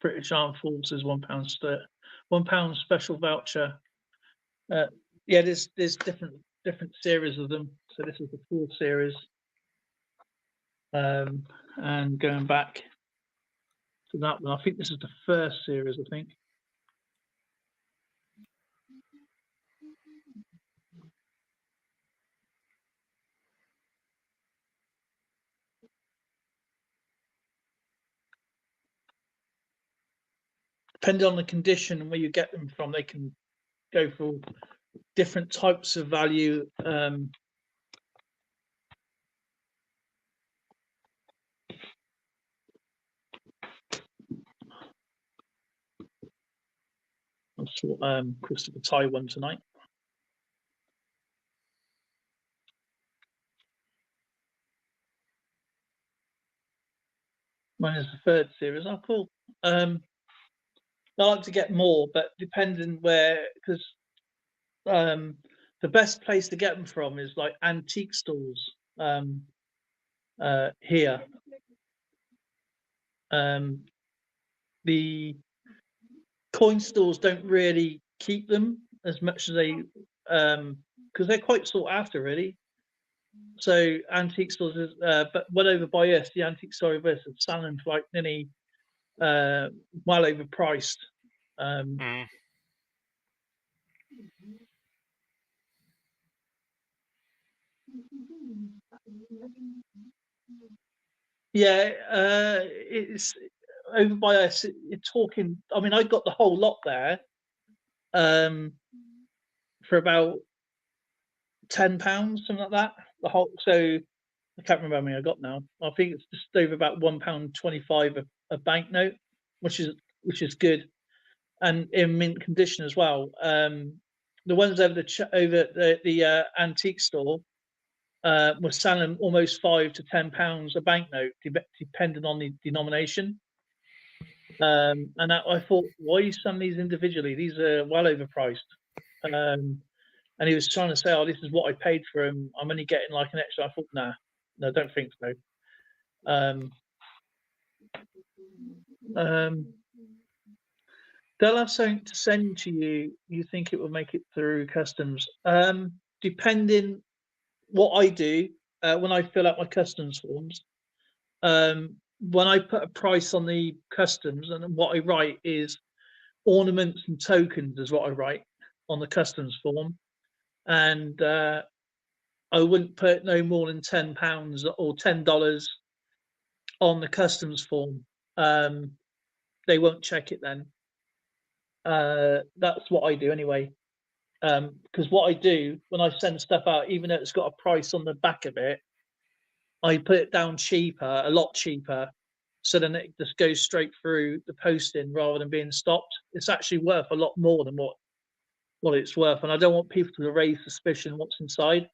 British Armed Forces £1 special voucher. Yeah, there's different series of them. So this is the 4th series. And going back to that one, I think this is the 1st series. I think. Depending on the condition and where you get them from, they can go for different types of value. I saw Christopher Ty one tonight. Mine is the 3rd series. Oh, cool. I like to get more, but depending where, because the best place to get them from is like antique stores here. The coin stores don't really keep them as much as they, because they're quite sought after, really. So antique stores is, but well over by us, the antique store over us is selling for like nearly well overpriced. Yeah, it's over by us. You're talking. I mean, I got the whole lot there for about £10, something like that. The whole. So I can't remember how many I got now. I think it's just over about £1.25 a banknote, which is good, and in mint condition as well. The ones over the antique store were selling almost £5 to £10 a banknote, depending on the denomination. And I thought, why are you selling these individually? These are well overpriced. And he was trying to say, "Oh, this is what I paid for him. I'm only getting like an extra." I thought, no, I don't think so. They'll have something to send to you. You think it will make it through customs? Depending what I do when I fill out my customs forms. When I put a price on the customs, and what I write is ornaments and tokens is what I write on the customs form, and I wouldn't put no more than £10 or $10 on the customs form. they won't check it then. That's what I do anyway. Because what I do when I send stuff out, even though it's got a price on the back of it, I put it down cheaper, a lot cheaper, so then it just goes straight through the posting rather than being stopped. It's actually worth a lot more than what it's worth, and I don't want people to raise suspicion what's inside.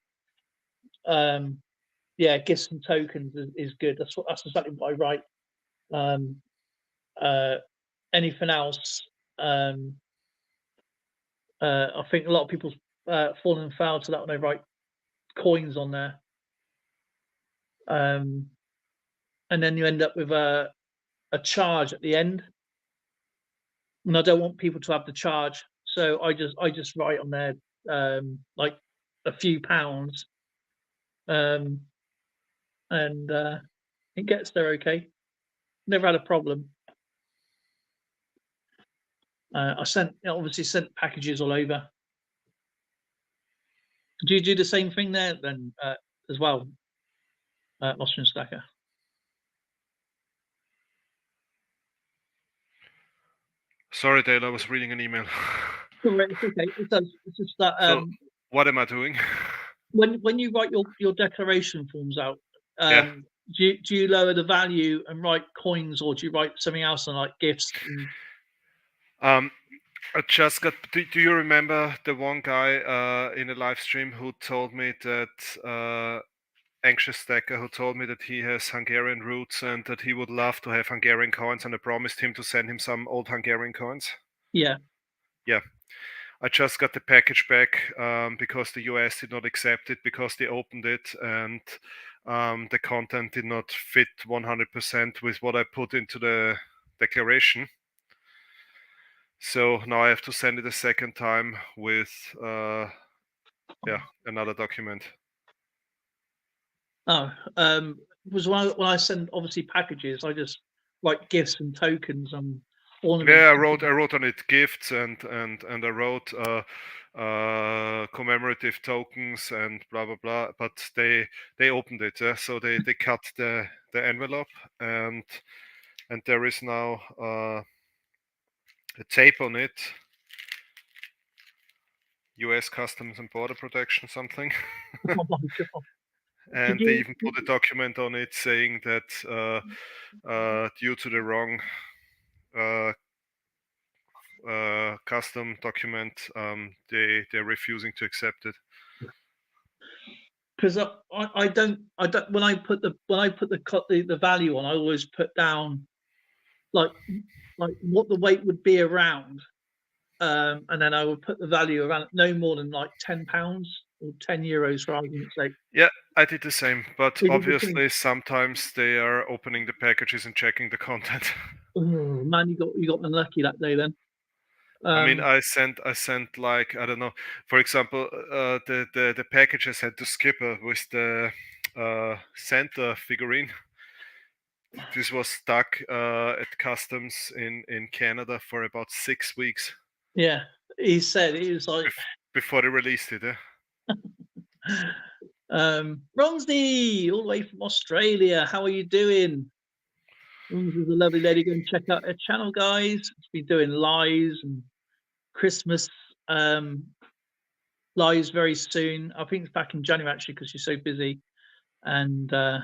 Yeah, gifts and tokens is good. That's exactly what I write. Anything else? I think a lot of people fallen foul to that when they write coins on there, and then you end up with a charge at the end, and I don't want people to have the charge, so I just write on there like a few pounds, and it gets there okay. Never had a problem. I obviously sent packages all over. Do you do the same thing there then as well, Austrian Stacker?
Sorry, Dale, I was reading an email.
It's okay. It's just that
So, what am I doing?
when you write your declaration forms out,
Yeah.
do you lower the value and write coins, or do you write something else on like gifts?
I just got. Do you remember the one guy in a live stream who told me that Anxious Stacker, who told me that he has Hungarian roots and that he would love to have Hungarian coins, and I promised him to send him some old Hungarian coins?
Yeah.
Yeah. I just got the package back because the US did not accept it because they opened it and the content did not fit 100% with what I put into the declaration. So now I have to send it a second time with another document.
Oh, was when I send obviously packages, I just write gifts and tokens and ornaments.
Yeah, I wrote on it gifts and I wrote commemorative tokens and blah blah blah. But they opened it, so they cut the envelope and there is now a tape on it. U.S. Customs and Border Protection something.
Oh my God.
And they even put a document on it saying that due to the wrong custom document, they're refusing to accept it.
Because I don't when I put the value on, I always put down like what the weight would be around, and then I would put the value around no more than like £10 or €10 for argument's sake.
Yeah, I did the same, but obviously sometimes they are opening the packages and checking the content.
Oh man, you got unlucky that day then.
I mean, I sent like, I don't know, for example, the packages had the skipper with the Santa figurine. This was stuck at customs in Canada for about 6 weeks.
Yeah, he said it was like
before they released it.
Ronzi, all the way from Australia. How are you doing? Ronzi's a lovely lady. Go and check out her channel, guys. She's been doing lives and Christmas lives very soon. I think it's back in January actually because she's so busy. And I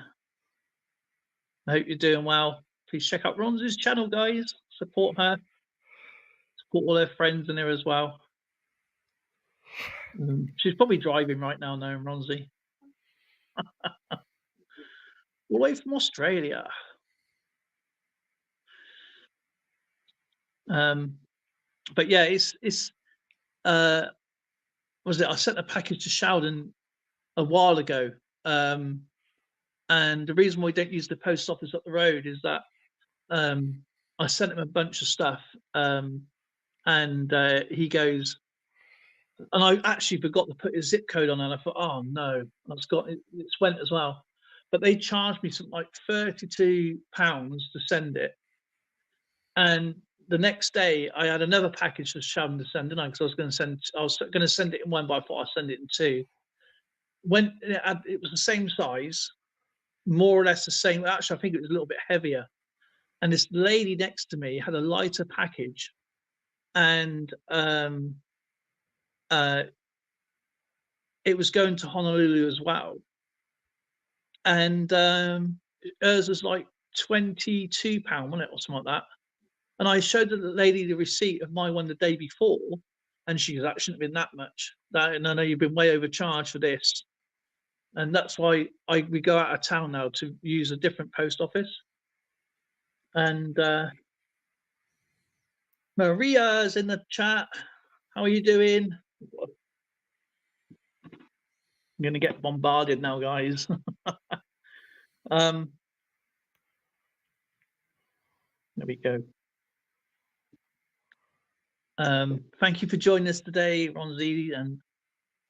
hope you're doing well. Please check out Ronzi's channel, guys. Support her. Support all her friends in there as well. She's probably driving right now, knowing Ronzi. All the way from Australia. But yeah, it's was it? I sent a package to Sheldon a while ago, and the reason why we don't use the post office up the road is that I sent him a bunch of stuff, and he goes, and I actually forgot to put his zip code on, and I thought, oh no, it's went as well, but they charged me something like £32 to send it, and the next day I had another package to Sheldon to send, didn't I? Because I was going to send it in one, but I thought I'd send it in two. When it was the same size, more or less the same. Actually, I think it was a little bit heavier. and this lady next to me had a lighter package, and it was going to Honolulu as well, and hers was like £22, wasn't it, or something like that. And I showed the lady the receipt of my one the day before, and she goes, "That shouldn't have been that much. And I know you've been way overcharged for this." And that's why we go out of town now to use a different post office. And Maria's in the chat. How are you doing? I'm gonna get bombarded now, guys. There we go. Thank you for joining us today, Ronzi, and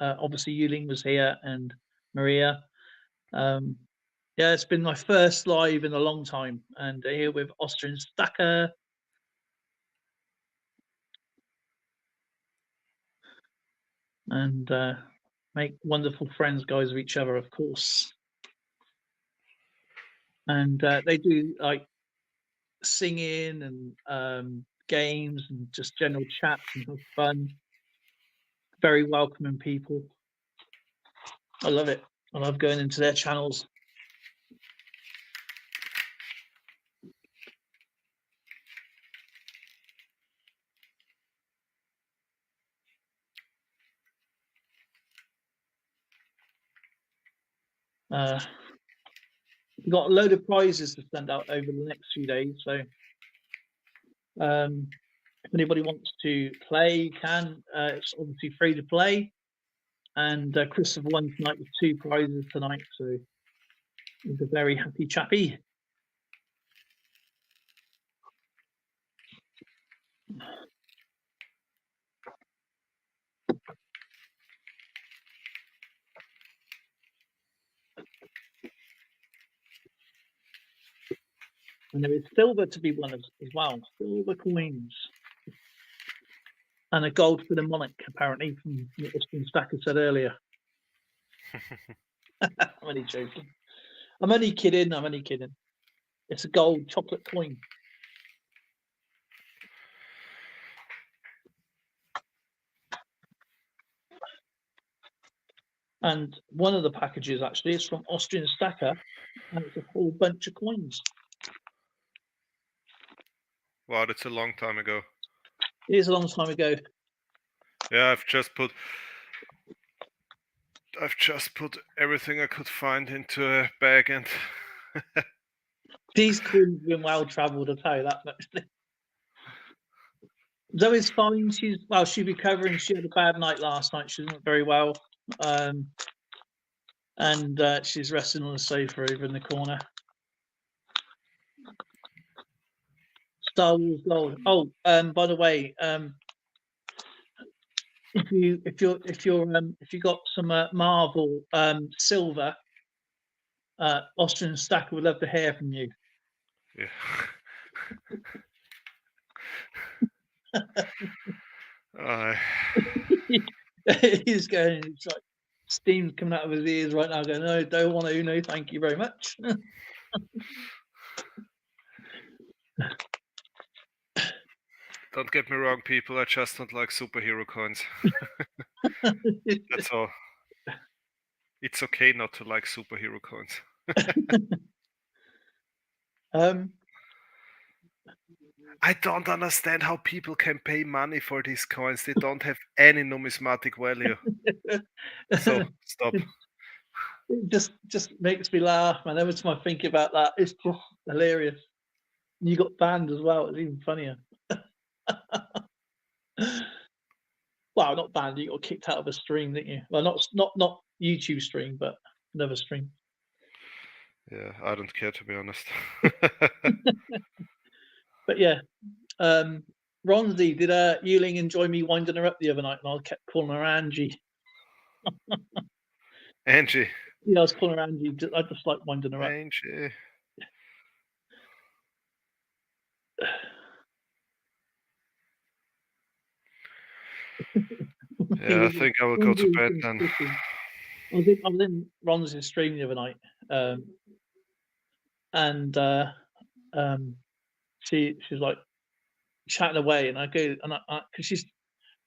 obviously Yuling was here, and Maria. Yeah, it's been my first live in a long time, and here with Austrian Stacker. And make wonderful friends, guys, with each other, of course. And they do like singing and games and just general chats and have fun. Very welcoming people. I love it. I love going into their channels. We've got a load of prizes to send out over the next few days. So if anybody wants to play, you can. It's obviously free to play. And Christopher won tonight with 2 prizes tonight. So he's a very happy chappy. And there is silver to be won as well. Silver coins. And a gold for the monarch, apparently, from what Austin Stacker said earlier. I'm only joking. I'm only kidding. I'm only kidding. It's a gold chocolate coin. And one of the packages actually is from Austrian Stacker, and it's a whole bunch of coins.
Wow, that's a long time ago.
It is a long time ago.
Yeah, I've just put everything I could find into a bag, and
These coins have been well travelled, I'll tell you that much. Zoe's fine. She's recovering. She had a bad night last night. She wasn't very well. And she's resting on the sofa over in the corner. Star Wars Gold. Oh, by the way, if you got some Marvel silver, Austrian Stacker would love to hear from you.
yeah.
He's going. It's like steam's coming out of his ears right now. Going, no, don't want to. No, thank you very much.
Don't get me wrong, people. I just don't like superhero coins. That's all. It's okay not to like superhero coins. I don't understand how people can pay money for these coins. They don't have any numismatic value. So stop.
It just makes me laugh, man. Every time I think about that, it's just hilarious. You got banned as well. It's even funnier. Well, not banned. You got kicked out of a stream, didn't you? Well, not YouTube stream, but another stream.
Yeah, I don't care, to be honest.
But yeah, Ronzi, did Yuling enjoy me winding her up the other night? And I kept calling her Angie.
Angie.
Yeah, I was calling her Angie. I just like winding her up.
Angie. Yeah, I think I will go to bed then.
I was in Ron's stream the other night, and she's like chatting away, and I go, and because she's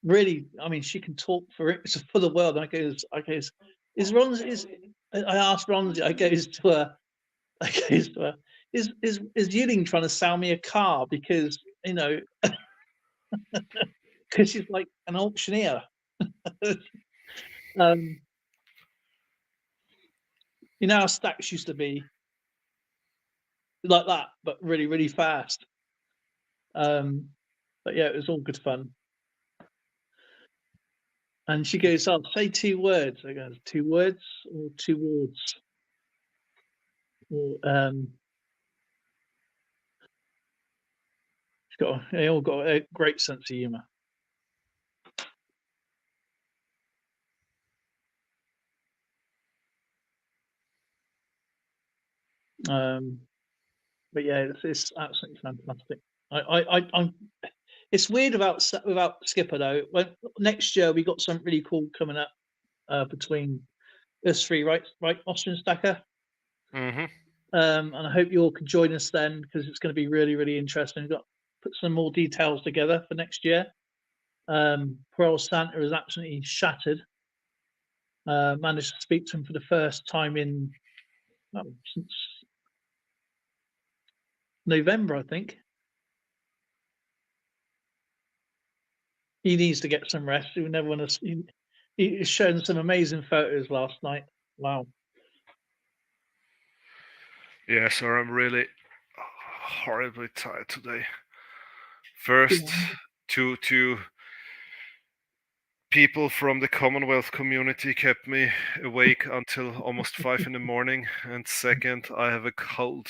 really, I mean, she can talk for the world. And I goes, is Ron's is I asked Ronzi, I goes to her, is Yuling trying to sell me a car because because she's like an auctioneer. You know how stacks used to be like that, but really, really fast. But yeah, it was all good fun. And she goes, "I'll say 2 words." I go, 2 words or 2 words? Or they all got a great sense of humour. But yeah, it's absolutely fantastic. I'm. It's weird without Skipper though. When next year we got something really cool coming up between us 3, right, Austrian Stacker.
Mm-hmm.
And I hope you all can join us then, because it's going to be really, really interesting. We've got to put some more details together for next year. Poor old Santa is absolutely shattered. Managed to speak to him for the first time since November, I think. He needs to get some rest. He never want to. He's shown some amazing photos last night. Wow.
Yeah, so I'm really horribly tired today. First, two people from the Commonwealth community kept me awake until almost 5 in the morning, and second, I have a cold.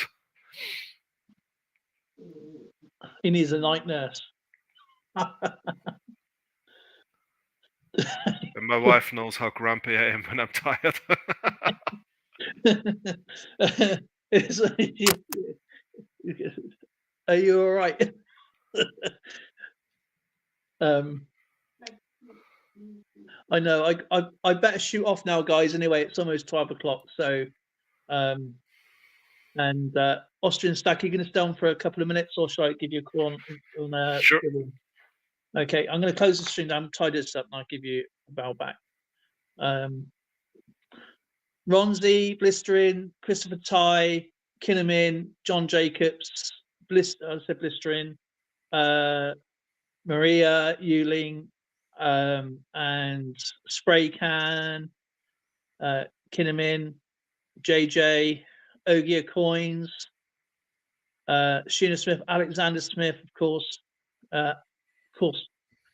He needs a night nurse.
And my wife knows how grumpy I am when I'm tired.
Are you all right? I know. I better shoot off now, guys. Anyway, it's almost 12 o'clock. So, and Austrian Stack, are you going to stay on for a couple of minutes, or shall I give you a call on
Sure.
Okay, I'm going to close the stream down, tie this up, and I'll give you a bell back. Ronzi, Blistering, Christopher Ty, Kinnamin, John Jacobs, Blistering, Maria Euling, and Spray Can, Kinnamin, JJ, Ogia Coins, Sheena Smith, Alexander Smith, of course,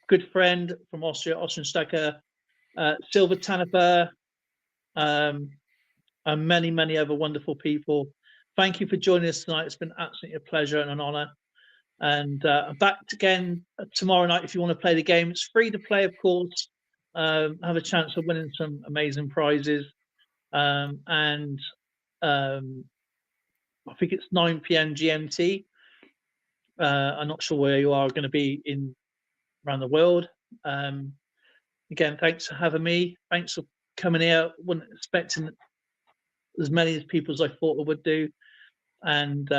good friend from Austria, Austrian Stacker, Silver Tanaper, and many, many other wonderful people. Thank you for joining us tonight. It's been absolutely a pleasure and an honour. And I'm back again tomorrow night if you want to play the game. It's free to play, of course. Have a chance of winning some amazing prizes. And I think it's 9 p.m. GMT. I'm not sure where you are going to be around the world. Again, thanks for having me. Thanks for coming here. Wasn't expecting as many people as I thought I would do. And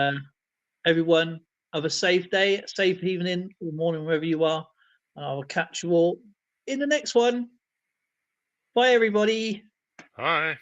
everyone, have a safe day, safe evening or morning, wherever you are. And I will catch you all in the next one. Bye, everybody.
Hi.